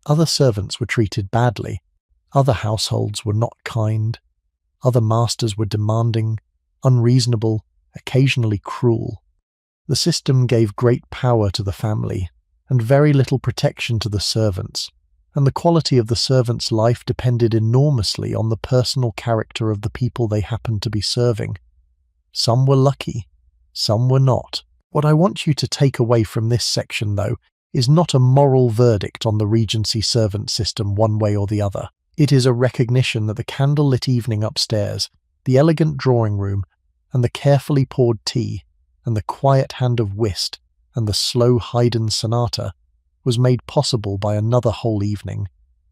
Other servants were treated badly. Other households were not kind. Other masters were demanding, unreasonable, occasionally cruel. The system gave great power to the family, and very little protection to the servants, and the quality of the servants' life depended enormously on the personal character of the people they happened to be serving. Some were lucky, some were not. What I want you to take away from this section, though, is not a moral verdict on the Regency servant system one way or the other. It is a recognition that the candle-lit evening upstairs, the elegant drawing room, and the carefully poured tea, and the quiet hand of whist, and the slow Haydn sonata, was made possible by another whole evening,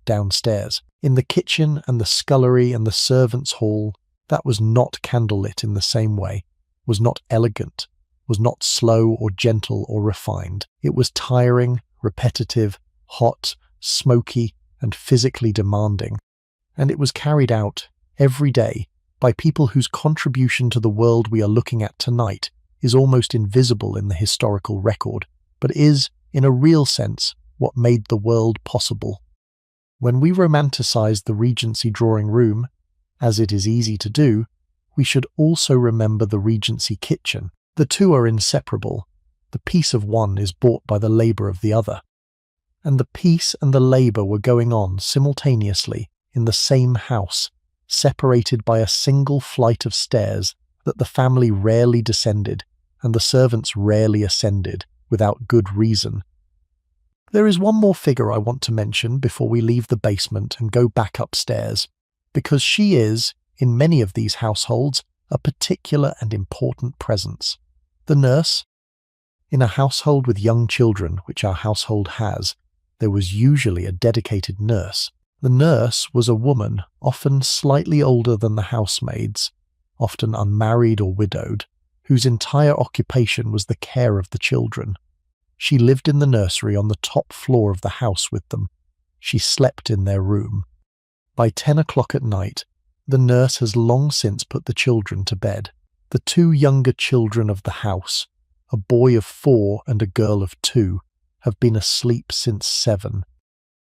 downstairs. In the kitchen and the scullery and the servants' hall, that was not candlelit in the same way, was not elegant, was not slow or gentle or refined. It was tiring, repetitive, hot, smoky, and physically demanding, and it was carried out, every day, by people whose contribution to the world we are looking at tonight is almost invisible in the historical record, but is, in a real sense, what made the world possible. When we romanticize the Regency drawing room, as it is easy to do, we should also remember the Regency kitchen. The two are inseparable. The peace of one is bought by the labour of the other. And the peace and the labour were going on simultaneously in the same house, separated by a single flight of stairs that the family rarely descended and the servants rarely ascended, without good reason. There is one more figure I want to mention before we leave the basement and go back upstairs, because she is, in many of these households, a particular and important presence. The nurse. In a household with young children, which our household has, there was usually a dedicated nurse. The nurse was a woman, often slightly older than the housemaids, often unmarried or widowed, whose entire occupation was the care of the children. She lived in the nursery on the top floor of the house with them, She slept in their room. By 10 o'clock at night, the nurse has long since put the children to bed. The two younger children of the house, a boy of 4 and a girl of 2, have been asleep since 7.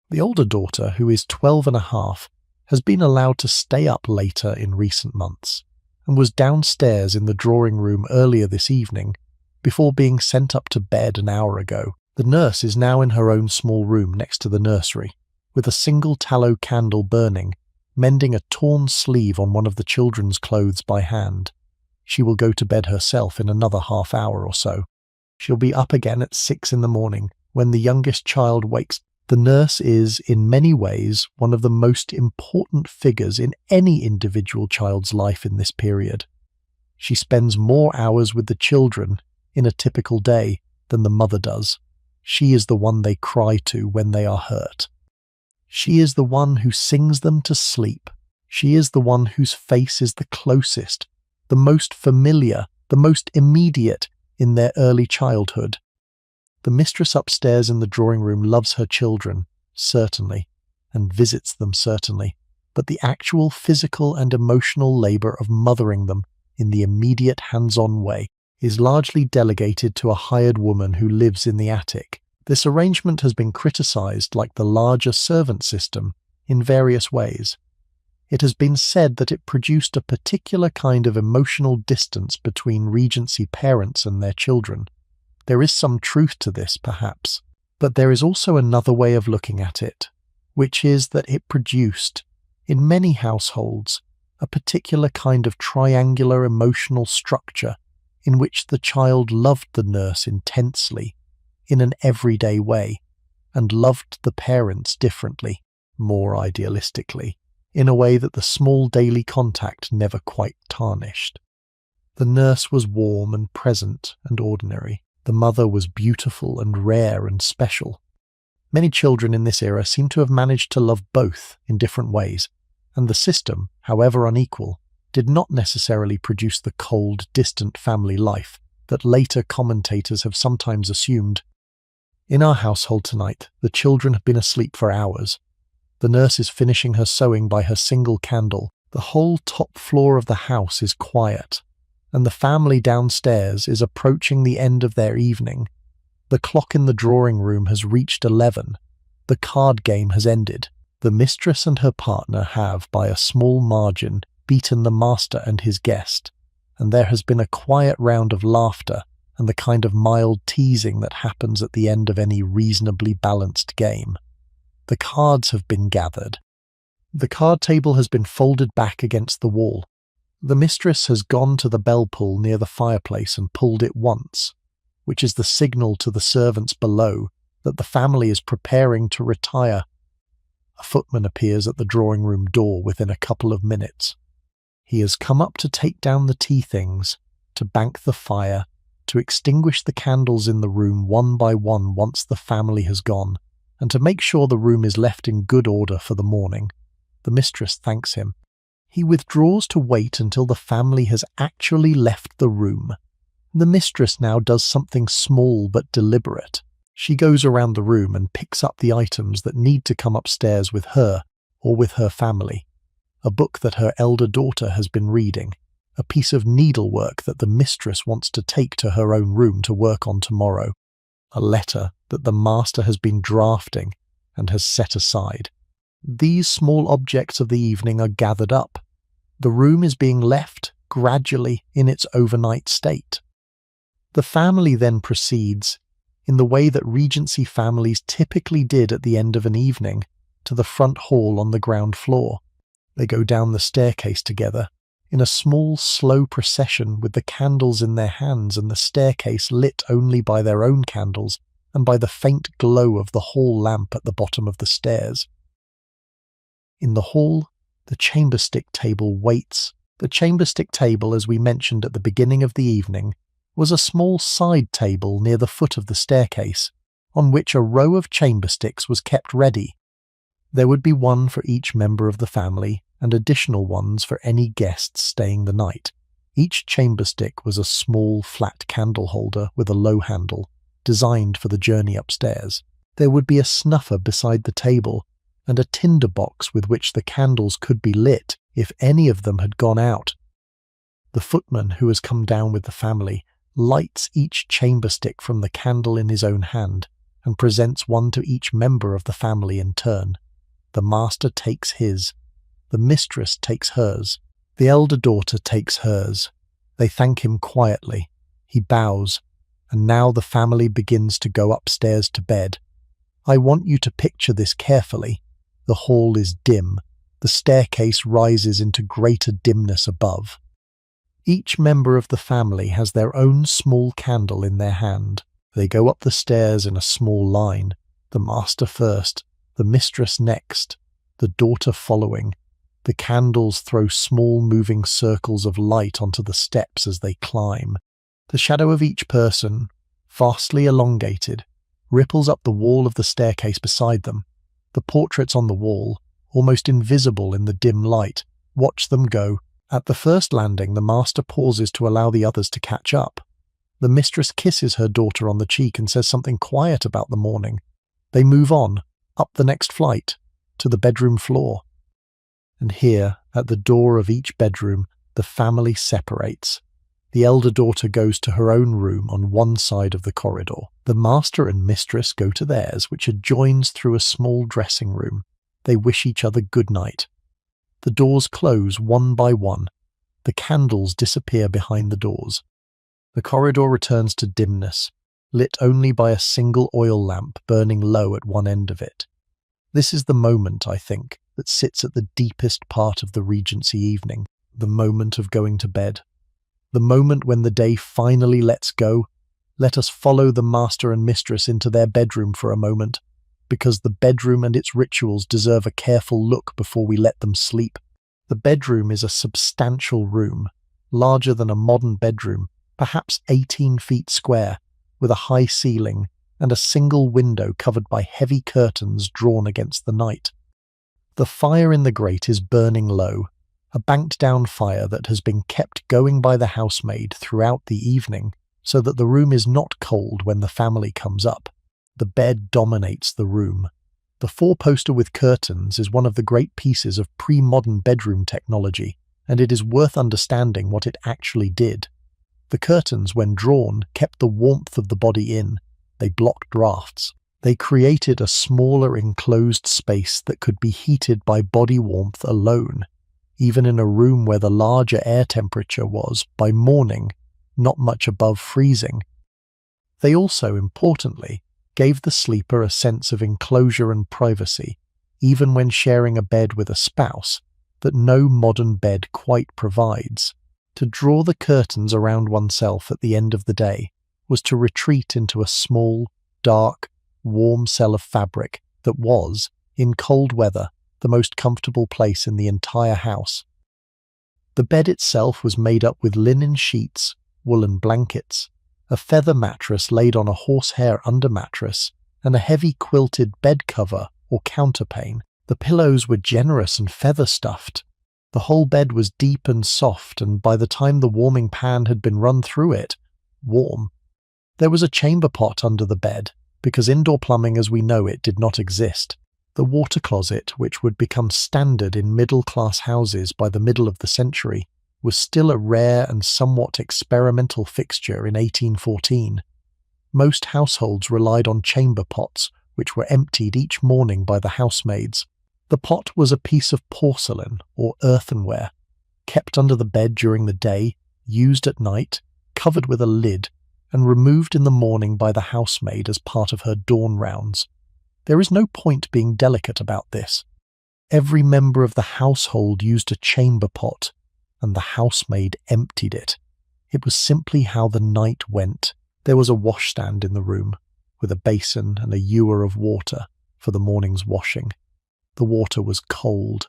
The older daughter, who is 12 and a half, has been allowed to stay up later in recent months, and was downstairs in the drawing room earlier this evening, before being sent up to bed an hour ago. The nurse is now in her own small room next to the nursery, with a single tallow candle burning, mending a torn sleeve on one of the children's clothes by hand. She will go to bed herself in another half hour or so. She'll be up again at 6 in the morning, when the youngest child wakes. The nurse is, in many ways, one of the most important figures in any individual child's life in this period. She spends more hours with the children in a typical day than the mother does. She is the one they cry to when they are hurt. She is the one who sings them to sleep. She is the one whose face is the closest, the most familiar, the most immediate in their early childhood. The mistress upstairs in the drawing room loves her children, certainly, and visits them certainly, but the actual physical and emotional labour of mothering them in the immediate hands-on way is largely delegated to a hired woman who lives in the attic. This arrangement has been criticised, like the larger servant system, in various ways. It has been said that it produced a particular kind of emotional distance between Regency parents and their children. There is some truth to this, perhaps, but there is also another way of looking at it, which is that it produced, in many households, a particular kind of triangular emotional structure in which the child loved the nurse intensely, in an everyday way, and loved the parents differently, more idealistically, in a way that the small daily contact never quite tarnished. The nurse was warm and present and ordinary. The mother was beautiful and rare and special. Many children in this era seem to have managed to love both in different ways, and the system, however unequal, did not necessarily produce the cold, distant family life that later commentators have sometimes assumed. In our household tonight, the children have been asleep for hours. The nurse is finishing her sewing by her single candle. The whole top floor of the house is quiet, and the family downstairs is approaching the end of their evening. The clock in the drawing room has reached 11. The card game has ended. The mistress and her partner have, by a small margin, beaten the master and his guest, and there has been a quiet round of laughter and the kind of mild teasing that happens at the end of any reasonably balanced game. The cards have been gathered. The card table has been folded back against the wall. The mistress has gone to the bell pull near the fireplace and pulled it once, which is the signal to the servants below that the family is preparing to retire. A footman appears at the drawing room door within a couple of minutes. He has come up to take down the tea things, to bank the fire, to extinguish the candles in the room one by one once the family has gone, and to make sure the room is left in good order for the morning. The mistress thanks him. He withdraws to wait until the family has actually left the room. The mistress now does something small but deliberate. She goes around the room and picks up the items that need to come upstairs with her or with her family. A book that her elder daughter has been reading, a piece of needlework that the mistress wants to take to her own room to work on tomorrow, a letter that the master has been drafting and has set aside. These small objects of the evening are gathered up. The room is being left gradually in its overnight state. The family then proceeds, in the way that Regency families typically did at the end of an evening, to the front hall on the ground floor. They go down the staircase together, in a small, slow procession with the candles in their hands and the staircase lit only by their own candles and by the faint glow of the hall lamp at the bottom of the stairs. In the hall, the chamberstick table waits. The chamberstick table, as we mentioned at the beginning of the evening, was a small side table near the foot of the staircase, on which a row of chambersticks was kept ready. There would be one for each member of the family, and additional ones for any guests staying the night. Each chamberstick was a small, flat candle holder with a low handle, designed for the journey upstairs. There would be a snuffer beside the table, and a tinder box with which the candles could be lit if any of them had gone out. The footman, who has come down with the family, lights each chamber stick from the candle in his own hand and presents one to each member of the family in turn. The master takes his. The mistress takes hers. The elder daughter takes hers. They thank him quietly. He bows, and now the family begins to go upstairs to bed. I want you to picture this carefully. The hall is dim. The staircase rises into greater dimness above. Each member of the family has their own small candle in their hand. They go up the stairs in a small line, the master first, the mistress next, the daughter following. The candles throw small moving circles of light onto the steps as they climb. The shadow of each person, vastly elongated, ripples up the wall of the staircase beside them. The portraits on the wall, almost invisible in the dim light, watch them go. At the first landing, the master pauses to allow the others to catch up. The mistress kisses her daughter on the cheek and says something quiet about the morning. They move on, up the next flight, to the bedroom floor. And here, at the door of each bedroom, the family separates. The elder daughter goes to her own room on one side of the corridor. The master and mistress go to theirs, which adjoins through a small dressing room. They wish each other good night. The doors close one by one. The candles disappear behind the doors. The corridor returns to dimness, lit only by a single oil lamp burning low at one end of it. This is the moment, I think, that sits at the deepest part of the Regency evening, the moment of going to bed. The moment when the day finally lets go. Let us follow the master and mistress into their bedroom for a moment, because the bedroom and its rituals deserve a careful look before we let them sleep. The bedroom is a substantial room, larger than a modern bedroom, perhaps 18 feet square, with a high ceiling and a single window covered by heavy curtains drawn against the night. The fire in the grate is burning low, a banked-down fire that has been kept going by the housemaid throughout the evening, so that the room is not cold when the family comes up. The bed dominates the room. The four-poster with curtains is one of the great pieces of pre-modern bedroom technology, and it is worth understanding what it actually did. The curtains, when drawn, kept the warmth of the body in. They blocked drafts. They created a smaller enclosed space that could be heated by body warmth alone, even in a room where the larger air temperature was, by morning, not much above freezing. They also, importantly, gave the sleeper a sense of enclosure and privacy, even when sharing a bed with a spouse, that no modern bed quite provides. To draw the curtains around oneself at the end of the day was to retreat into a small, dark, warm cell of fabric that was, in cold weather, the most comfortable place in the entire house. The bed itself was made up with linen sheets, woolen blankets, a feather mattress laid on a horsehair undermattress, and a heavy quilted bed cover or counterpane. The pillows were generous and feather-stuffed. The whole bed was deep and soft, and by the time the warming pan had been run through it, warm. There was a chamber pot under the bed, because indoor plumbing as we know it did not exist. The water closet, which would become standard in middle-class houses by the middle of the century, was still a rare and somewhat experimental fixture in 1814. Most households relied on chamber pots, which were emptied each morning by the housemaids. The pot was a piece of porcelain or earthenware, kept under the bed during the day, used at night, covered with a lid, and removed in the morning by the housemaid as part of her dawn rounds. There is no point being delicate about this. Every member of the household used a chamber pot, and the housemaid emptied it. It was simply how the night went. There was a washstand in the room, with a basin and a ewer of water for the morning's washing. The water was cold.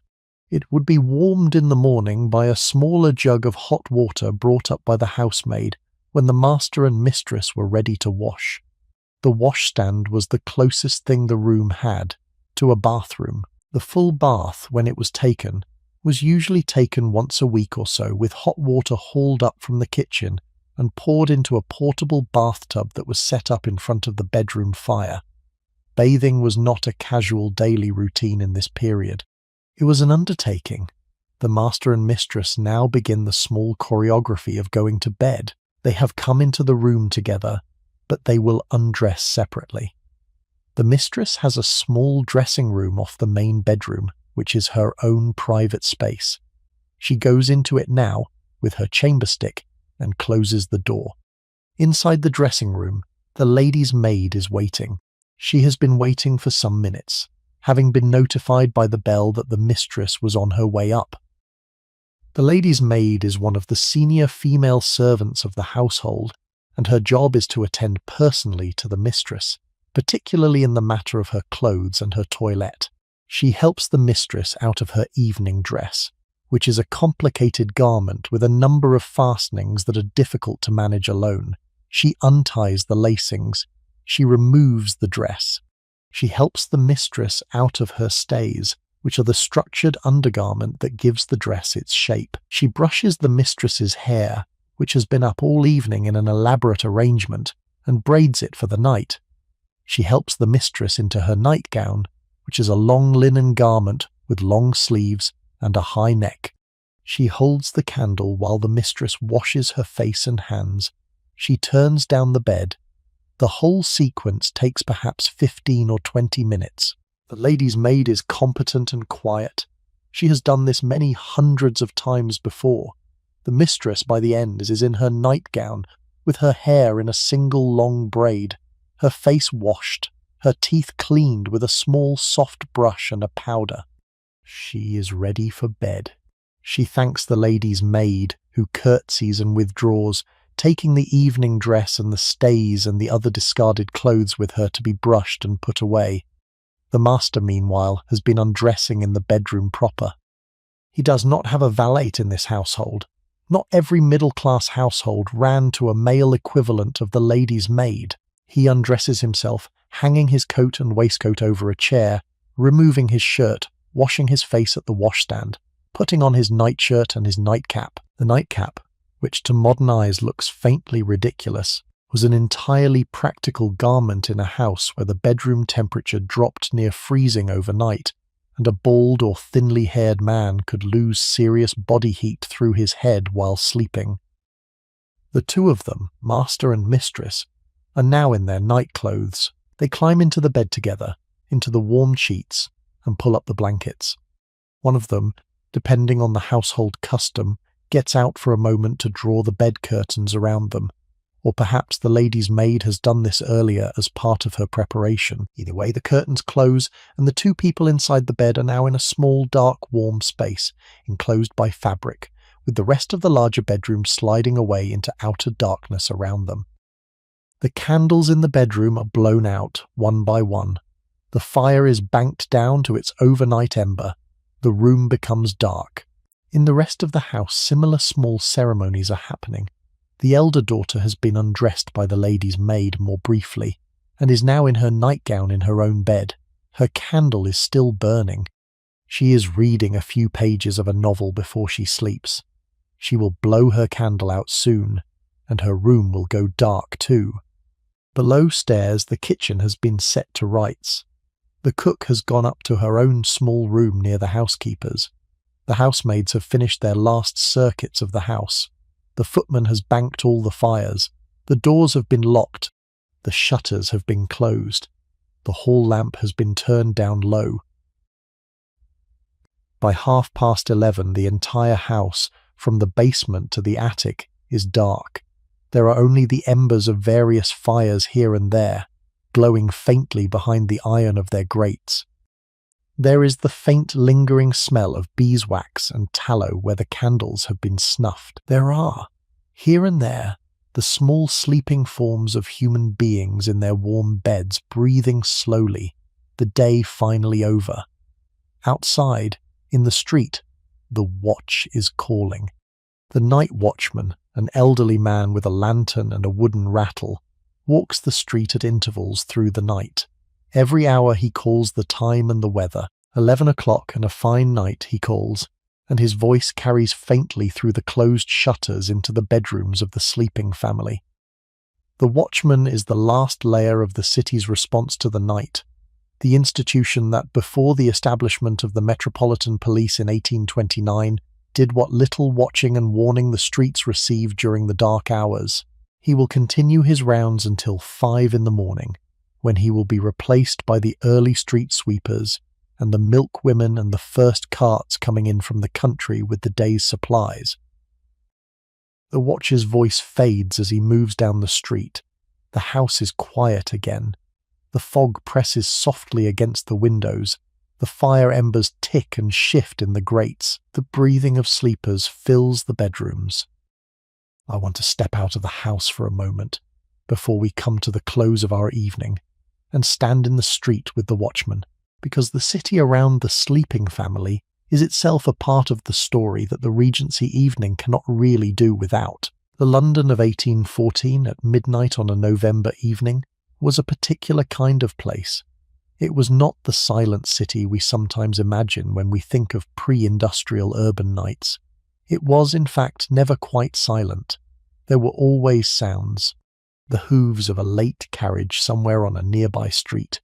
It would be warmed in the morning by a smaller jug of hot water brought up by the housemaid when the master and mistress were ready to wash. The washstand was the closest thing the room had to a bathroom. The full bath, when it was taken, was usually taken once a week or so, with hot water hauled up from the kitchen and poured into a portable bathtub that was set up in front of the bedroom fire. Bathing was not a casual daily routine in this period. It was an undertaking. The master and mistress now begin the small choreography of going to bed. They have come into the room together, but they will undress separately. The mistress has a small dressing room off the main bedroom, which is her own private space. She goes into it now with her chamber stick and closes the door. Inside the dressing room, the lady's maid is waiting. She has been waiting for some minutes, having been notified by the bell that the mistress was on her way up. The lady's maid is one of the senior female servants of the household, and her job is to attend personally to the mistress, particularly in the matter of her clothes and her toilette. She helps the mistress out of her evening dress, which is a complicated garment with a number of fastenings that are difficult to manage alone. She unties the lacings. She removes the dress. She helps the mistress out of her stays, which are the structured undergarment that gives the dress its shape. She brushes the mistress's hair, which has been up all evening in an elaborate arrangement, and braids it for the night. She helps the mistress into her nightgown, which is a long linen garment with long sleeves and a high neck. She holds the candle while the mistress washes her face and hands. She turns down the bed. The whole sequence takes perhaps 15 or 20 minutes. The lady's maid is competent and quiet. She has done this many hundreds of times before. The mistress, by the end, is in her nightgown, with her hair in a single long braid, her face washed, her teeth cleaned with a small soft brush and a powder. She is ready for bed. She thanks the lady's maid, who curtsies and withdraws, taking the evening dress and the stays and the other discarded clothes with her to be brushed and put away. The master, meanwhile, has been undressing in the bedroom proper. He does not have a valet in this household. Not every middle-class household ran to a male equivalent of the lady's maid. He undresses himself, hanging his coat and waistcoat over a chair, removing his shirt, washing his face at the washstand, putting on his nightshirt and his nightcap. The nightcap, which to modern eyes looks faintly ridiculous, was an entirely practical garment in a house where the bedroom temperature dropped near freezing overnight, and a bald or thinly haired man could lose serious body heat through his head while sleeping. The two of them, master and mistress, are now in their night clothes. They climb into the bed together, into the warm sheets, and pull up the blankets. One of them, depending on the household custom, gets out for a moment to draw the bed curtains around them, or perhaps the lady's maid has done this earlier as part of her preparation. Either way, the curtains close, and the two people inside the bed are now in a small, dark, warm space, enclosed by fabric, with the rest of the larger bedroom sliding away into outer darkness around them. The candles in the bedroom are blown out, one by one. The fire is banked down to its overnight ember. The room becomes dark. In the rest of the house, similar small ceremonies are happening. The elder daughter has been undressed by the lady's maid more briefly, and is now in her nightgown in her own bed. Her candle is still burning. She is reading a few pages of a novel before she sleeps. She will blow her candle out soon, and her room will go dark too. Below stairs, the kitchen has been set to rights. The cook has gone up to her own small room near the housekeeper's. The housemaids have finished their last circuits of the house. The footman has banked all the fires. The doors have been locked. The shutters have been closed. The hall lamp has been turned down low. By 11:30, the entire house, from the basement to the attic, is dark. There are only the embers of various fires here and there, glowing faintly behind the iron of their grates. There is the faint lingering smell of beeswax and tallow where the candles have been snuffed. There are, here and there, the small sleeping forms of human beings in their warm beds breathing slowly, the day finally over. Outside, in the street, the watch is calling. The night watchman, an elderly man with a lantern and a wooden rattle, walks the street at intervals through the night. Every hour he calls the time and the weather. 11 o'clock and a fine night, he calls, and his voice carries faintly through the closed shutters into the bedrooms of the sleeping family. The watchman is the last layer of the city's response to the night, the institution that, before the establishment of the Metropolitan Police in 1829, did what little watching and warning the streets received during the dark hours. He will continue his rounds until 5 in the morning, when he will be replaced by the early street sweepers and the milk women and the first carts coming in from the country with the day's supplies. The watcher's voice fades as he moves down the street. The house is quiet again. The fog presses softly against the windows. The fire embers tick and shift in the grates. The breathing of sleepers fills the bedrooms. I want to step out of the house for a moment, before we come to the close of our evening, and stand in the street with the watchman, because the city around the sleeping family is itself a part of the story that the Regency evening cannot really do without. The London of 1814 at midnight on a November evening was a particular kind of place. It was not the silent city we sometimes imagine when we think of pre-industrial urban nights. It was, in fact, never quite silent. There were always sounds. The hooves of a late carriage somewhere on a nearby street,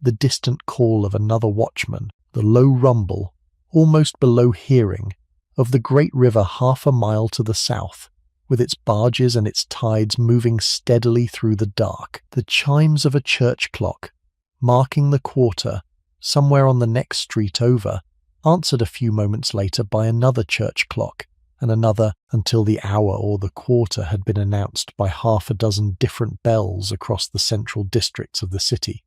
the distant call of another watchman, the low rumble, almost below hearing, of the great river half a mile to the south, with its barges and its tides moving steadily through the dark, the chimes of a church clock, marking the quarter, somewhere on the next street over, answered a few moments later by another church clock, and another, until the hour or the quarter had been announced by half a dozen different bells across the central districts of the city.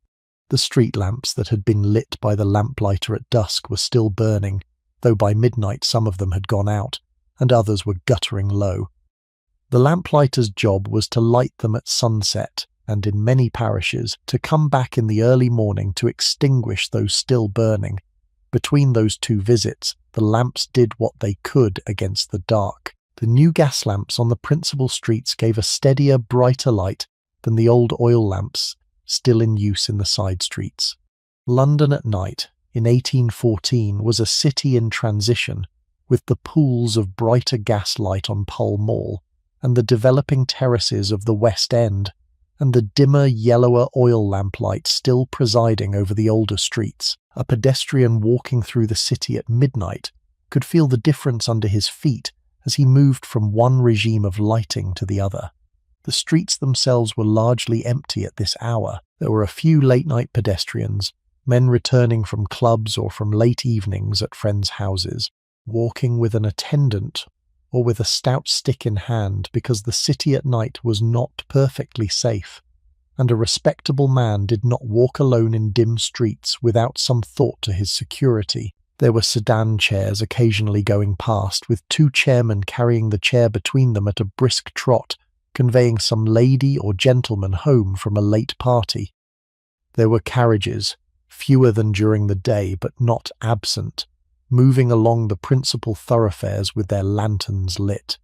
The street lamps that had been lit by the lamplighter at dusk were still burning, though by midnight some of them had gone out, and others were guttering low. The lamplighter's job was to light them at sunset, and in many parishes, to come back in the early morning to extinguish those still burning. Between those two visits, the lamps did what they could against the dark. The new gas lamps on the principal streets gave a steadier, brighter light than the old oil lamps still in use in the side streets. London at night, in 1814, was a city in transition, with the pools of brighter gas light on Pall Mall, and the developing terraces of the West End, and the dimmer, yellower oil lamplight still presiding over the older streets. A pedestrian walking through the city at midnight could feel the difference under his feet as he moved from one regime of lighting to the other. The streets themselves were largely empty at this hour. There were a few late-night pedestrians, men returning from clubs or from late evenings at friends' houses, walking with an attendant or with a stout stick in hand, because the city at night was not perfectly safe, and a respectable man did not walk alone in dim streets without some thought to his security. There were sedan chairs occasionally going past, with two chairmen carrying the chair between them at a brisk trot, conveying some lady or gentleman home from a late party. There were carriages, fewer than during the day but not absent, moving along the principal thoroughfares with their lanterns lit.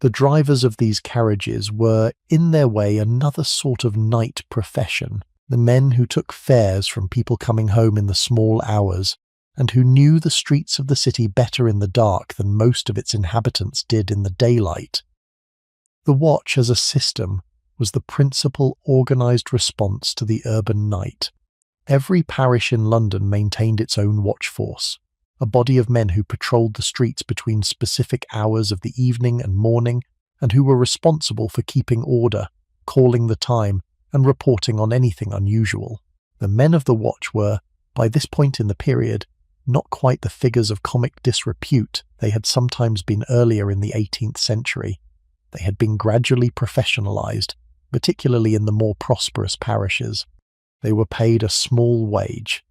The drivers of these carriages were, in their way, another sort of night profession, the men who took fares from people coming home in the small hours, and who knew the streets of the city better in the dark than most of its inhabitants did in the daylight. The watch as a system was the principal organised response to the urban night. Every parish in London maintained its own watch force, a body of men who patrolled the streets between specific hours of the evening and morning, and who were responsible for keeping order, calling the time, and reporting on anything unusual. The men of the watch were, by this point in the period, not quite the figures of comic disrepute they had sometimes been earlier in the 18th century. They had been gradually professionalised, particularly in the more prosperous parishes. They were paid a small wage.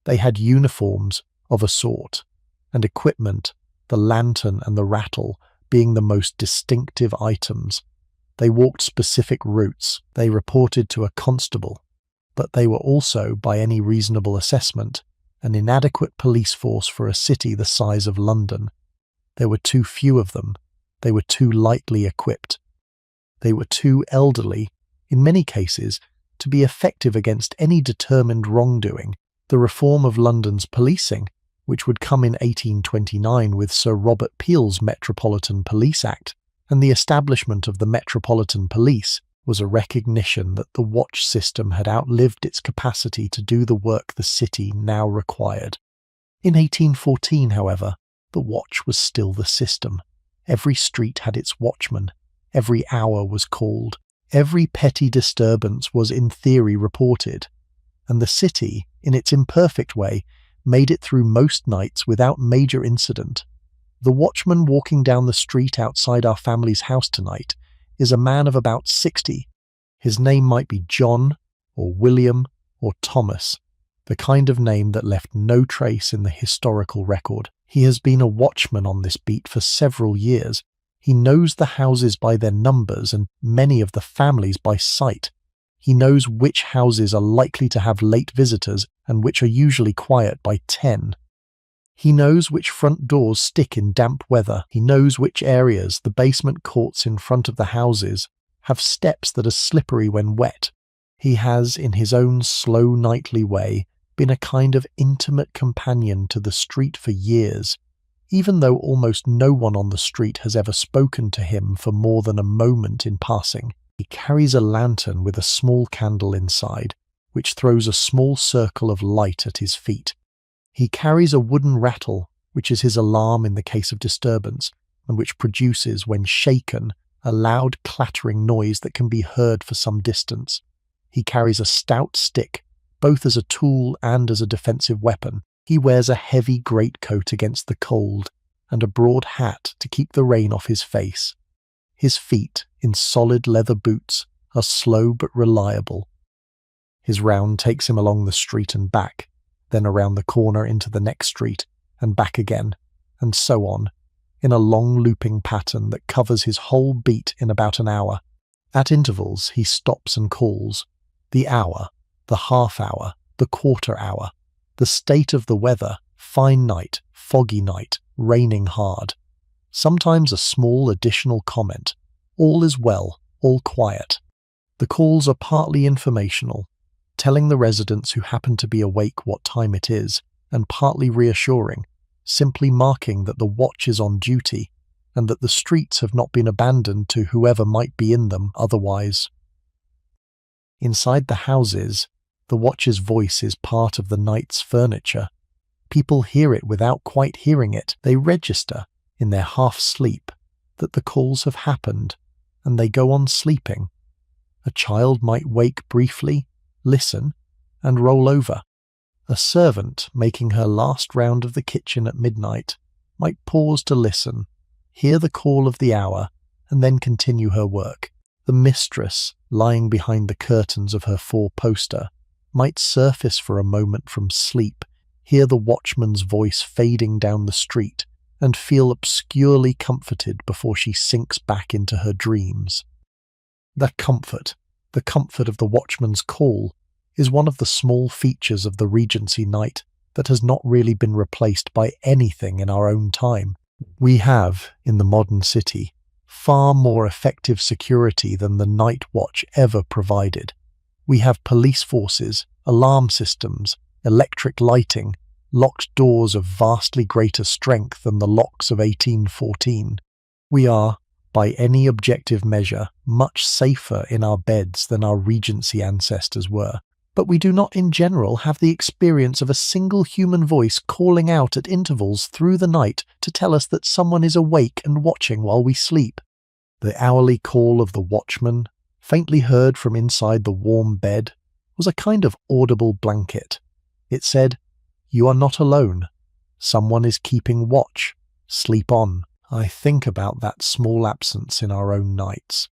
They had uniforms of a sort, and equipment, the lantern and the rattle, being the most distinctive items. They walked specific routes. They reported to a constable, but they were also, by any reasonable assessment, an inadequate police force for a city the size of London. There were too few of them. They were too lightly equipped. They were too elderly, in many cases, to be effective against any determined wrongdoing. The reform of London's policing, which would come in 1829 with Sir Robert Peel's Metropolitan Police Act, and the establishment of the Metropolitan Police, was a recognition that the watch system had outlived its capacity to do the work the city now required. In 1814, however, the watch was still the system. Every street had its watchman. Every hour was called. Every petty disturbance was in theory reported. And the city, in its imperfect way, made it through most nights without major incident. The watchman walking down the street outside our family's house tonight is a man of about 60. His name might be John, or William, or Thomas, the kind of name that left no trace in the historical record. He has been a watchman on this beat for several years. He knows the houses by their numbers and many of the families by sight. He knows which houses are likely to have late visitors and which are usually quiet by 10. He knows which front doors stick in damp weather. He knows which areas, the basement courts in front of the houses, have steps that are slippery when wet. He has, in his own slow nightly way, been a kind of intimate companion to the street for years, even though almost no one on the street has ever spoken to him for more than a moment in passing. He carries a lantern with a small candle inside, which throws a small circle of light at his feet. He carries a wooden rattle, which is his alarm in the case of disturbance, and which produces, when shaken, a loud clattering noise that can be heard for some distance. He carries a stout stick, both as a tool and as a defensive weapon. He wears a heavy greatcoat against the cold, and a broad hat to keep the rain off his face. His feet, in solid leather boots, are slow but reliable. His round takes him along the street and back, then around the corner into the next street, and back again, and so on, in a long looping pattern that covers his whole beat in about an hour. At intervals he stops and calls. The hour, the half hour, the quarter hour, the state of the weather, fine night, foggy night, raining hard. Sometimes a small additional comment. All is well, all quiet. The calls are partly informational, telling the residents who happen to be awake what time it is, and partly reassuring, simply marking that the watch is on duty and that the streets have not been abandoned to whoever might be in them otherwise. Inside the houses, the watch's voice is part of the night's furniture. People hear it without quite hearing it. They register, in their half-sleep, that the calls have happened, and they go on sleeping. A child might wake briefly, listen, and roll over. A servant making her last round of the kitchen at midnight might pause to listen, hear the call of the hour, and then continue her work. The mistress, lying behind the curtains of her four-poster, might surface for a moment from sleep, hear the watchman's voice fading down the street, and feel obscurely comforted before she sinks back into her dreams. That comfort, the comfort of the watchman's call, is one of the small features of the Regency night that has not really been replaced by anything in our own time. We have, in the modern city, far more effective security than the night watch ever provided. We have police forces, alarm systems, electric lighting, locked doors of vastly greater strength than the locks of 1814. We are, by any objective measure, much safer in our beds than our Regency ancestors were. But we do not in general have the experience of a single human voice calling out at intervals through the night to tell us that someone is awake and watching while we sleep. The hourly call of the watchman, faintly heard from inside the warm bed, was a kind of audible blanket. It said, "You are not alone. Someone is keeping watch. Sleep on." I think about that small absence in our own nights.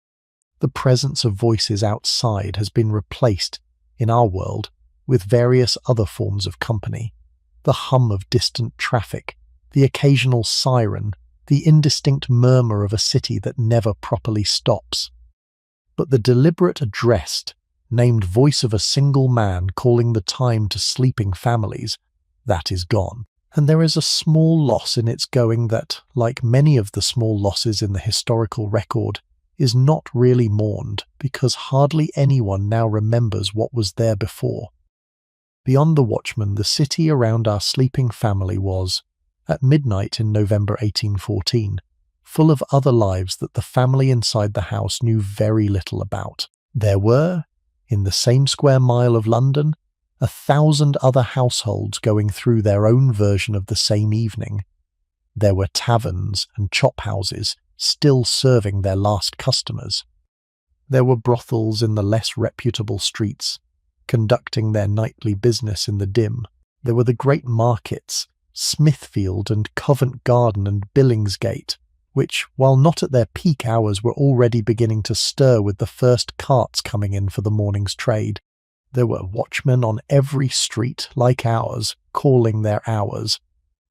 The presence of voices outside has been replaced, in our world, with various other forms of company. The hum of distant traffic, the occasional siren, the indistinct murmur of a city that never properly stops. But the deliberate addressed, named voice of a single man calling the time to sleeping families, that is gone. And there is a small loss in its going that, like many of the small losses in the historical record, is not really mourned because hardly anyone now remembers what was there before. Beyond the watchman, the city around our sleeping family was, at midnight in November 1814, full of other lives that the family inside the house knew very little about. There were, in the same square mile of London, 1,000 other households going through their own version of the same evening. There were taverns and chop houses still serving their last customers. There were brothels in the less reputable streets, conducting their nightly business in the dim. There were the great markets, Smithfield and Covent Garden and Billingsgate, which, while not at their peak hours, were already beginning to stir with the first carts coming in for the morning's trade. There were watchmen on every street, like ours, calling their hours.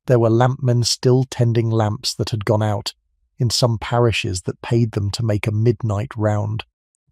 There were lampmen still tending lamps that had gone out, in some parishes that paid them to make a midnight round.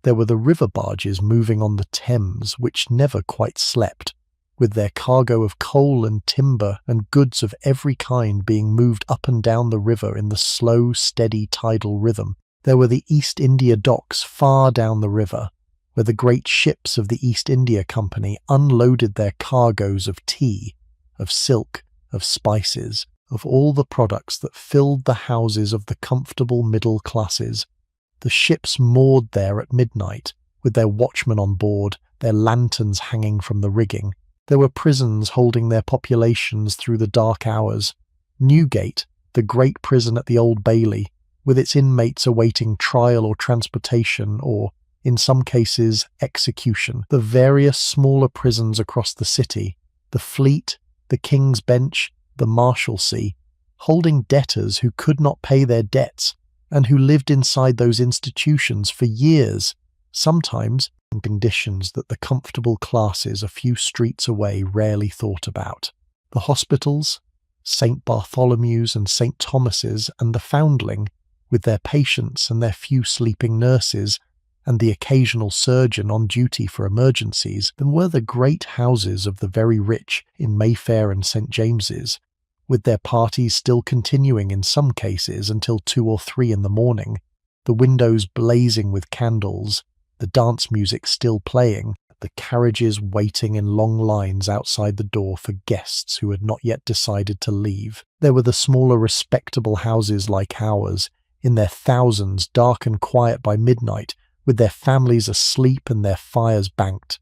There were the river barges moving on the Thames, which never quite slept, with their cargo of coal and timber and goods of every kind being moved up and down the river in the slow, steady tidal rhythm. There were the East India docks far down the river, where the great ships of the East India Company unloaded their cargoes of tea, of silk, of spices, of all the products that filled the houses of the comfortable middle classes. The ships moored there at midnight, with their watchmen on board, their lanterns hanging from the rigging. There were prisons holding their populations through the dark hours. Newgate, the great prison at the Old Bailey, with its inmates awaiting trial or transportation or, in some cases, execution. The various smaller prisons across the city, the Fleet, the King's Bench, the Marshalsea, holding debtors who could not pay their debts and who lived inside those institutions for years, sometimes in conditions that the comfortable classes a few streets away rarely thought about. The hospitals, St. Bartholomew's and St. Thomas's and the Foundling, with their patients and their few sleeping nurses, and the occasional surgeon on duty for emergencies, then were the great houses of the very rich in Mayfair and St. James's, with their parties still continuing in some cases until 2 or 3 in the morning, the windows blazing with candles, the dance music still playing, the carriages waiting in long lines outside the door for guests who had not yet decided to leave. There were the smaller respectable houses like ours, in their thousands, dark and quiet by midnight, with their families asleep and their fires banked.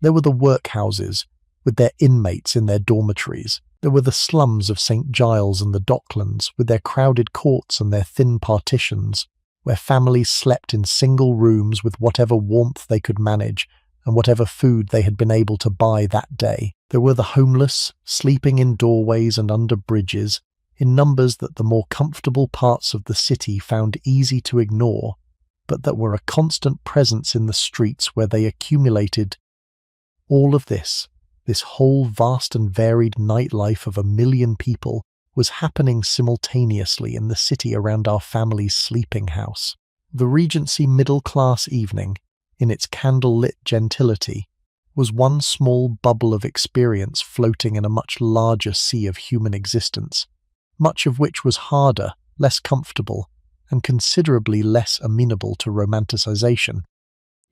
There were the workhouses, with their inmates in their dormitories. There were the slums of St. Giles and the Docklands, with their crowded courts and their thin partitions, where families slept in single rooms with whatever warmth they could manage and whatever food they had been able to buy that day. There were the homeless, sleeping in doorways and under bridges, in numbers that the more comfortable parts of the city found easy to ignore, but that were a constant presence in the streets where they accumulated. All of this whole vast and varied nightlife of 1 million people, was happening simultaneously in the city around our family's sleeping house. The Regency middle-class evening, in its candle-lit gentility, was one small bubble of experience floating in a much larger sea of human existence, much of which was harder, less comfortable, and considerably less amenable to romanticization.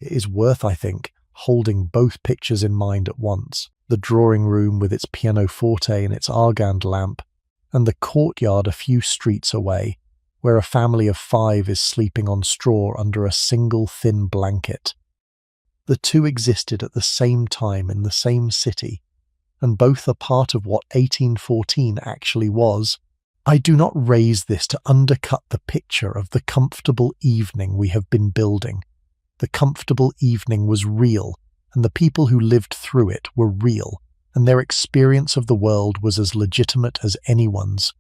It is worth, I think, holding both pictures in mind at once. The drawing room with its pianoforte and its argand lamp, and the courtyard a few streets away, where a family of 5 is sleeping on straw under a single thin blanket. The two existed at the same time in the same city, and both are part of what 1814 actually was. I do not raise this to undercut the picture of the comfortable evening we have been building. The comfortable evening was real, and the people who lived through it were real, and their experience of the world was as legitimate as anyone's.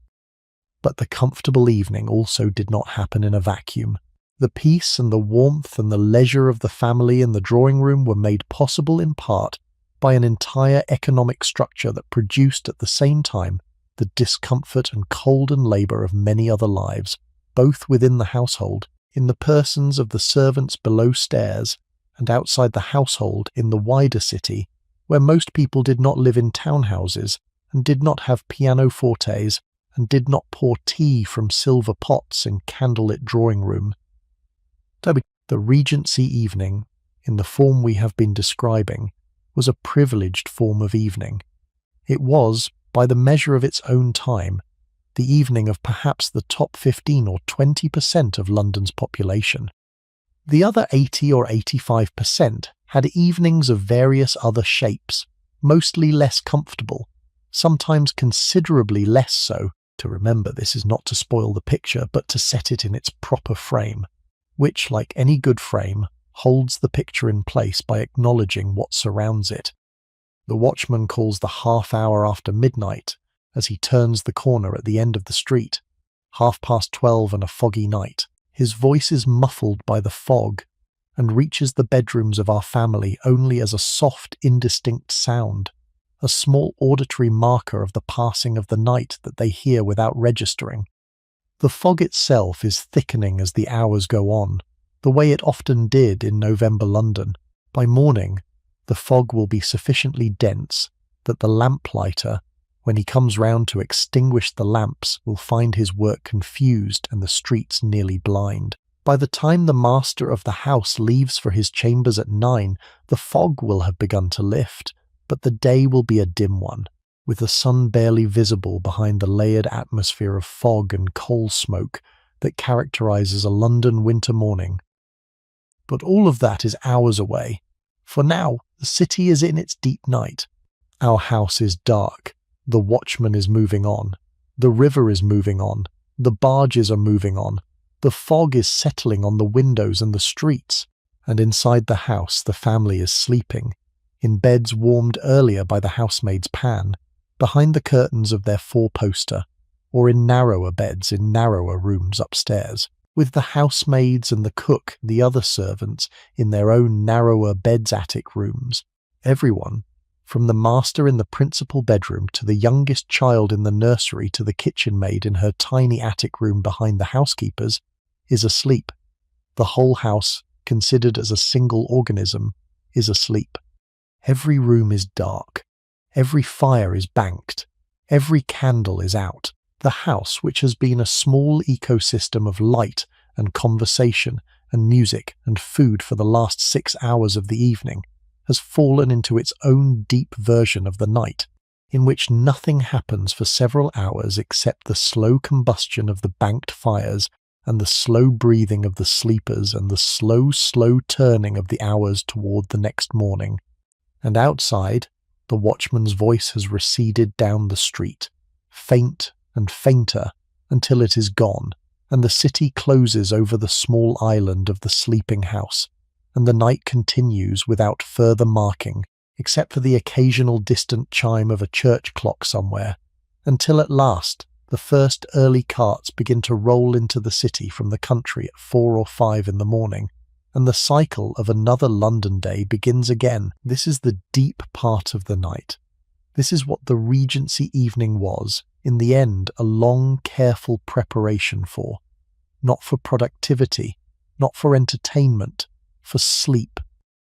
But the comfortable evening also did not happen in a vacuum. The peace and the warmth and the leisure of the family in the drawing room were made possible in part by an entire economic structure that produced at the same time the discomfort and cold labour of many other lives, both within the household, in the persons of the servants below stairs, and outside the household in the wider city, where most people did not live in townhouses, and did not have pianofortes, and did not pour tea from silver pots in candlelit drawing room. The Regency evening, in the form we have been describing, was a privileged form of evening. It was, by the measure of its own time, the evening of perhaps the top 15 or 20% of London's population. The other 80 or 85% had evenings of various other shapes, mostly less comfortable, sometimes considerably less so. To remember, this is not to spoil the picture, but to set it in its proper frame, which, like any good frame, holds the picture in place by acknowledging what surrounds it. The watchman calls the half hour after midnight as he turns the corner at the end of the street, 12:30 and a foggy night. His voice is muffled by the fog and reaches the bedrooms of our family only as a soft, indistinct sound, a small auditory marker of the passing of the night that they hear without registering. The fog itself is thickening as the hours go on, the way it often did in November London. By morning, the fog will be sufficiently dense that the lamplighter, when he comes round to extinguish the lamps, will find his work confused and the streets nearly blind. By the time the master of the house leaves for his chambers at 9, the fog will have begun to lift, but the day will be a dim one, with the sun barely visible behind the layered atmosphere of fog and coal smoke that characterizes a London winter morning. But all of that is hours away. For now, the city is in its deep night. Our house is dark. The watchman is moving on. The river is moving on. The barges are moving on. The fog is settling on the windows and the streets. And inside the house, the family is sleeping, in beds warmed earlier by the housemaid's pan, behind the curtains of their four-poster, or in narrower beds in narrower rooms upstairs, with the housemaids and the cook, the other servants, in their own narrower beds-attic rooms. Everyone, from the master in the principal bedroom to the youngest child in the nursery to the kitchen maid in her tiny attic room behind the housekeepers, is asleep. The whole house, considered as a single organism, is asleep. Every room is dark. Every fire is banked. Every candle is out. The house, which has been a small ecosystem of light and conversation and music and food for the last 6 hours of the evening, has fallen into its own deep version of the night, in which nothing happens for several hours except the slow combustion of the banked fires and the slow breathing of the sleepers and the slow turning of the hours toward the next morning. And outside, the watchman's voice has receded down the street, faint and fainter, until it is gone, and the city closes over the small island of the sleeping house, and the night continues without further marking, except for the occasional distant chime of a church clock somewhere, until at last the first early carts begin to roll into the city from the country at 4 or 5 in the morning, and the cycle of another London day begins again. This is the deep part of the night. This is what the Regency evening was, in the end, a long, careful preparation for. Not for productivity, not for entertainment, for sleep,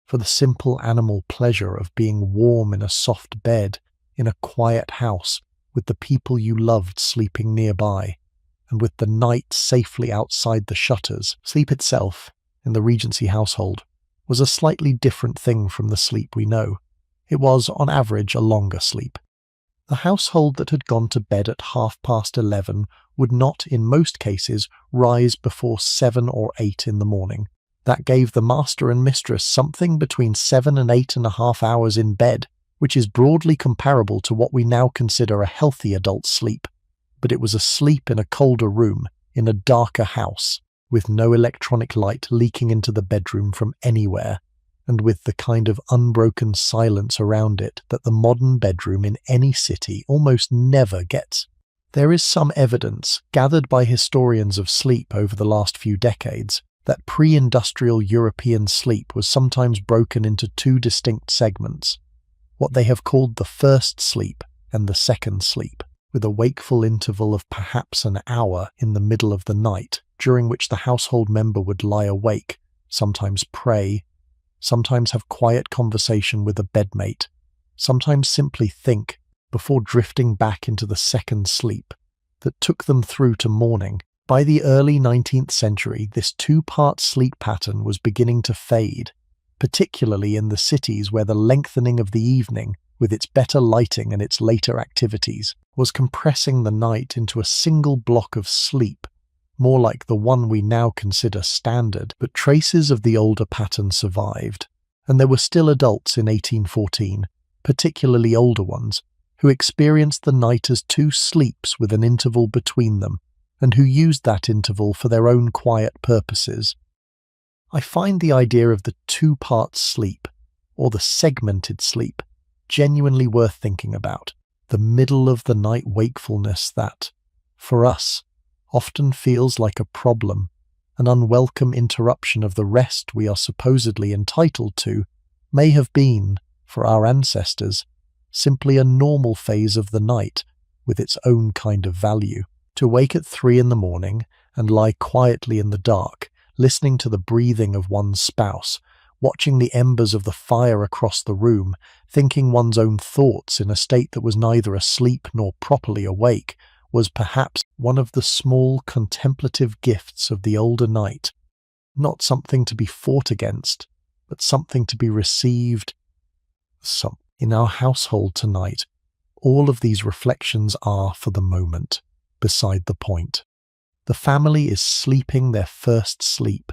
for the simple animal pleasure of being warm in a soft bed, in a quiet house, with the people you loved sleeping nearby, and with the night safely outside the shutters. Sleep itself, in the Regency household, was a slightly different thing from the sleep we know. It was, on average, a longer sleep. The household that had gone to bed at 11:30 would not, in most cases, rise before 7 or 8 in the morning. That gave the master and mistress something between 7 and 8.5 hours in bed, which is broadly comparable to what we now consider a healthy adult sleep. But it was a sleep in a colder room, in a darker house, with no electronic light leaking into the bedroom from anywhere, and with the kind of unbroken silence around it that the modern bedroom in any city almost never gets. There is some evidence, gathered by historians of sleep over the last few decades, that pre-industrial European sleep was sometimes broken into 2 distinct segments, what they have called the first sleep and the second sleep, with a wakeful interval of perhaps an hour in the middle of the night, during which the household member would lie awake, sometimes pray, sometimes have quiet conversation with a bedmate, sometimes simply think, before drifting back into the second sleep that took them through to morning. By the early 19th century, this 2-part sleep pattern was beginning to fade, particularly in the cities where the lengthening of the evening, with its better lighting and its later activities, was compressing the night into a single block of sleep, more like the one we now consider standard, but traces of the older pattern survived, and there were still adults in 1814, particularly older ones, who experienced the night as two sleeps with an interval between them, and who used that interval for their own quiet purposes. I find the idea of the two-part sleep, or the segmented sleep, genuinely worth thinking about. The middle-of-the-night wakefulness that, for us, often feels like a problem, an unwelcome interruption of the rest we are supposedly entitled to, may have been, for our ancestors, simply a normal phase of the night with its own kind of value. To wake at 3 a.m. and lie quietly in the dark, listening to the breathing of one's spouse, watching the embers of the fire across the room, thinking one's own thoughts in a state that was neither asleep nor properly awake, was perhaps one of the small contemplative gifts of the older night. Not something to be fought against, but something to be received. In our household tonight, all of these reflections are, for the moment, beside the point. The family is sleeping their first sleep,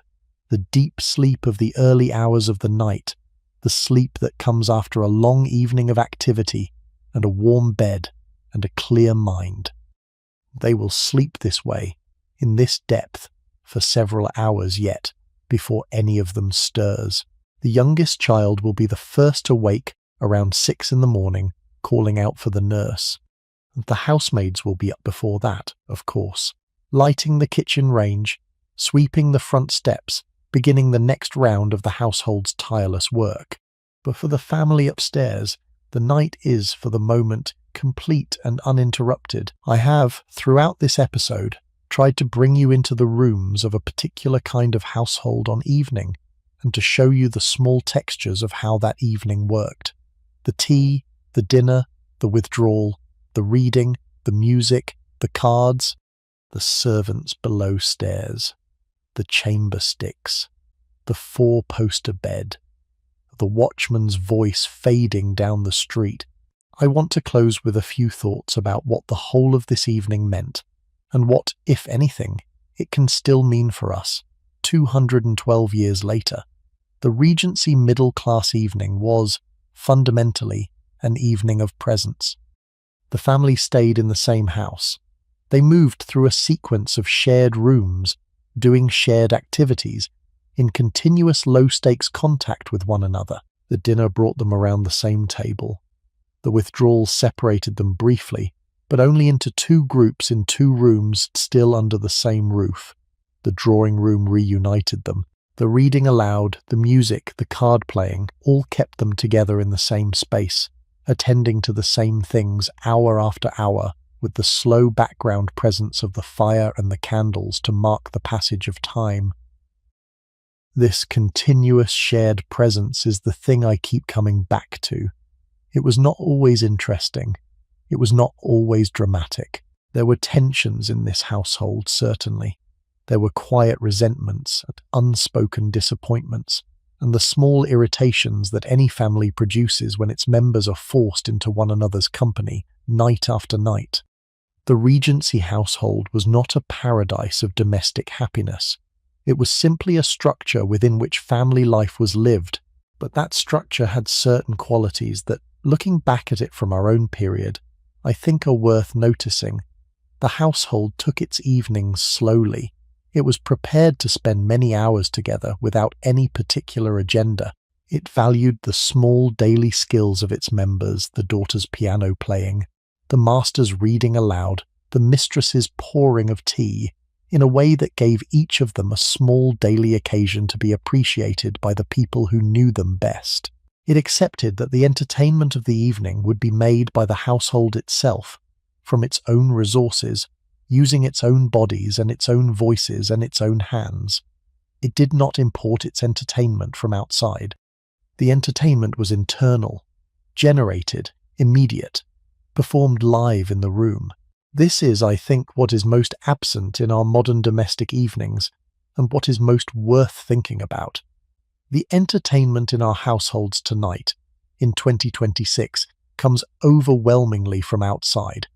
the deep sleep of the early hours of the night, the sleep that comes after a long evening of activity and a warm bed and a clear mind. They will sleep this way, in this depth, for several hours yet, before any of them stirs. The youngest child will be the first to wake around 6 a.m, calling out for the nurse. The housemaids will be up before that, of course, lighting the kitchen range, sweeping the front steps, beginning the next round of the household's tireless work. But for the family upstairs, the night is, for the moment, complete and uninterrupted. I have, throughout this episode, tried to bring you into the rooms of a particular kind of household on evening, and to show you the small textures of how that evening worked. The tea, the dinner, the withdrawal, the reading, the music, the cards, the servants below stairs, the chamber sticks, the four-poster bed, the watchman's voice fading down the street. I want to close with a few thoughts about what the whole of this evening meant, and what, if anything, it can still mean for us, 212 years later. The Regency middle-class evening was, fundamentally, an evening of presence. The family stayed in the same house. They moved through a sequence of shared rooms, doing shared activities, in continuous low-stakes contact with one another. The dinner brought them around the same table. The withdrawal separated them briefly, but only into two groups in two rooms still under the same roof. The drawing room reunited them. The reading aloud, the music, the card playing, all kept them together in the same space, attending to the same things hour after hour, with the slow background presence of the fire and the candles to mark the passage of time. This continuous shared presence is the thing I keep coming back to. It was not always interesting. It was not always dramatic. There were tensions in this household, certainly. There were quiet resentments and unspoken disappointments, and the small irritations that any family produces when its members are forced into one another's company, night after night. The Regency household was not a paradise of domestic happiness. It was simply a structure within which family life was lived, but that structure had certain qualities that, looking back at it from our own period, I think are worth noticing. The household took its evenings slowly. It was prepared to spend many hours together without any particular agenda. It valued the small daily skills of its members, the daughter's piano playing, the master's reading aloud, the mistress's pouring of tea, in a way that gave each of them a small daily occasion to be appreciated by the people who knew them best. It accepted that the entertainment of the evening would be made by the household itself, from its own resources, using its own bodies and its own voices and its own hands. It did not import its entertainment from outside. The entertainment was internal, generated, immediate, performed live in the room. This is, I think, what is most absent in our modern domestic evenings, and what is most worth thinking about. The entertainment in our households tonight, in 2026, comes overwhelmingly from outside.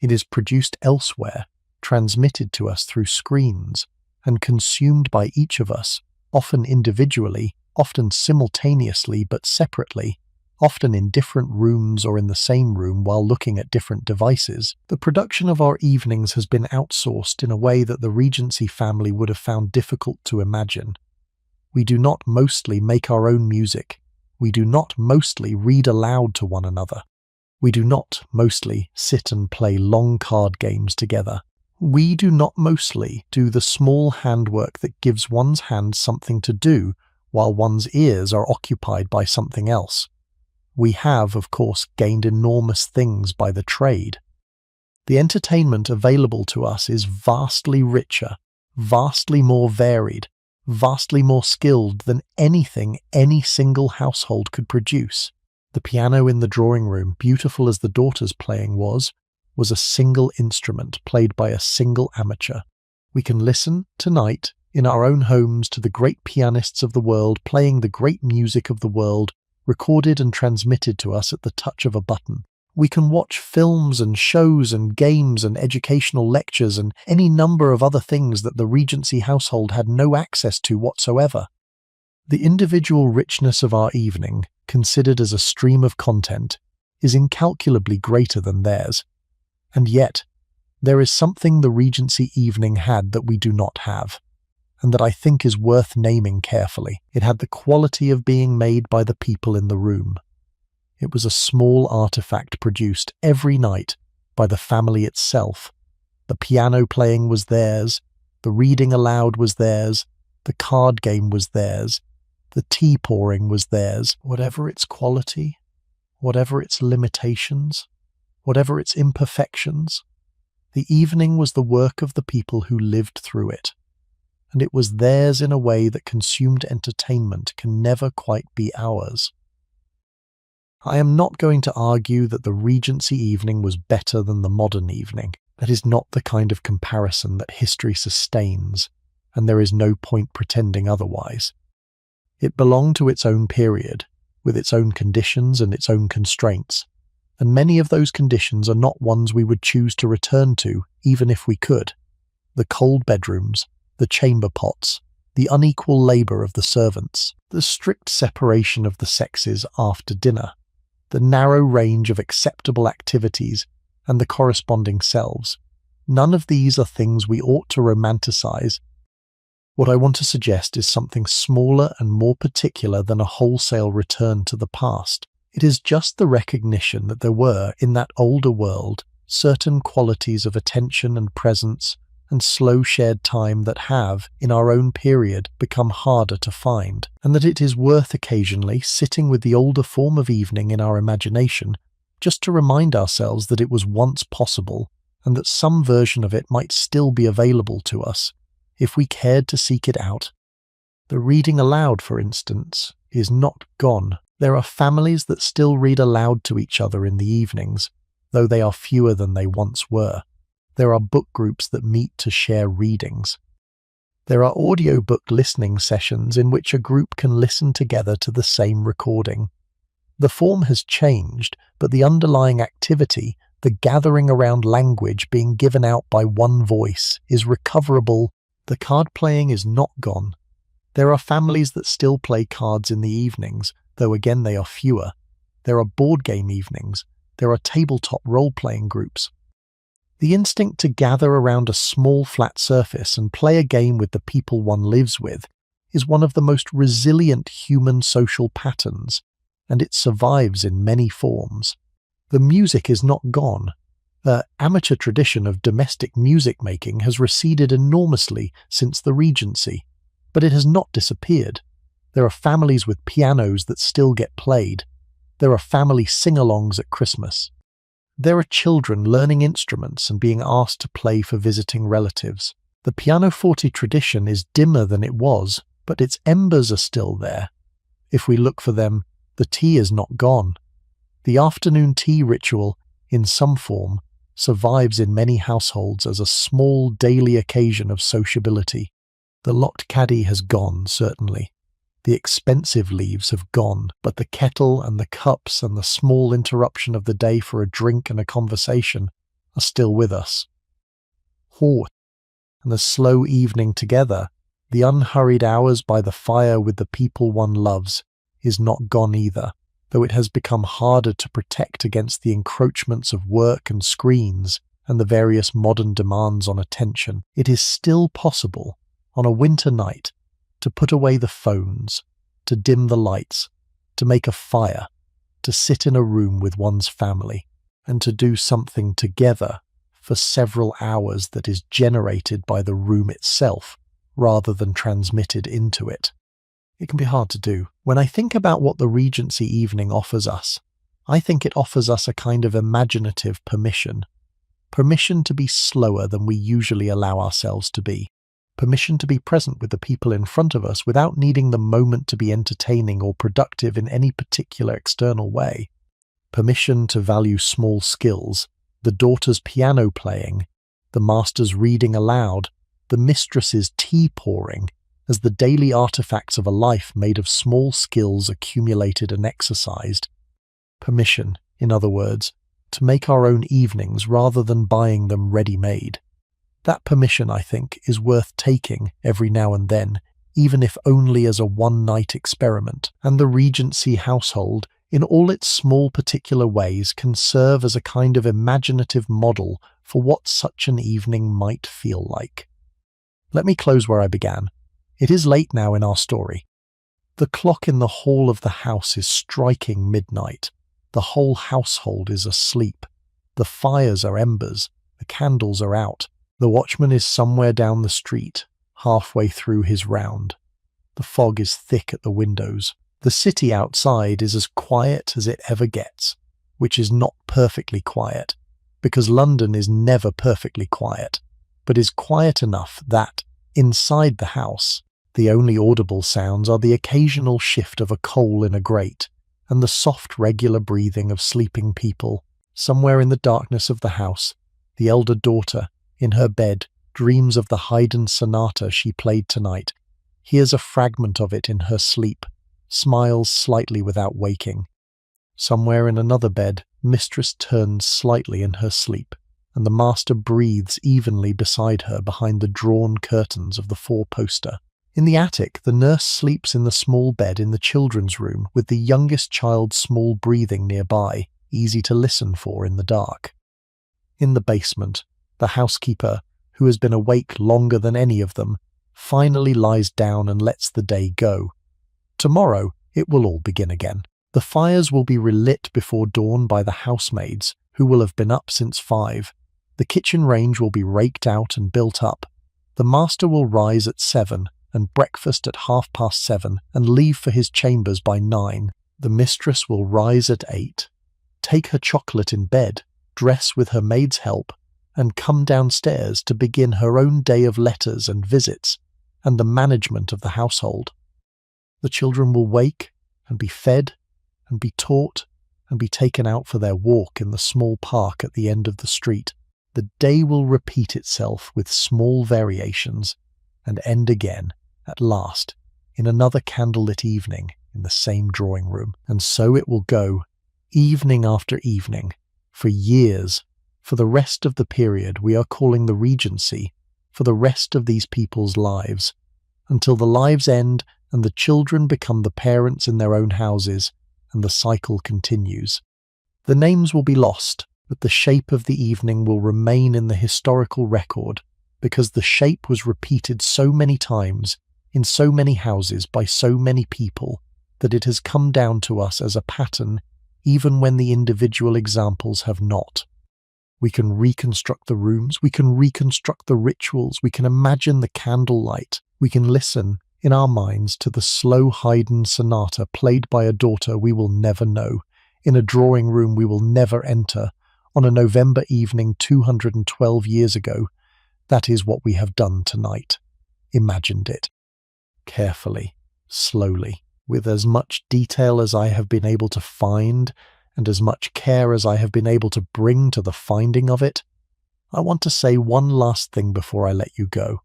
It is produced elsewhere, transmitted to us through screens, and consumed by each of us, often individually, often simultaneously but separately, often in different rooms or in the same room while looking at different devices, the production of our evenings has been outsourced in a way that the Regency family would have found difficult to imagine. We do not mostly make our own music. We do not mostly read aloud to one another. We do not mostly sit and play long card games together. We do not mostly do the small handwork that gives one's hands something to do while one's ears are occupied by something else. We have, of course, gained enormous things by the trade. The entertainment available to us is vastly richer, vastly more varied, vastly more skilled than anything any single household could produce. The piano in the drawing room, beautiful as the daughter's playing was a single instrument played by a single amateur. We can listen, tonight, in our own homes to the great pianists of the world playing the great music of the world, recorded and transmitted to us at the touch of a button. We can watch films and shows and games and educational lectures and any number of other things that the Regency household had no access to whatsoever. The individual richness of our evening, considered as a stream of content, is incalculably greater than theirs. And yet, there is something the Regency evening had that we do not have, and that I think is worth naming carefully. It had the quality of being made by the people in the room. It was a small artifact produced every night by the family itself. The piano playing was theirs, the reading aloud was theirs, the card game was theirs, the tea pouring was theirs. Whatever its quality, whatever its limitations, whatever its imperfections, the evening was the work of the people who lived through it, and it was theirs in a way that consumed entertainment can never quite be ours. I am not going to argue that the Regency evening was better than the modern evening. That is not the kind of comparison that history sustains, and there is no point pretending otherwise. It belonged to its own period, with its own conditions and its own constraints, and many of those conditions are not ones we would choose to return to, even if we could. The cold bedrooms, the chamber pots, the unequal labour of the servants, the strict separation of the sexes after dinner, the narrow range of acceptable activities, and the corresponding selves. None of these are things we ought to romanticize. What I want to suggest is something smaller and more particular than a wholesale return to the past. It is just the recognition that there were, in that older world, certain qualities of attention and presence and slow shared time that have, in our own period, become harder to find, and that it is worth occasionally sitting with the older form of evening in our imagination just to remind ourselves that it was once possible and that some version of it might still be available to us if we cared to seek it out. The reading aloud, for instance, is not gone. There are families that still read aloud to each other in the evenings, though they are fewer than they once were. There are book groups that meet to share readings. There are audiobook listening sessions in which a group can listen together to the same recording. The form has changed, but the underlying activity, the gathering around language being given out by one voice, is recoverable. The card playing is not gone. There are families that still play cards in the evenings, though again they are fewer. There are board game evenings. There are tabletop role-playing groups. The instinct to gather around a small flat surface and play a game with the people one lives with is one of the most resilient human social patterns, and it survives in many forms. The music is not gone. The amateur tradition of domestic music making has receded enormously since the Regency, but it has not disappeared. There are families with pianos that still get played. There are family sing-alongs at Christmas. There are children learning instruments and being asked to play for visiting relatives. The pianoforte tradition is dimmer than it was, but its embers are still there. If we look for them, the tea is not gone. The afternoon tea ritual, in some form, survives in many households as a small daily occasion of sociability. The locked caddy has gone, certainly. The expensive leaves have gone, but the kettle and the cups and the small interruption of the day for a drink and a conversation are still with us. horse, and the slow evening together, the unhurried hours by the fire with the people one loves, is not gone either, though it has become harder to protect against the encroachments of work and screens and the various modern demands on attention. It is still possible, on a winter night, to put away the phones, to dim the lights, to make a fire, to sit in a room with one's family, and to do something together for several hours that is generated by the room itself rather than transmitted into it. It can be hard to do. When I think about what the Regency evening offers us, I think it offers us a kind of imaginative permission. Permission to be slower than we usually allow ourselves to be. Permission to be present with the people in front of us without needing the moment to be entertaining or productive in any particular external way. Permission to value small skills, the daughter's piano playing, the master's reading aloud, the mistress's tea pouring, as the daily artifacts of a life made of small skills accumulated and exercised. Permission, in other words, to make our own evenings rather than buying them ready-made. That permission, I think, is worth taking every now and then, even if only as a one-night experiment, and the Regency household, in all its small particular ways, can serve as a kind of imaginative model for what such an evening might feel like. Let me close where I began. It is late now in our story. The clock in the hall of the house is striking midnight. The whole household is asleep. The fires are embers. The candles are out. The watchman is somewhere down the street, halfway through his round. The fog is thick at the windows. The city outside is as quiet as it ever gets, which is not perfectly quiet, because London is never perfectly quiet, but is quiet enough that, inside the house, the only audible sounds are the occasional shift of a coal in a grate, and the soft regular breathing of sleeping people. Somewhere in the darkness of the house, the elder daughter, in her bed, dreams of the Haydn sonata she played tonight, hears a fragment of it in her sleep, smiles slightly without waking. Somewhere in another bed, mistress turns slightly in her sleep, and the master breathes evenly beside her behind the drawn curtains of the four-poster. In the attic, the nurse sleeps in the small bed in the children's room with the youngest child's small breathing nearby, easy to listen for in the dark. In the basement, the housekeeper, who has been awake longer than any of them, finally lies down and lets the day go. Tomorrow, it will all begin again. The fires will be relit before dawn by the housemaids, who will have been up since 5. The kitchen range will be raked out and built up. The master will rise at 7 and breakfast at 7:30 and leave for his chambers by 9. The mistress will rise at 8, take her chocolate in bed, dress with her maid's help, and come downstairs to begin her own day of letters and visits and the management of the household. The children will wake and be fed and be taught and be taken out for their walk in the small park at the end of the street. The day will repeat itself with small variations and end again, at last, in another candlelit evening in the same drawing room. And so it will go, evening after evening, for years, for the rest of the period we are calling the Regency, for the rest of these people's lives, until the lives end and the children become the parents in their own houses, and the cycle continues. The names will be lost, but the shape of the evening will remain in the historical record, because the shape was repeated so many times, in so many houses, by so many people, that it has come down to us as a pattern, even when the individual examples have not. We can reconstruct the rooms, we can reconstruct the rituals, we can imagine the candlelight, we can listen, in our minds, to the slow Haydn sonata played by a daughter we will never know, in a drawing room we will never enter, on a November evening 212 years ago. That is what we have done tonight. Imagined it. Carefully, slowly, with as much detail as I have been able to find, and as much care as I have been able to bring to the finding of it. I want to say one last thing before I let you go.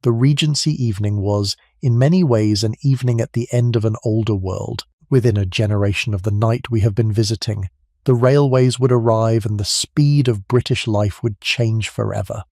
The Regency evening was, in many ways, an evening at the end of an older world. Within a generation of the night we have been visiting, the railways would arrive and the speed of British life would change forever.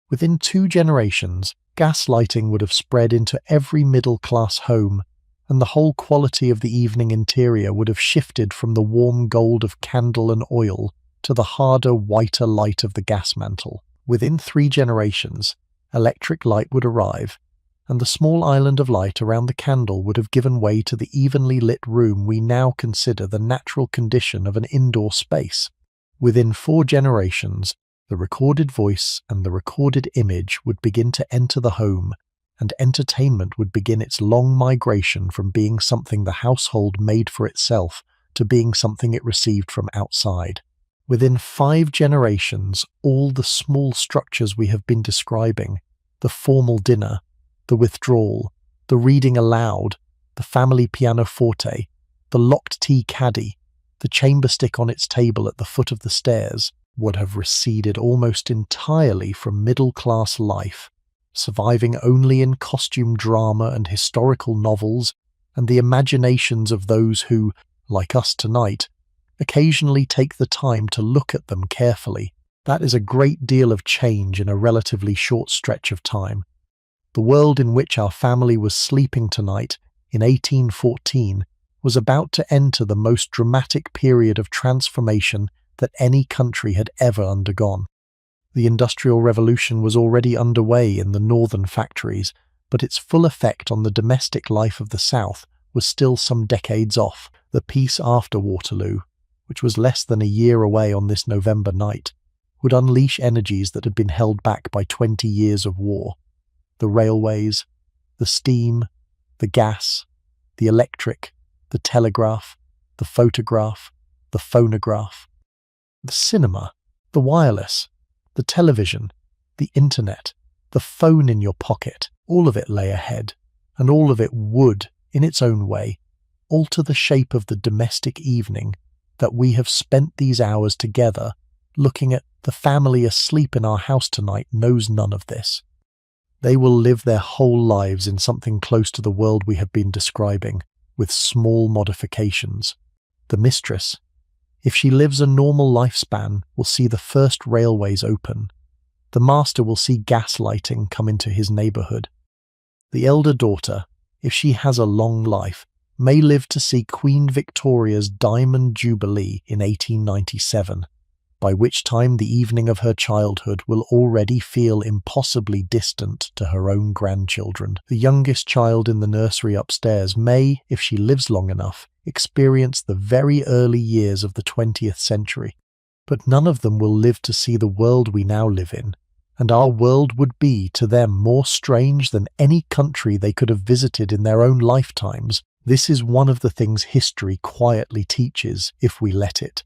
Within 2 generations, gas lighting would have spread into every middle-class home, and the whole quality of the evening interior would have shifted from the warm gold of candle and oil to the harder, whiter light of the gas mantle. Within 3 generations, electric light would arrive, and the small island of light around the candle would have given way to the evenly lit room we now consider the natural condition of an indoor space. Within 4 generations, the recorded voice and the recorded image would begin to enter the home, and entertainment would begin its long migration from being something the household made for itself to being something it received from outside. Within 5 generations, all the small structures we have been describing, the formal dinner, the withdrawal, the reading aloud, the family pianoforte, the locked tea caddy, the chamber stick on its table at the foot of the stairs, would have receded almost entirely from middle-class life, surviving only in costume drama and historical novels and the imaginations of those who, like us tonight, occasionally take the time to look at them carefully. That is a great deal of change in a relatively short stretch of time. The world in which our family was sleeping tonight, in 1814, was about to enter the most dramatic period of transformation that any country had ever undergone. The Industrial Revolution was already underway in the northern factories, but its full effect on the domestic life of the South was still some decades off. The peace after Waterloo, which was less than a year away on this November night, would unleash energies that had been held back by 20 years of war. The railways, the steam, the gas, the electric, the telegraph, the photograph, the phonograph, the cinema, the wireless, the television, the internet, the phone in your pocket, all of it lay ahead, and all of it would, in its own way, alter the shape of the domestic evening that we have spent these hours together looking at. The family asleep in our house tonight knows none of this. They will live their whole lives in something close to the world we have been describing, with small modifications. The mistress, if she lives a normal lifespan, will see the first railways open. The master will see gas lighting come into his neighbourhood. The elder daughter, if she has a long life, may live to see Queen Victoria's Diamond Jubilee in 1897, by which time the evening of her childhood will already feel impossibly distant to her own grandchildren. The youngest child in the nursery upstairs may, if she lives long enough, experience the very early years of the 20th century. But none of them will live to see the world we now live in, and our world would be to them more strange than any country they could have visited in their own lifetimes. This is one of the things history quietly teaches, if we let it.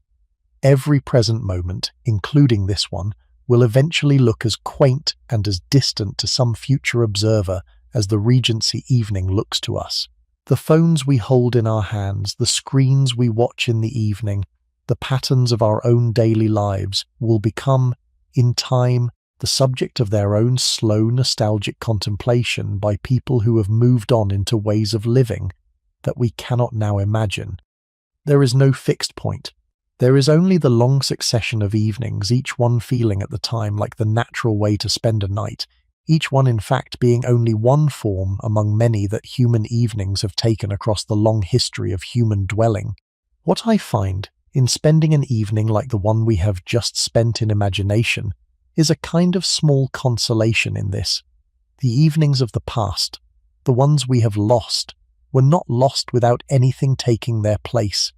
Every present moment, including this one, will eventually look as quaint and as distant to some future observer as the Regency evening looks to us. The phones we hold in our hands, the screens we watch in the evening, the patterns of our own daily lives will become, in time, the subject of their own slow, nostalgic contemplation by people who have moved on into ways of living that we cannot now imagine. There is no fixed point. There is only the long succession of evenings, each one feeling at the time like the natural way to spend a night, each one in fact being only one form among many that human evenings have taken across the long history of human dwelling. What I find in spending an evening like the one we have just spent in imagination is a kind of small consolation in this. The evenings of the past, the ones we have lost, were not lost without anything taking their place.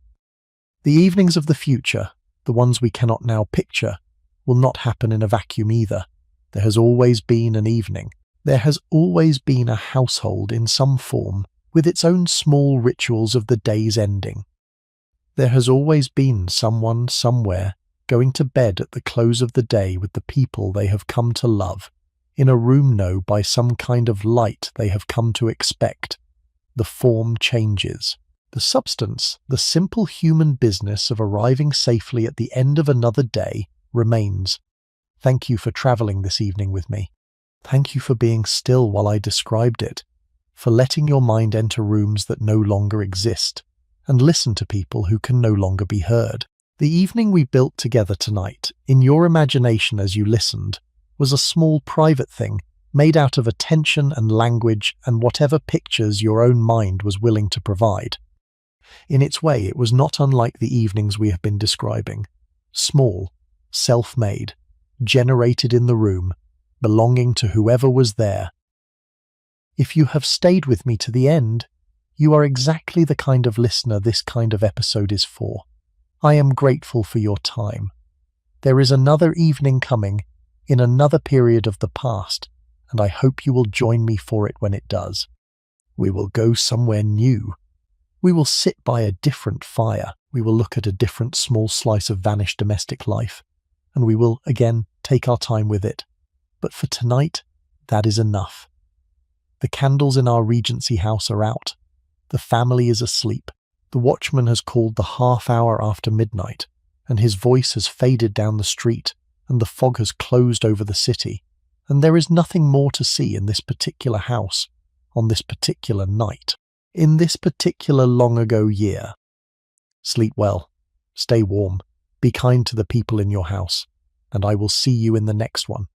The evenings of the future, the ones we cannot now picture, will not happen in a vacuum either. There has always been an evening. There has always been a household in some form, with its own small rituals of the day's ending. There has always been someone somewhere going to bed at the close of the day with the people they have come to love, in a room known by some kind of light they have come to expect. The form changes. The substance, the simple human business of arriving safely at the end of another day, remains. Thank you for travelling this evening with me. Thank you for being still while I described it, for letting your mind enter rooms that no longer exist, and listen to people who can no longer be heard. The evening we built together tonight, in your imagination as you listened, was a small private thing, made out of attention and language and whatever pictures your own mind was willing to provide. In its way, it was not unlike the evenings we have been describing. Small, self-made, generated in the room, belonging to whoever was there. If you have stayed with me to the end, you are exactly the kind of listener this kind of episode is for. I am grateful for your time. There is another evening coming, in another period of the past, and I hope you will join me for it when it does. We will go somewhere new. We will sit by a different fire. We will look at a different small slice of vanished domestic life, and we will, again, take our time with it. But for tonight, that is enough. The candles in our Regency house are out. The family is asleep. The watchman has called the half hour after midnight, and his voice has faded down the street, and the fog has closed over the city, and there is nothing more to see in this particular house, on this particular night, in this particular long-ago year. Sleep well, stay warm, be kind to the people in your house, and I will see you in the next one.